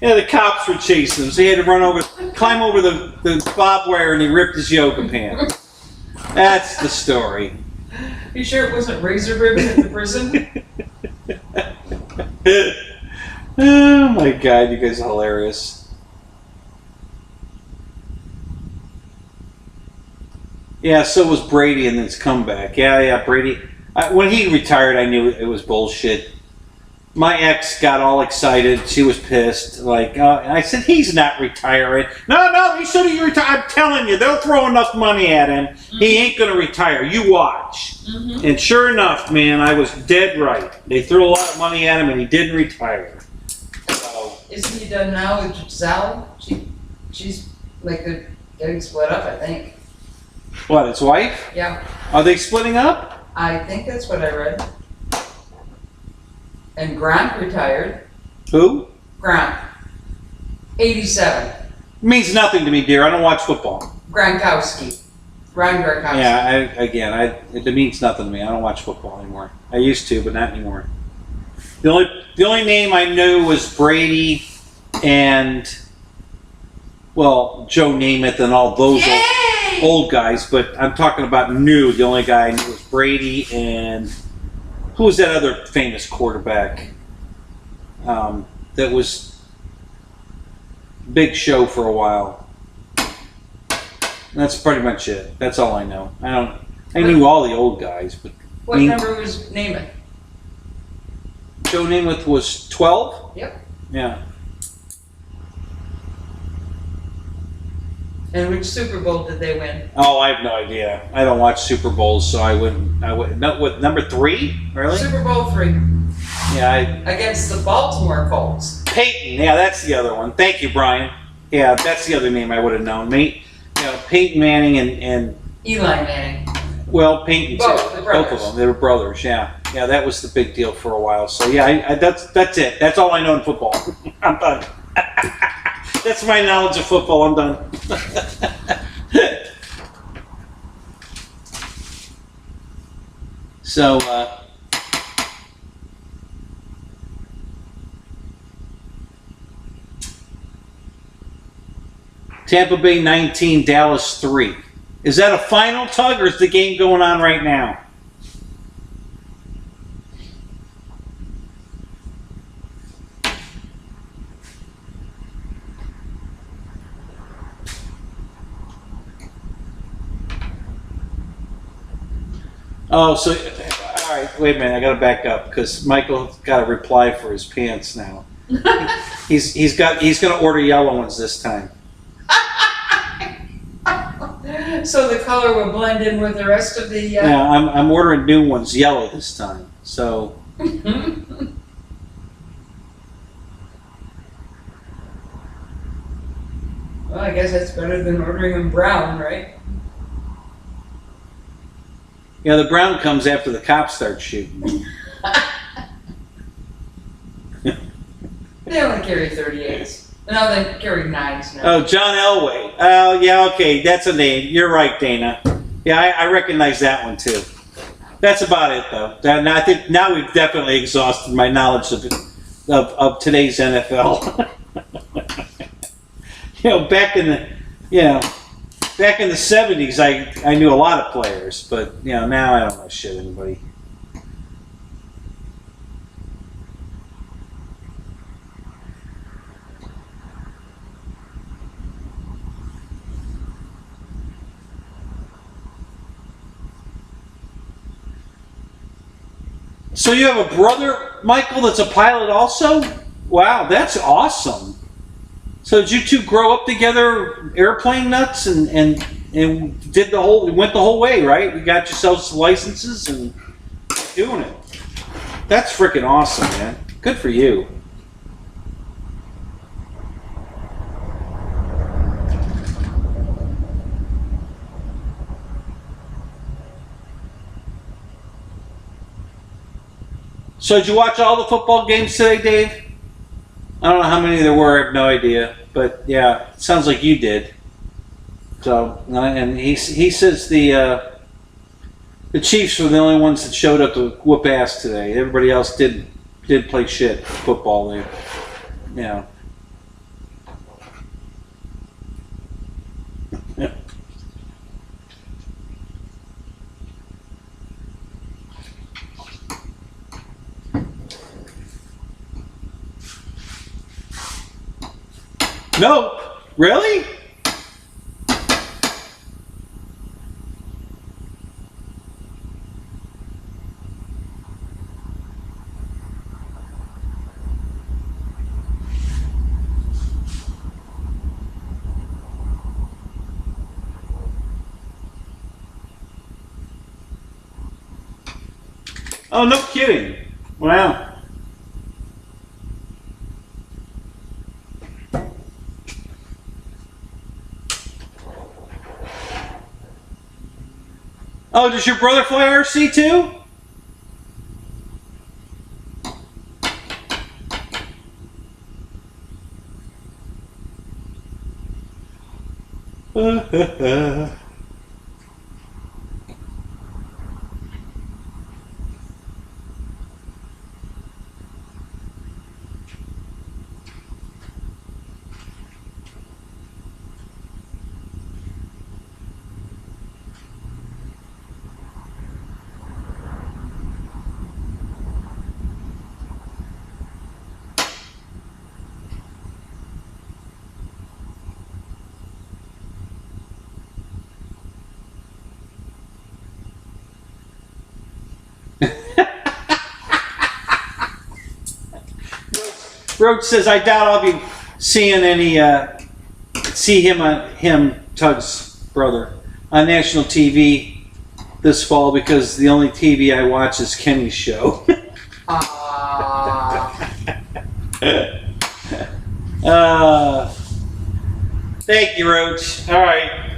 Yeah, the cops were chasing him, so he had to climb over the barbed wire, and he ripped his yoga pants. That's the story. You sure it wasn't razor ribbon at the prison? Oh my God, you guys are hilarious. Yeah, so was Brady in his comeback. Yeah, Brady. When he retired, I knew it was bullshit. My ex got all excited. She was pissed. I said, he's not retiring. No, he should have retired. I'm telling you, they'll throw enough money at him. Mm-hmm. He ain't going to retire. You watch. Mm-hmm. And sure enough, man, I was dead right. They threw a lot of money at him, and he didn't retire. So, isn't he done now with Giselle? She's like they're getting split up, I think. What, his wife? Yeah. Are they splitting up? I think that's what I read. And Grant retired. Who? Grant. 87. Means nothing to me, dear. I don't watch football. Gronkowski. Ryan Gronkowski. Yeah, it means nothing to me. I don't watch football anymore. I used to, but not anymore. The only name I knew was Brady and, well, Joe Namath and all those old guys, but I'm talking about new. The only guy I knew was Brady and who was that other famous quarterback that was big show for a while. That's pretty much it. That's all I know. I knew all the old guys, but what number was Namath? Joe Namath was 12? Yep. Yeah. And which Super Bowl did they win? Oh, I have no idea. I don't watch Super Bowls, so I wouldn't. No, what, number 3? Really? Super Bowl 3. Yeah. Against the Baltimore Colts. Peyton. Yeah, that's the other one. Thank you, Brian. Yeah, that's the other name I would have known. Peyton Manning and Eli Manning. Well, Peyton too. Both of them. They were brothers. Yeah. Yeah, that was the big deal for a while. So yeah, that's it. That's all I know in football. I'm done. That's my knowledge of football. I'm done. So, Tampa Bay 19, Dallas 3. Is that a final, Tug, or is the game going on right now? Oh, so, all right, wait a minute, I gotta back up, because Michael got a reply for his pants now. He's gonna order yellow ones this time. So the color will blend in with the rest of the... Yeah, I'm ordering new ones, yellow this time, so... Well, I guess that's better than ordering them brown, right? Yeah, the brown comes after the cops start shooting. They only carry 38s. No, they carry 9s now. Oh, John Elway. Oh, yeah, okay, that's a name. You're right, Dana. Yeah, I recognize that one too. That's about it, though. I think now we've definitely exhausted my knowledge of today's NFL. Back in the 70s, I knew a lot of players, but now I don't know shit anybody. So you have a brother, Michael, that's a pilot also? Wow, that's awesome. So did you two grow up together, airplane nuts, and went the whole way, right? You got yourselves licenses and doing it. That's freaking awesome, man. Good for you. So did you watch all the football games today, Dave? I don't know how many there were. I have no idea. But yeah, it sounds like you did. So, and he says the Chiefs were the only ones that showed up to whoop ass today. Everybody else did play shit football. They, No, really? Oh, no kidding. Wow. Oh, does your brother fly RC too? Roach says, I doubt I'll be seeing him, Tug's brother, on national TV this fall because the only TV I watch is Kenny's show. Thank you, Roach. All right.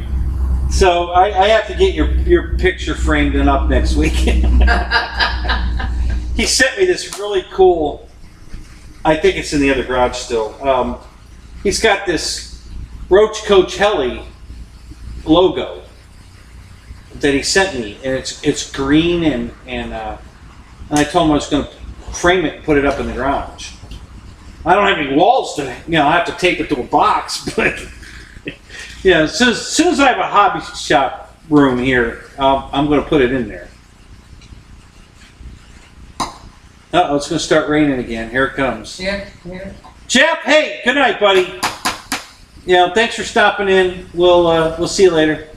So I have to get your picture framed and up next week. He sent me this really cool, I think it's in the other garage still, he's got this Roach Coach Heli logo that he sent me, and it's green, and I told him I was going to frame it and put it up in the garage. I don't have any walls to, I have to tape it to a box, but yeah, as soon as I have a hobby shop room here, I'm going to put it in there. Uh-oh, it's going to start raining again. Here it comes. Yeah. Jeff, hey, good night, buddy. Yeah, thanks for stopping in. We'll see you later.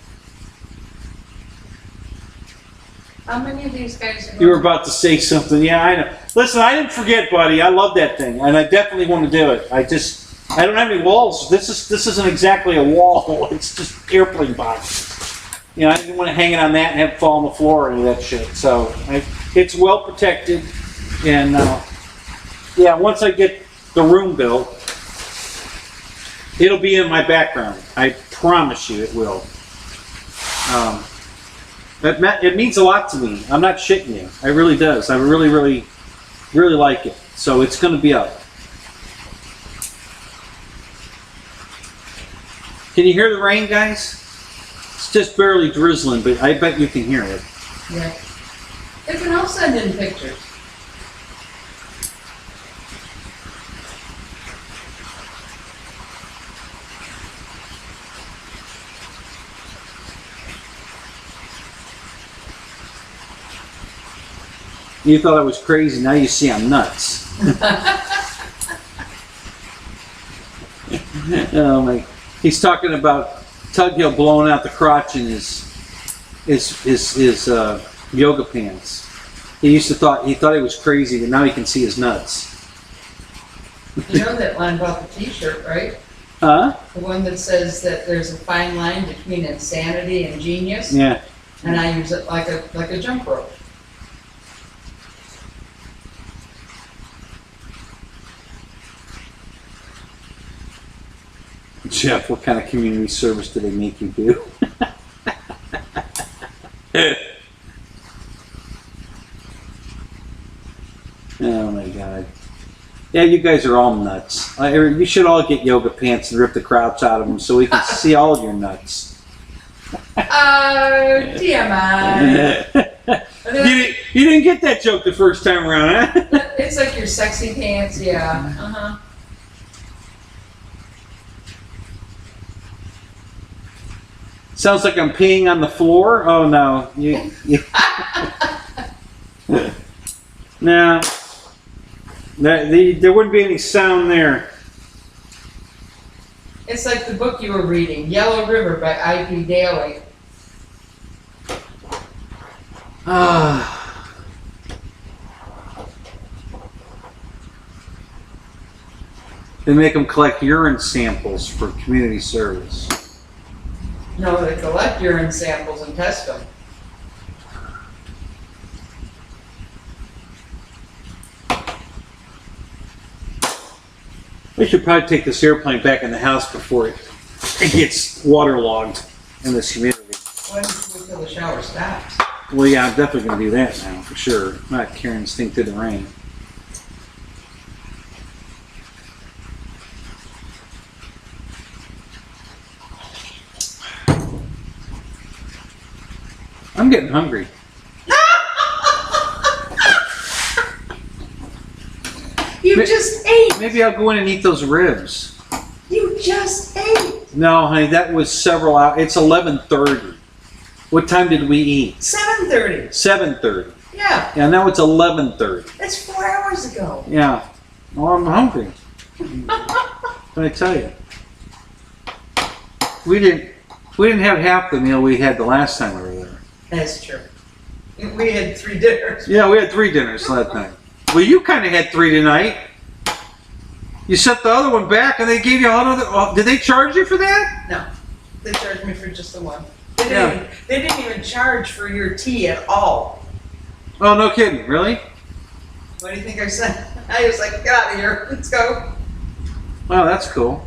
How many of these guys are You were about to say something. Yeah, I know. Listen, I didn't forget, buddy. I love that thing, and I definitely want to do it. I don't have any walls. This isn't exactly a wall. It's just airplane boxes. I didn't want to hang it on that and have it fall on the floor or any of that shit. So it's well protected, and yeah, once I get the room built, it'll be in my background. I promise you, it will. It means a lot to me. I'm not shitting you. It really does. I really, really, really like it. So it's going to be up. Can you hear the rain, guys? It's just barely drizzling, but I bet you can hear it. Yeah. They can all send in pictures. You thought I was crazy. Now you see I'm nuts. Oh my! He's talking about Tug Hill blowing out the crotch in his yoga pants. He thought he was crazy, but now he can see his nuts. You know that line about the T-shirt, right? Huh? The one that says that there's a fine line between insanity and genius. Yeah. And I use it like a jump rope. Jeff, what kind of community service do they make you do? Oh my God. Yeah, you guys are all nuts. You should all get yoga pants and rip the crotch out of them so we can see all of your nuts. TMI. You didn't get that joke the first time around, huh? It's like your sexy pants, yeah. Uh-huh. Sounds like I'm peeing on the floor. Oh no, no, there wouldn't be any sound there. It's like the book you were reading, Yellow River by I.P. Daly. They make them collect urine samples for community service. No, they collect urine samples and test them. We should probably take this airplane back in the house before it gets waterlogged in this humidity. Why don't you wait till the shower stops? Well, yeah, I'm definitely going to do that now, for sure. I'm not carrying this thing through the rain. I'm getting hungry. You just ate! Maybe I'll go in and eat those ribs. You just ate! No, honey, that was several hours. It's 11:30. What time did we eat? 7:30. 7:30. Yeah. Yeah, now it's 11:30. That's 4 hours ago. Yeah. Well, I'm hungry. What I tell you? We didn't have half the meal we had the last time we were there. That's true. We had 3 dinners. Yeah, we had 3 dinners last night. Well, you kind of had 3 tonight. You set the other one back, and they gave you another. Oh, did they charge you for that? No, they charged me for just the one. Yeah. They didn't even charge for your tea at all. Oh, no kidding. Really? What do you think I said? I was like, get out of here. Let's go. Wow, that's cool.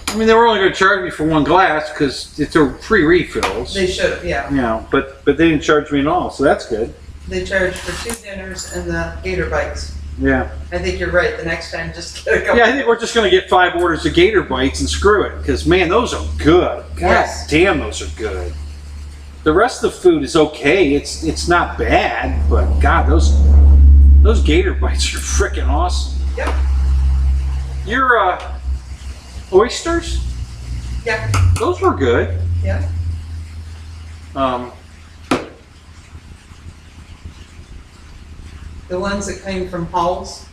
I mean, they were only going to charge me for 1 glass because it's a free refills. They should have, yeah. Yeah, but they didn't charge me at all, so that's good. They charged for 2 dinners and the gator bites. Yeah. I think you're right. The next time, just get a couple. Yeah, I think we're just going to get 5 orders of gator bites and screw it. Because, man, those are good. God Yes. damn, those are good. The rest of the food is okay. It's not bad, but God, those gator bites are freaking awesome. Yep. Your oysters, Yeah. those were good. Yeah. The ones that came from Halls.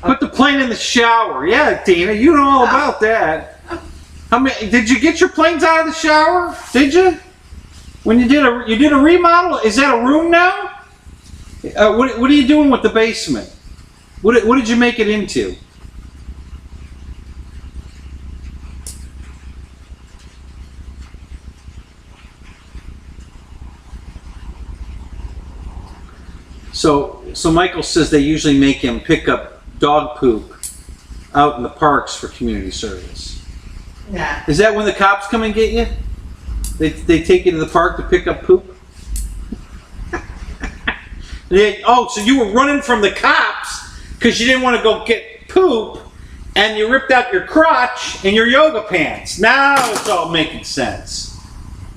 Put the plane in the shower. Yeah, Dina, you know all about that. How many? Did you get your planes out of the shower? Did you? When you did a remodel? Is that a room now? What are you doing with the basement? What did you make it into? So Michael says they usually make him pick up dog poop out in the parks for community service. Nah. Is that when the cops come and get you? They take you to the park to pick up poop? Oh, so you were running from the cops because you didn't want to go get poop, and you ripped out your crotch and your yoga pants. Now it's all making sense.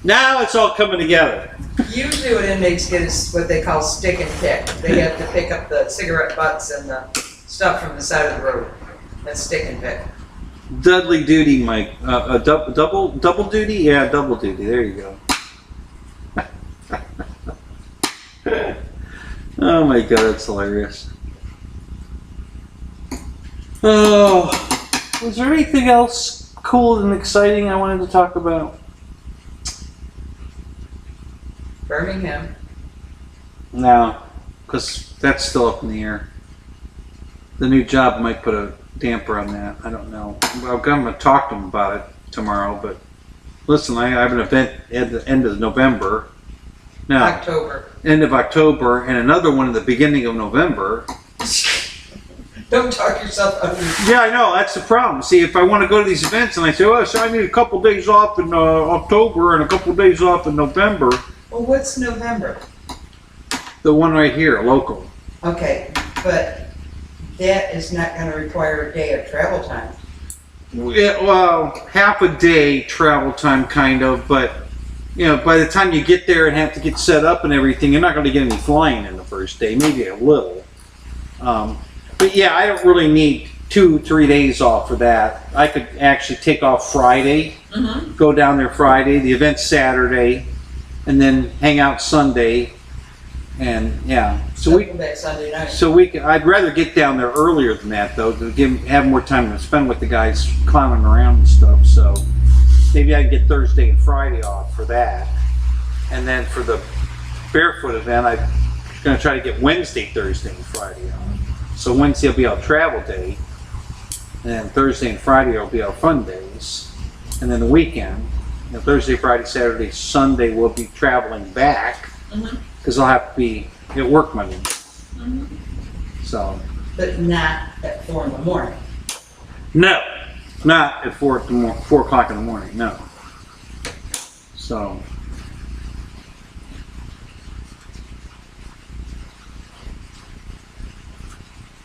Now it's all coming together. Usually what inmates get is what they call stick and pick. They have to pick up the cigarette butts and the stuff from the side of the road. That's stick and pick. Dudley duty, Mike. Double duty? Yeah, double duty. There you go. Oh my God, that's hilarious. Oh, was there anything else cool and exciting I wanted to talk about? Birmingham. No, because that's still up in the air. The new job might put a damper on that. I don't know. I'm going to talk to them about it tomorrow, but listen, I have an event at the end of November. No, October. end of October, and another one in the beginning of November. Don't talk yourself out of it. Yeah, I know. That's the problem. See, if I want to go to these events and I say, oh, so I need a couple days off in October and a couple days off in November. Well, what's November? The one right here, local. Okay, but that is not going to require a day of travel time. Yeah, well, half a day travel time, kind of, but you know, by the time you get there and have to get set up and everything, you're not going to get any flying in the first day, maybe a little. But yeah, I don't really need 2-3 days off for that. I could actually take off Friday, go down there Friday, the event's Saturday, and then hang out Sunday, and yeah. So we, Back Sunday night. I'd rather get down there earlier than that though, to have more time to spend with the guys clowning around and stuff. So maybe I can get Thursday and Friday off for that, and then for the barefoot event, I'm going to try to get Wednesday, Thursday, and Friday off. So Wednesday will be our travel day, and then Thursday and Friday will be our fun days, and then the weekend, you know, Thursday, Friday, Saturday, Sunday, we'll be traveling back because I'll have to be at work Monday. So, But not at 4 in the morning. no, not at 4 o'clock in the morning. No. So.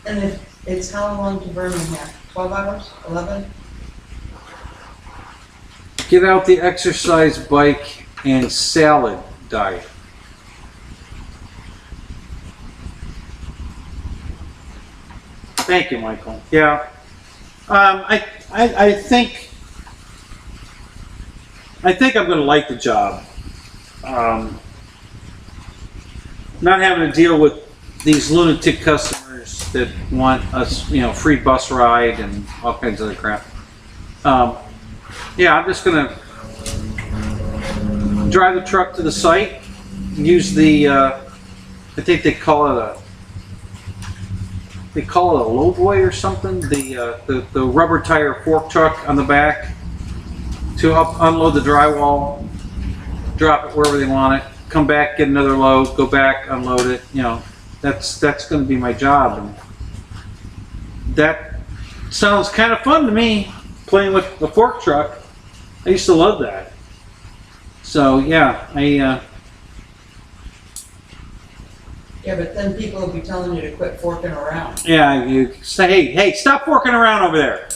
And it's how long to Birmingham? 12 hours? 11? Get out the exercise bike and salad diet. Thank you, Michael. Yeah, I think I'm going to like the job. Not having to deal with these lunatic customers that want us, you know, free bus ride and all kinds of other crap. Yeah, I'm just gonna drive the truck to the site, use the, I think they call it a lowboy or something, the rubber tire fork truck on the back to unload the drywall, drop it wherever they want it, come back, get another load, go back, unload it. You know, that's going to be my job, and that sounds kind of fun to me. Playing with the fork truck, I used to love that. So yeah, Yeah, Yeah, but then people will be telling you to quit forking around. Yeah, you say, hey, stop forking around over there.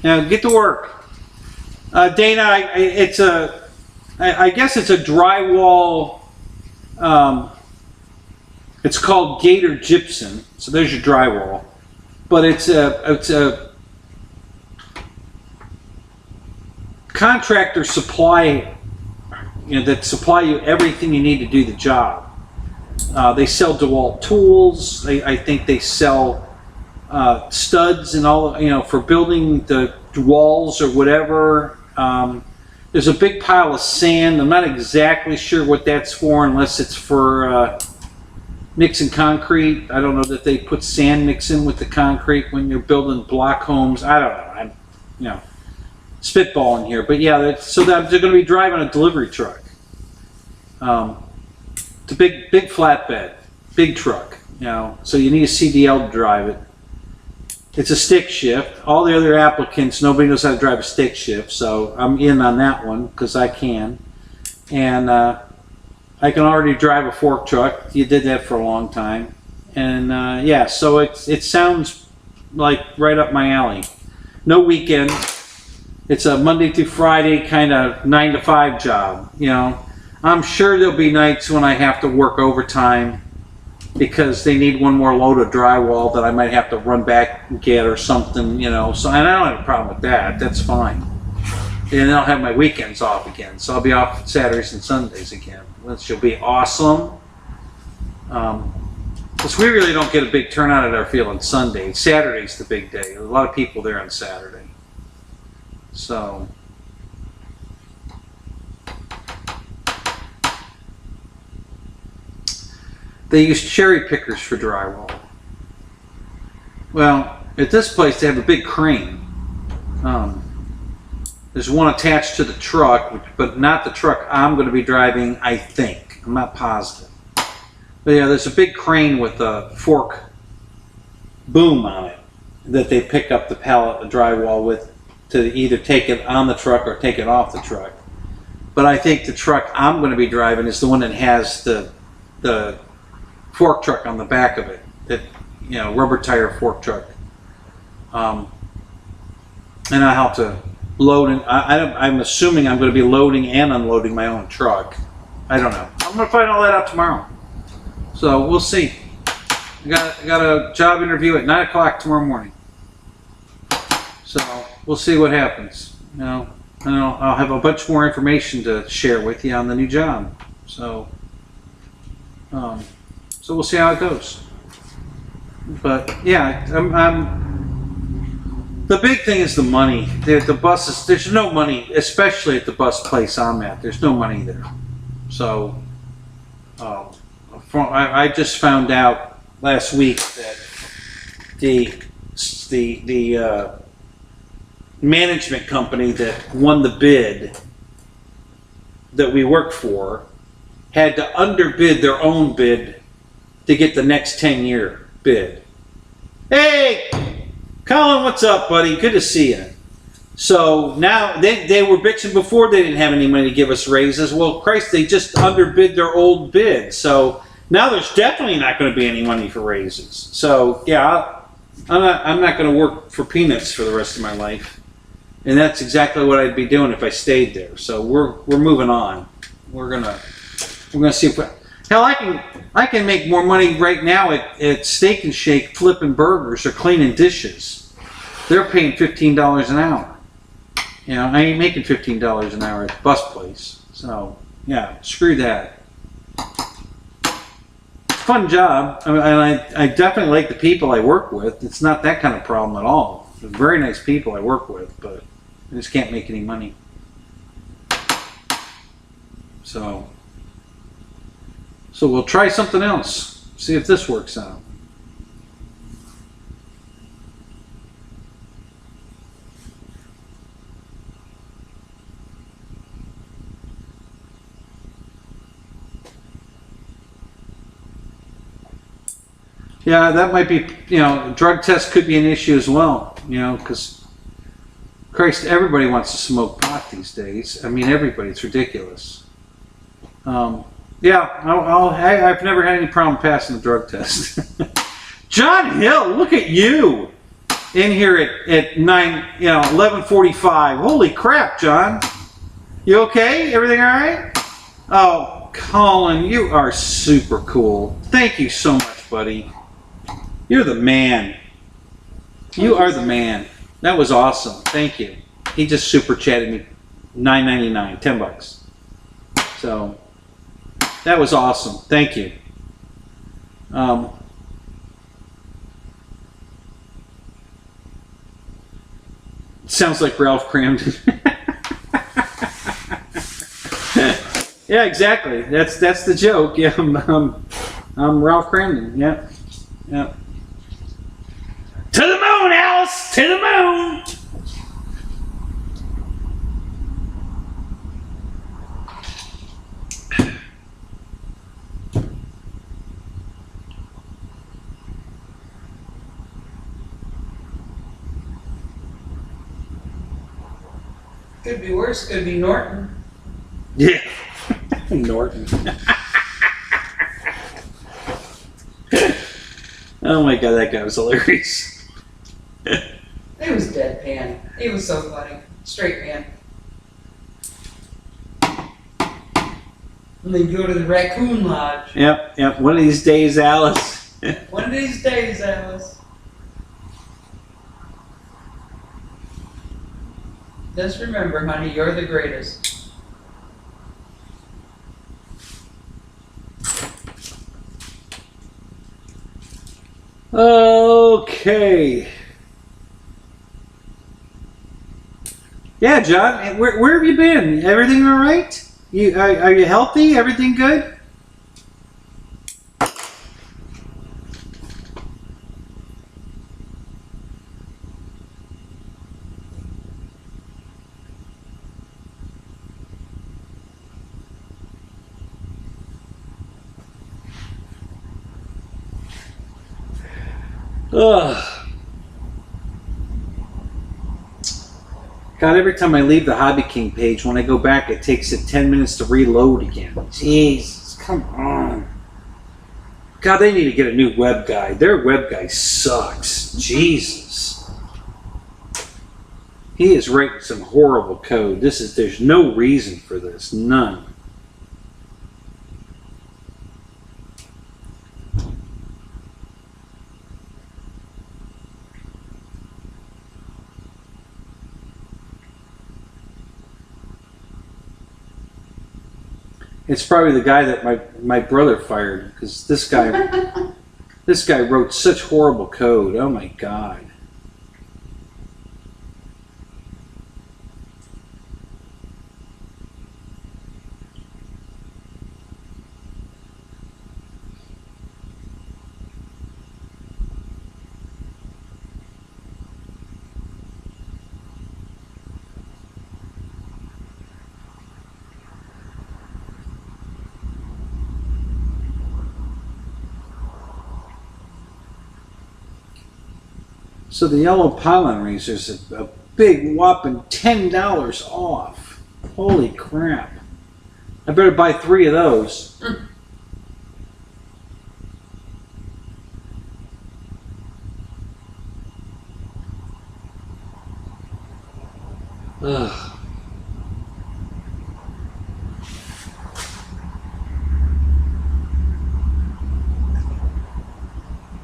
Get to work. Dana, I guess it's a drywall. It's called Gator Gypsum. So there's your drywall, but it's a contractor supply. That supply you everything you need to do the job. They sell DeWalt tools. I think they sell studs and all, for building the walls or whatever. There's a big pile of sand. I'm not exactly sure what that's for, unless it's for mixing concrete. I don't know that they put sand mix in with the concrete when you're building block homes. I don't know. I'm, spitballing here, but yeah, so that they're going to be driving a delivery truck. It's a big flatbed, big truck, so you need a CDL to drive it. It's a stick shift. All the other applicants, nobody knows how to drive a stick shift, so I'm in on that one because I can. And I can already drive a fork truck. You did that for a long time. And yeah, so it sounds like right up my alley. No weekend. It's a Monday through Friday kind of 9 to 5 job, I'm sure there'll be nights when I have to work overtime because they need one more load of drywall that I might have to run back and get or something, So and I don't have a problem with that. That's fine. And then I'll have my weekends off again. So I'll be off Saturdays and Sundays again, which will be awesome. Because we really don't get a big turnout at our field on Sunday. Saturday's the big day. A lot of people there on Saturday. So, they use cherry pickers for drywall. Well, at this place they have a big crane. There's one attached to the truck, but not the truck I'm going to be driving, I think. I'm not positive. But yeah, there's a big crane with a fork boom on it that they pick up the pallet of drywall with, to either take it on the truck or take it off the truck. But I think the truck I'm going to be driving is the one that has the fork truck on the back of it. That, rubber tire fork truck. And I have to load and I'm assuming I'm going to be loading and unloading my own truck. I don't know. I'm going to find all that out tomorrow. So we'll see. I got a job interview at 9 o'clock tomorrow morning. So we'll see what happens. I'll have a bunch more information to share with you on the new job. So, so we'll see how it goes. But yeah, the big thing is the money. The buses. There's no money, especially at the bus place I'm at. There's no money there. So, I just found out last week that the management company that won the bid that we work for had to underbid their own bid to get the next 10-year bid. Hey, Colin, what's up, buddy? Good to see you. So now they were bitching before they didn't have any money to give us raises. Well, Christ, they just underbid their old bid. So now there's definitely not going to be any money for raises. So yeah, I'm not going to work for peanuts for the rest of my life. And that's exactly what I'd be doing if I stayed there. So we're moving on. We're gonna see if hell I can make more money right now at Steak and Shake flipping burgers or cleaning dishes. They're paying $15 an hour. I ain't making $15 an hour at the bus place. So yeah, screw that. Fun job, and I definitely like the people I work with. It's not that kind of problem at all. They're very nice people I work with, but I just can't make any money. So we'll try something else. See if this works out. Yeah, that might be, drug test could be an issue as well, because Christ, everybody wants to smoke pot these days. I mean, everybody, it's ridiculous. Yeah, I've never had any problem passing the drug test. John Hill, look at you in here at 11:45. Holy crap, John! You okay? Everything all right? Oh, Colin, you are super cool. Thank you so much, buddy. You're the man. You are the man. That was awesome. Thank you. He just super chatted me $9.99, $10. So that was awesome. Thank you. Sounds like Ralph Cramden. Yeah, exactly. That's the joke. Yeah, I'm Ralph Cramden. Yeah, yeah. To the moon, Alice! To the moon! Could be worse. Could be Norton. Yeah. Norton. Oh my god, that guy was hilarious. He was deadpan. He was so funny. Straight man. And then go to the Raccoon Lodge. Yep, yep. One of these days, Alice. One of these days, Alice. Just remember, honey, you're the greatest. Okay. Yeah, John, where have you been? Everything all right? Are you healthy? Everything good? Ugh. God, every time I leave the Hobby King page, when I go back, it takes it 10 minutes to reload again. Jesus, come on. God, they need to get a new web guy. Their web guy sucks. Jesus. He is writing some horrible code. There's no reason for this. None. It's probably the guy that my brother fired, because this guy wrote such horrible code. Oh my God. So the yellow pylon razor's a big whopping $10 off. Holy crap. I better buy 3 of those. Ugh.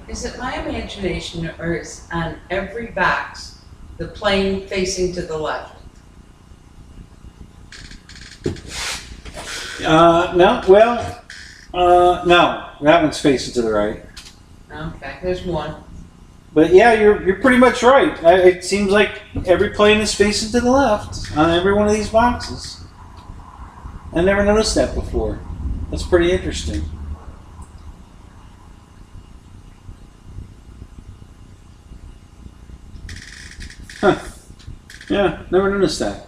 Is it my imagination, or is on every box the plane facing to the left? No, well, no, that one's facing to the right. Okay, there's one. But yeah, you're pretty much right. It seems like every plane is facing to the left on every one of these boxes. I never noticed that before. That's pretty interesting. Huh. Yeah, never noticed that.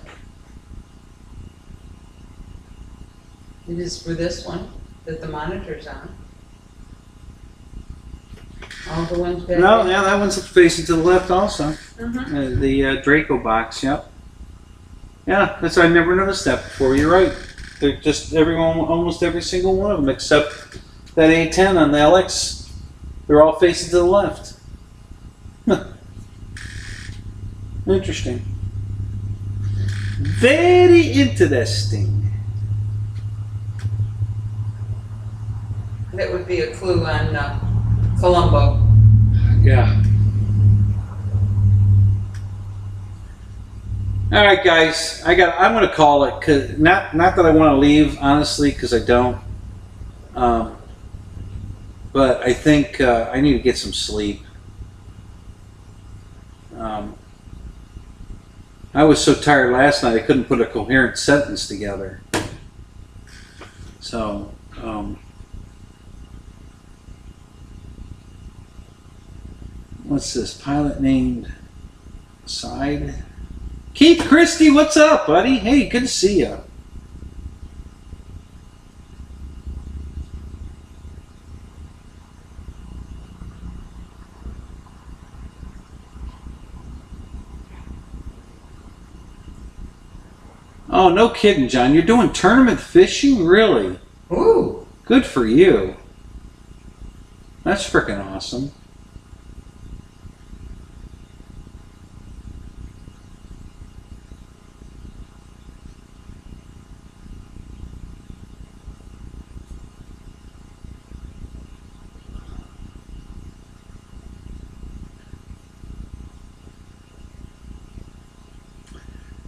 It is for this one that the monitor's on. All the ones back No, there. yeah, that one's facing to the left also. Mm-hmm. The Draco box, yep. Yeah, I've never noticed that before. You're right. They're just almost every single one of them, except that A10 on the LX. They're all facing to the left. Interesting. Very interesting. That would be a clue on Colombo. Yeah. All right, guys. I'm going to call it. Cause not that I want to leave, honestly, because I don't. But I think I need to get some sleep. I was so tired last night I couldn't put a coherent sentence together. So, what's this? Pilot named Side? Keith Christie, what's up, buddy? Hey, good to see you. Oh, no kidding, John. You're doing tournament fishing? Really? Ooh. Good for you. That's freaking awesome.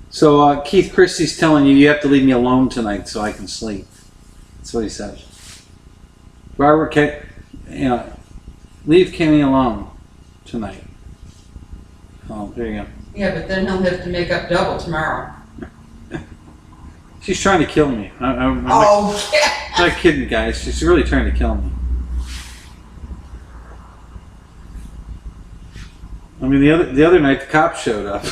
So Keith Christie's telling you have to leave me alone tonight so I can sleep. That's what he said. Barbara, leave Kenny alone tonight. Oh, there you go. Yeah, but then he'll have to make up double tomorrow. She's trying to kill me. I'm not kidding, guys. She's really trying to kill me. I mean, the other night the cops showed up.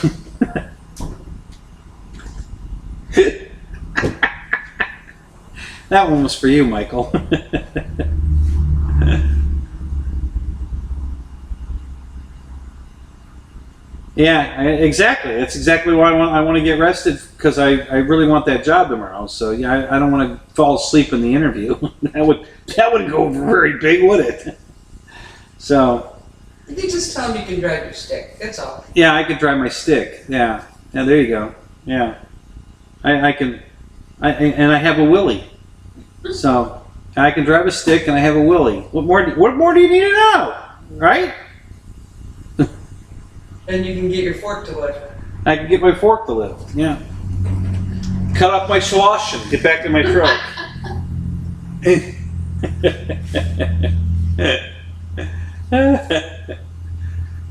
That one was for you, Michael. Yeah, exactly. That's exactly why I want to get rested, because I really want that job tomorrow. So yeah, I don't want to fall asleep in the interview. that would go very big, would it? So. You just tell him you can drive your stick. That's all. Yeah, I could drive my stick. Yeah. Yeah, there you go. Yeah. I can. And I have a willy. So I can drive a stick and I have a willy. What more do you need to know? Right? And you can get your fork to lift. I can get my fork to lift. Yeah. Cut off my schwash and get back to my truck.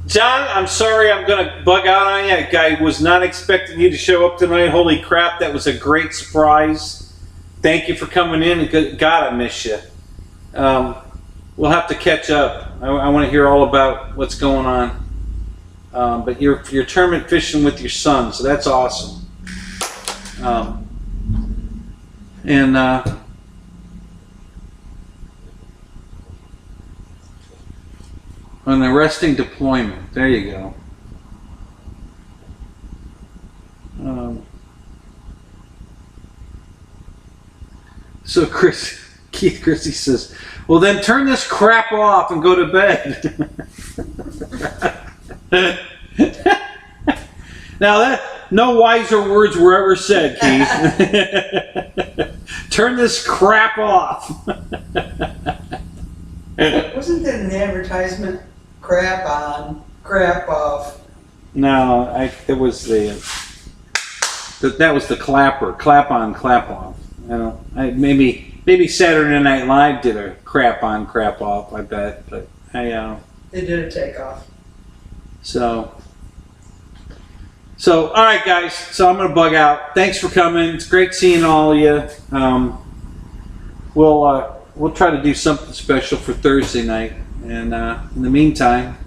John, I'm sorry I'm going to bug out on you. I was not expecting you to show up tonight. Holy crap, that was a great surprise. Thank you for coming in. God, I miss you. We'll have to catch up. I want to hear all about what's going on. But you're tournament fishing with your son, so that's awesome. An arresting deployment. There you go. So Keith Christie says, well then turn this crap off and go to bed. Now no wiser words were ever said, Keith. Turn this crap off. Wasn't that an advertisement? Crap on, crap off. No, it was that was the clapper. Clap on, clap off. Maybe Saturday Night Live did a crap on, crap off, I bet, but they did a takeoff. So all right, guys. So I'm gonna bug out. Thanks for coming. It's great seeing all of you. We'll try to do something special for Thursday night, and in the meantime,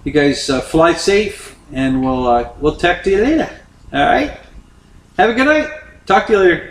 you guys fly safe, and we'll talk to you later. All right. Have a good night. Talk to you later. Bye.